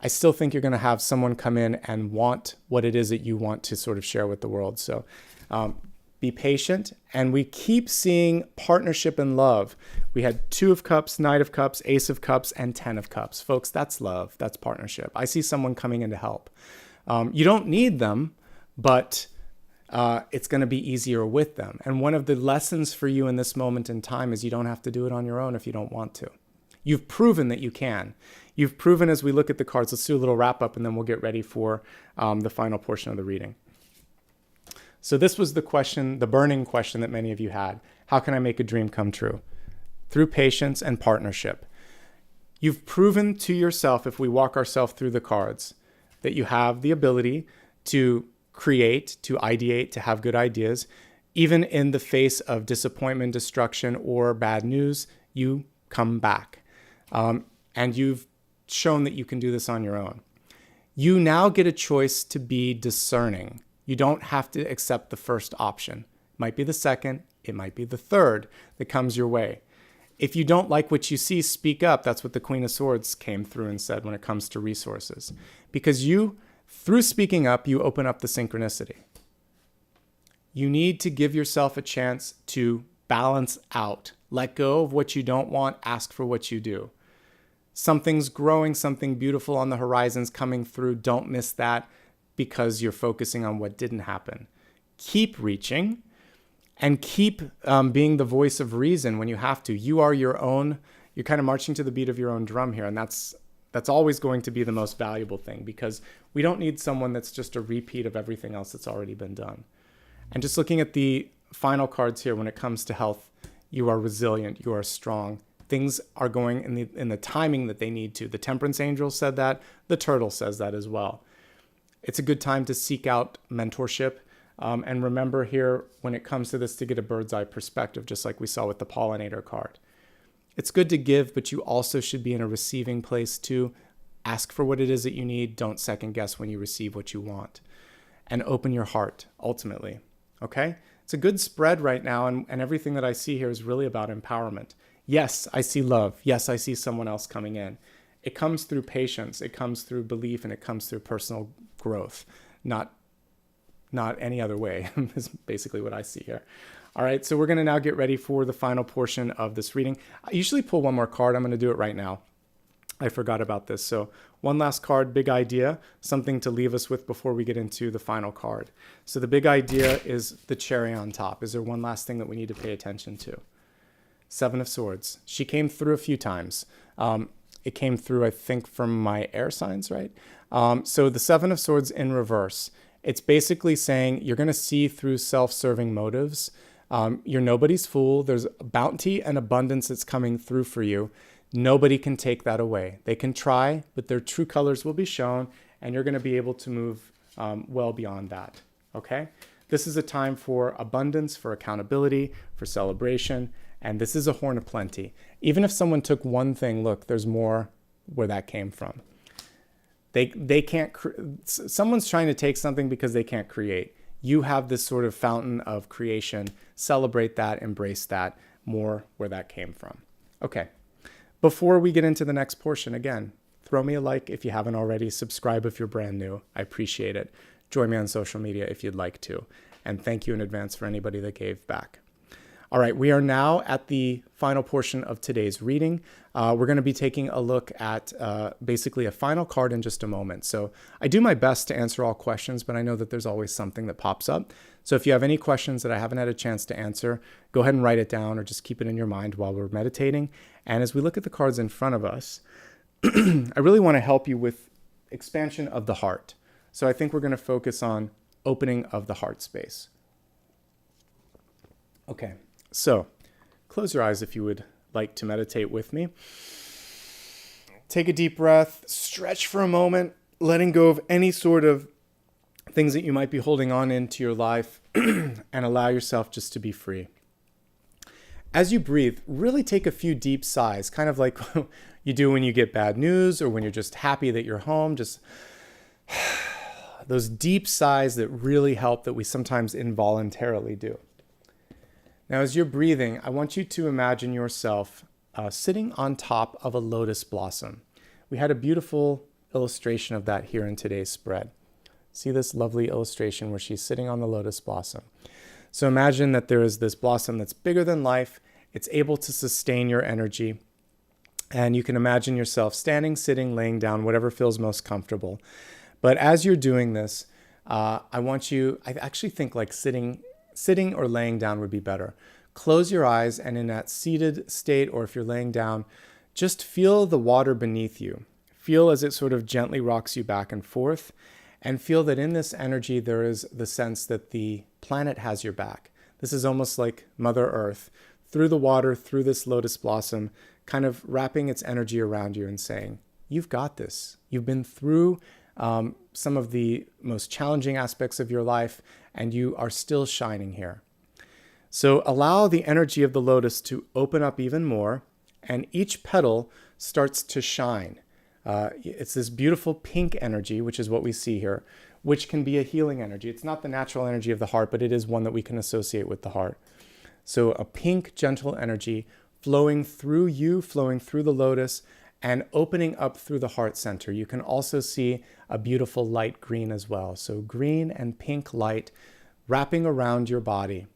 I still think you're going to have someone come in and want what it is that you want to sort of share with the world. So be patient. And we keep seeing partnership and love. We had 2 of Cups, Knight of Cups, Ace of Cups, and 10 of Cups. Folks, that's love. That's partnership. I see someone coming in to help. You don't need them, but it's going to be easier with them. And one of the lessons for you in this moment in time is you don't have to do it on your own if you don't want to. You've proven that you can. You've proven, as we look at the cards. Let's do a little wrap up, and then we'll get ready for the final portion of the reading. So this was the question, the burning question that many of you had. How can I make a dream come true? Through patience and partnership. You've proven to yourself, if we walk ourselves through the cards, that you have the ability to create, to ideate, to have good ideas. Even in the face of disappointment, destruction, or bad news, you come back. And you've shown that you can do this on your own. You now get a choice to be discerning. You don't have to accept the first option. It might be the second, it might be the third that comes your way. If you don't like what you see, speak up. That's what the Queen of Swords came through and said when it comes to resources. Because through speaking up, you open up the synchronicity. You need to give yourself a chance to balance out. Let go of what you don't want, ask for what you do. Something's growing, something beautiful on the horizon's coming through. Don't miss that. because you're focusing on what didn't happen. Keep reaching and keep being the voice of reason when you have to. You are your own, you're kind of marching to the beat of your own drum here. And that's always going to be the most valuable thing, because we don't need someone that's just a repeat of everything else that's already been done. And just looking at the final cards here, when it comes to health, you are resilient, you are strong. Things are going in the timing that they need to. The Temperance Angel said that. The Turtle says that as well. It's a good time to seek out mentorship. And remember here, when it comes to this, to get a bird's eye perspective, just like we saw with the Pollinator card. It's good to give, but you also should be in a receiving place too. Ask for what it is that you need. Don't second guess when you receive what you want. And open your heart, ultimately. Okay? It's a good spread right now, and everything that I see here is really about empowerment. Yes, I see love. Yes, I see someone else coming in. It comes through patience. It comes through belief, and it comes through personal growth. Not any other way is basically what I see here. All right, so we're going to now get ready for the final portion of this reading. I usually pull one more card. I'm going to do it right now. I forgot about this. So one last card, big idea, something to leave us with before we get into the final card. So the big idea is the cherry on top. Is there one last thing that we need to pay attention to? Seven of Swords. She came through a few times. It came through, I think, from my air signs, right? So the Seven of Swords in reverse. It's basically saying you're going to see through self-serving motives. You're nobody's fool. There's bounty and abundance that's coming through for you. Nobody can take that away. They can try, but their true colors will be shown, and you're going to be able to move well beyond that. Okay? This is a time for abundance, for accountability, for celebration, and this is a horn of plenty. Even if someone took one thing, look, there's more where that came from. They can't, someone's trying to take something because they can't create. You have this sort of fountain of creation. Celebrate that, embrace that, more where that came from. Okay. Before we get into the next portion, again, throw me a like if you haven't already. Subscribe if you're brand new. I appreciate it. Join me on social media if you'd like to. And thank you in advance for anybody that gave back. All right, we are now at the final portion of today's reading. We're going to be taking a look at basically a final card in just a moment. So I do my best to answer all questions, but I know that there's always something that pops up. So if you have any questions that I haven't had a chance to answer, go ahead and write it down or just keep it in your mind while we're meditating. And as we look at the cards in front of us, I really want to help you with expansion of the heart. So I think we're going to focus on opening of the heart space. Okay. So, close your eyes if you would like to meditate with me. Take a deep breath, stretch for a moment, letting go of any sort of things that you might be holding on into your life, and allow yourself just to be free. As you breathe, really take a few deep sighs, kind of like you do when you get bad news or when you're just happy that you're home. Just those deep sighs that really help, that we sometimes involuntarily do. Now, as you're breathing, I want you to imagine yourself sitting on top of a lotus blossom. We had a beautiful illustration of that here in today's spread. See this lovely illustration where she's sitting on the lotus blossom. So imagine that there is this blossom that's bigger than life. It's able to sustain your energy. And you can imagine yourself standing, sitting, laying down, whatever feels most comfortable. But as you're doing this, I actually think like sitting or laying down would be better. Close your eyes, and in that seated state, or if you're laying down, just feel the water beneath you. Feel as it sort of gently rocks you back and forth, and feel that in this energy there is the sense that the planet has your back. This is almost like Mother Earth, through the water, through this lotus blossom, kind of wrapping its energy around you and saying, you've got this. You've been through some of the most challenging aspects of your life, and you are still shining here. So allow the energy of the lotus to open up even more, and each petal starts to shine. It's this beautiful pink energy, which is what we see here, which can be a healing energy. It's not the natural energy of the heart, but it is one that we can associate with the heart. So a pink, gentle energy flowing through you, flowing through the lotus, and opening up through the heart center. You can also see a beautiful light green as well. So green and pink light wrapping around your body.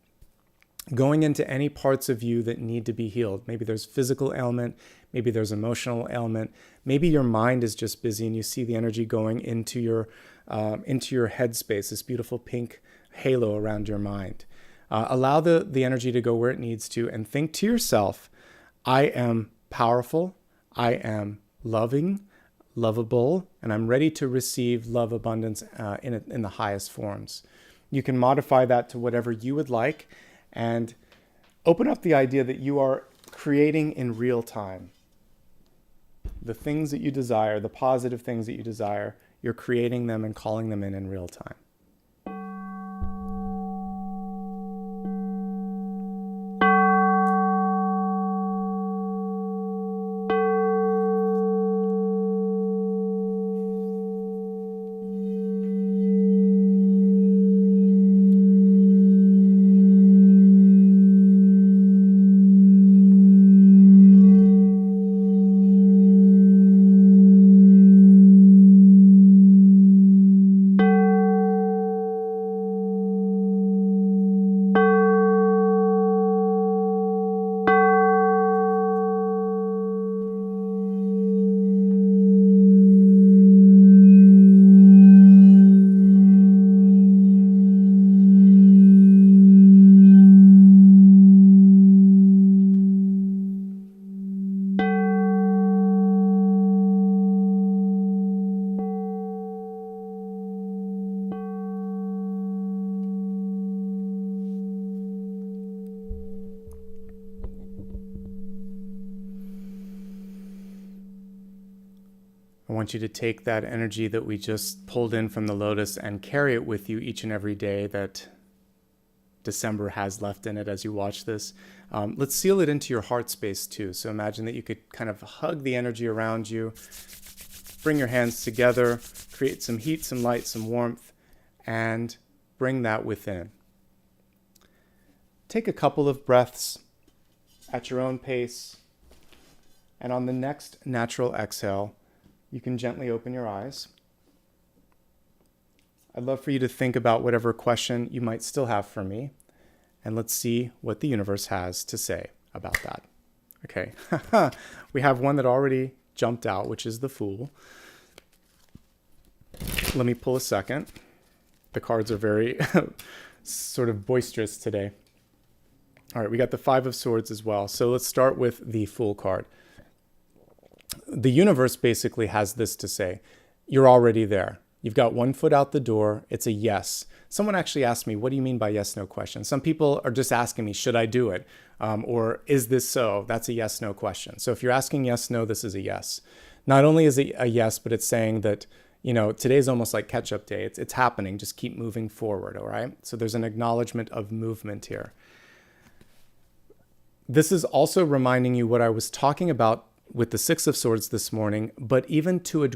going into any parts of you that need to be healed. Maybe there's physical ailment, maybe there's emotional ailment, maybe your mind is just busy and you see the energy going into your headspace, this beautiful pink halo around your mind. Allow the energy to go where it needs to, and think to yourself, I am powerful, I am lovable, and I'm ready to receive love abundance in the highest forms. You can modify that to whatever you would like, and open up the idea that you are creating in real time. The things that you desire, the positive things that you desire, you're creating them and calling them in real time. I want you to take that energy that we just pulled in from the lotus and carry it with you each and every day that December has left in it as you watch this. Let's seal it into your heart space too. So imagine that you could kind of hug the energy around you, bring your hands together, create some heat, some light, some warmth, and bring that within. Take a couple of breaths at your own pace, and on the next natural exhale, you can gently open your eyes. I'd love for you to think about whatever question you might still have for me, and let's see what the universe has to say about that. Okay, we have one that already jumped out, which is the Fool. Let me pull a second. The cards are very sort of boisterous today. All right, we got the Five of Swords as well. So let's start with the Fool card. The universe basically has this to say: you're already there. You've got one foot out the door. It's a yes. Someone actually asked me, what do you mean by yes, no question? Some people are just asking me, should I do it? Or is this so? That's a yes, no question. So if you're asking yes, no, this is a yes. Not only is it a yes, but it's saying that, you know, today's almost like catch-up day. It's happening. Just keep moving forward, all right? So there's an acknowledgement of movement here. This is also reminding you what I was talking about with the Six of Swords this morning, but even to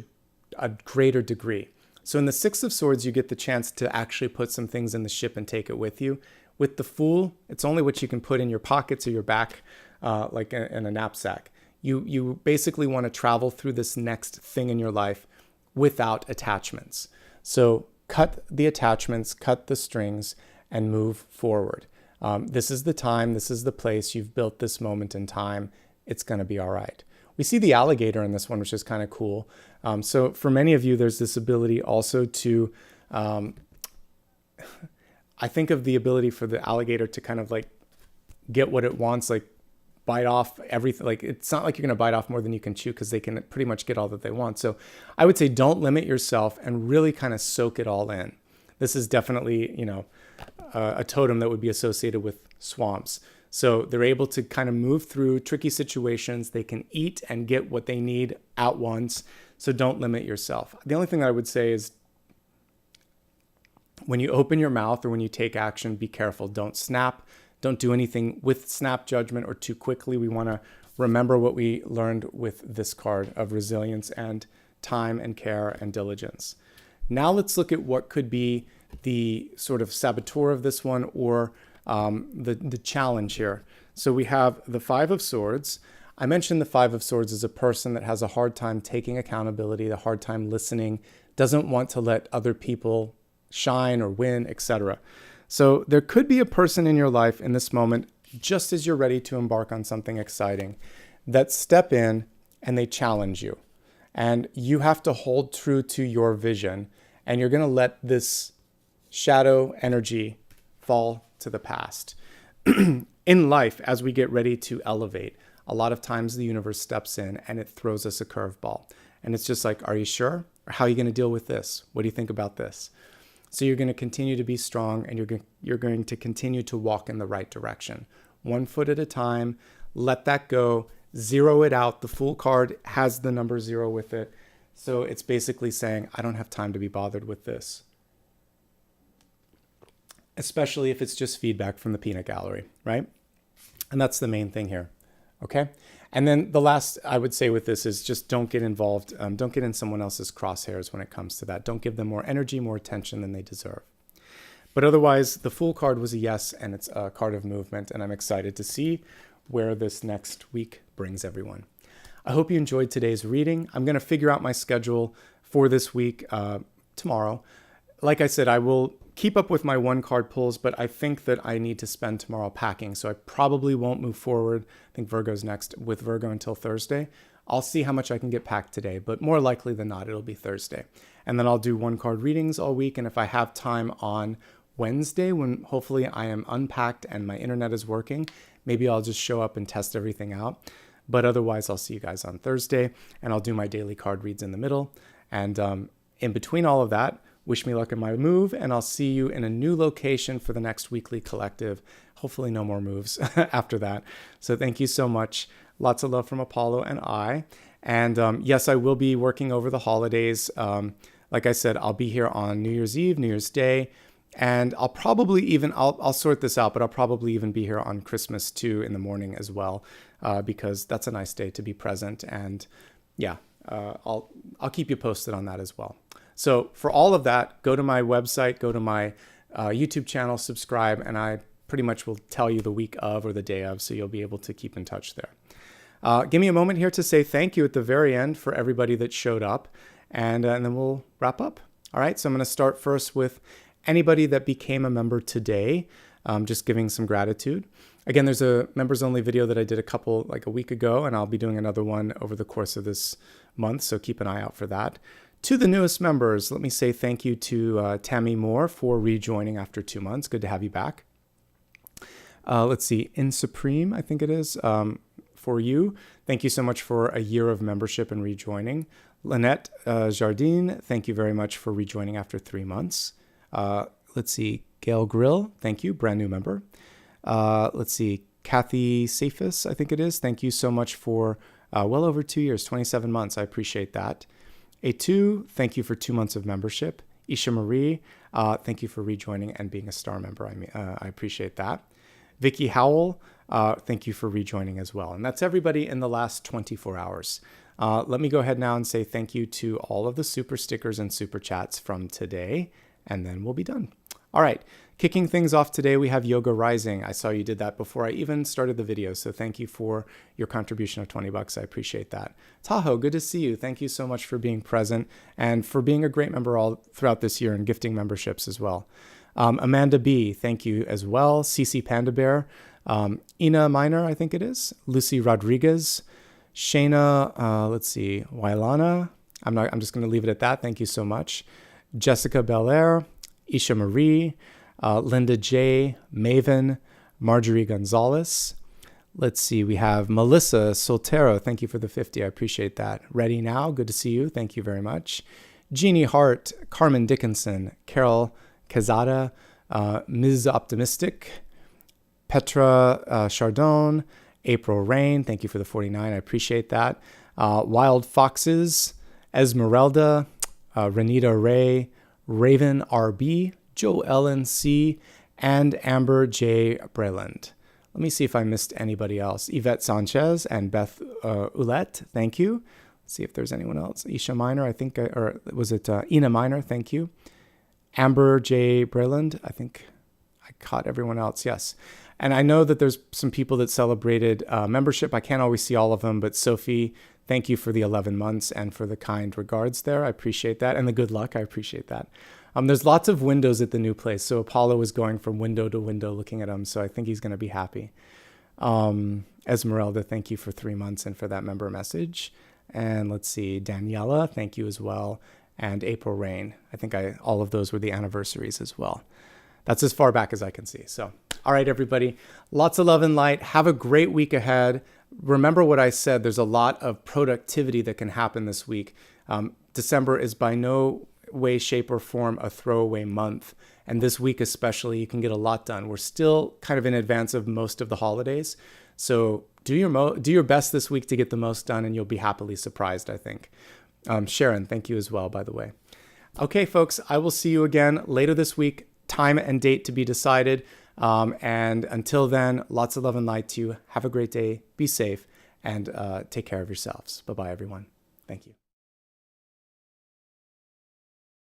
a greater degree. So in the Six of Swords, you get the chance to actually put some things in the ship and take it with you. With the Fool, it's only what you can put in your pockets or your back, like in a knapsack. You basically want to travel through this next thing in your life without attachments. So cut the attachments, cut the strings, and move forward. This is the time, this is the place. You've built this moment in time. It's going to be all right. We see the alligator in this one, which is kind of cool. So for many of you, there's this ability also to, I think of the ability for the alligator to kind of like get what it wants, like bite off everything. Like it's not like you're going to bite off more than you can chew, because they can pretty much get all that they want. So I would say don't limit yourself and really kind of soak it all in. This is definitely, you know, a totem that would be associated with swamps. So they're able to kind of move through tricky situations. They can eat and get what they need at once. So don't limit yourself. The only thing I would say is when you open your mouth or when you take action, be careful. Don't snap. Don't do anything with snap judgment or too quickly. We want to remember what we learned with this card of resilience and time and care and diligence. Now let's look at what could be the sort of saboteur of this one, or the challenge here. So we have the Five of Swords. I mentioned the Five of Swords is a person that has a hard time taking accountability, a hard time listening, doesn't want to let other people shine or win, etc. So there could be a person in your life in this moment, just as you're ready to embark on something exciting, that step in and they challenge you. And you have to hold true to your vision, and you're going to let this shadow energy fall to the past. In life, as we get ready to elevate, a lot of times the universe steps in and it throws us a curveball. And it's just like, are you sure? Or how are you going to deal with this? What do you think about this? So you're going to continue to be strong, and you're going to continue to walk in the right direction. 1 foot at a time. Let that go. Zero it out. The Fool card has the number 0 with it. So it's basically saying, I don't have time to be bothered with this. Especially if it's just feedback from the peanut gallery, right? And that's the main thing here, okay? And then the last I would say with this is just don't get involved. Don't get in someone else's crosshairs when it comes to that. Don't give them more energy, more attention than they deserve. But otherwise, the Fool card was a yes, and it's a card of movement, and I'm excited to see where this next week brings everyone. I hope you enjoyed today's reading. I'm going to figure out my schedule for this week tomorrow. Like I said, I will keep up with my 1-card pulls, but I think that I need to spend tomorrow packing, so I probably won't move forward. I think Virgo's next with Virgo until Thursday. I'll see how much I can get packed today, but more likely than not, it'll be Thursday. And then I'll do 1-card readings all week, and if I have time on Wednesday, when hopefully I am unpacked and my internet is working, maybe I'll just show up and test everything out. But otherwise, I'll see you guys on Thursday, and I'll do my daily card reads in the middle. And in between all of that, wish me luck in my move, and I'll see you in a new location for the next weekly collective. Hopefully no more moves after that. So thank you so much. Lots of love from Apollo and I. And yes, I will be working over the holidays. Like I said, I'll be here on New Year's Eve, New Year's Day, and I'll probably even, I'll sort this out, but I'll probably even be here on Christmas too in the morning as well, because that's a nice day to be present. And yeah, I'll keep you posted on that as well. So for all of that, go to my website, go to my YouTube channel, subscribe, and I pretty much will tell you the week of or the day of, so you'll be able to keep in touch there. Give me a moment here to say thank you at the very end for everybody that showed up, and then we'll wrap up. All right, so I'm going to start first with anybody that became a member today, just giving some gratitude. Again, there's a members only video that I did a week ago, and I'll be doing another one over the course of this month, so keep an eye out for that. To the newest members, let me say thank you to Tammy Moore for rejoining after 2 months. Good to have you back. Let's see, In Supreme, I think it is, for you. Thank you so much for a year of membership and rejoining. Lynette Jardine, thank you very much for rejoining after 3 months. Let's see, Gail Grill, thank you, brand new member. Let's see, Kathy Safis, I think it is. Thank you so much for well over 2 years, 27 months. I appreciate that. A2, thank you for 2 months of membership. Isha Marie, thank you for rejoining and being a star member. I appreciate that. Vicky Howell, thank you for rejoining as well. And that's everybody in the last 24 hours. Let me go ahead now and say thank you to all of the super stickers and super chats from today, and then we'll be done. All right, kicking things off today, we have Yoga Rising. I saw you did that before I even started the video, so thank you for your contribution of $20. I appreciate that. Tahoe, good to see you. Thank you so much for being present and for being a great member all throughout this year and gifting memberships as well. Amanda B, thank you as well. CC Panda Bear, Ina Minor, I think it is. Lucy Rodriguez, Shayna, let's see, Wailana. I'm just going to leave it at that. Thank you so much. Jessica Belair, Isha Marie, Linda J, Maven, Marjorie Gonzalez. Let's see, we have Melissa Soltero. Thank you for the 50. I appreciate that. Ready Now, good to see you. Thank you very much. Jeannie Hart, Carmen Dickinson, Carol Quezada, Ms. Optimistic, Petra Chardon, April Rain. Thank you for the 49. I appreciate that. Wild Foxes, Esmeralda, Renita Ray, Raven RB, Joe Ellen C, and Amber J. Breland. Let me see if I missed anybody else. Yvette Sanchez and Beth Oulette, thank you. Let's see if there's anyone else. Isha Minor, I think, or was it Ina Minor? Thank you. Amber J. Breland, I think I caught everyone else, yes. And I know that there's some people that celebrated membership. I can't always see all of them, but Sophie, thank you for the 11 months and for the kind regards there. I appreciate that. And the good luck. I appreciate that. There's lots of windows at the new place. So Apollo is going from window to window looking at them. So I think he's going to be happy. Esmeralda, thank you for 3 months and for that member message. And let's see, Daniela, thank you as well. And April Rain. I think all of those were the anniversaries as well. That's as far back as I can see. So, all right, everybody, lots of love and light. Have a great week ahead. Remember what I said, there's a lot of productivity that can happen this week. December is by no way, shape, or form a throwaway month. And this week especially, you can get a lot done. We're still kind of in advance of most of the holidays. So do your best this week to get the most done, and you'll be happily surprised, I think. Sharon, thank you as well, by the way. Okay, folks, I will see you again later this week. Time and date to be decided. And until then, lots of love and light to you. Have a great day. Be safe and take care of yourselves. Bye-bye, everyone. Thank you.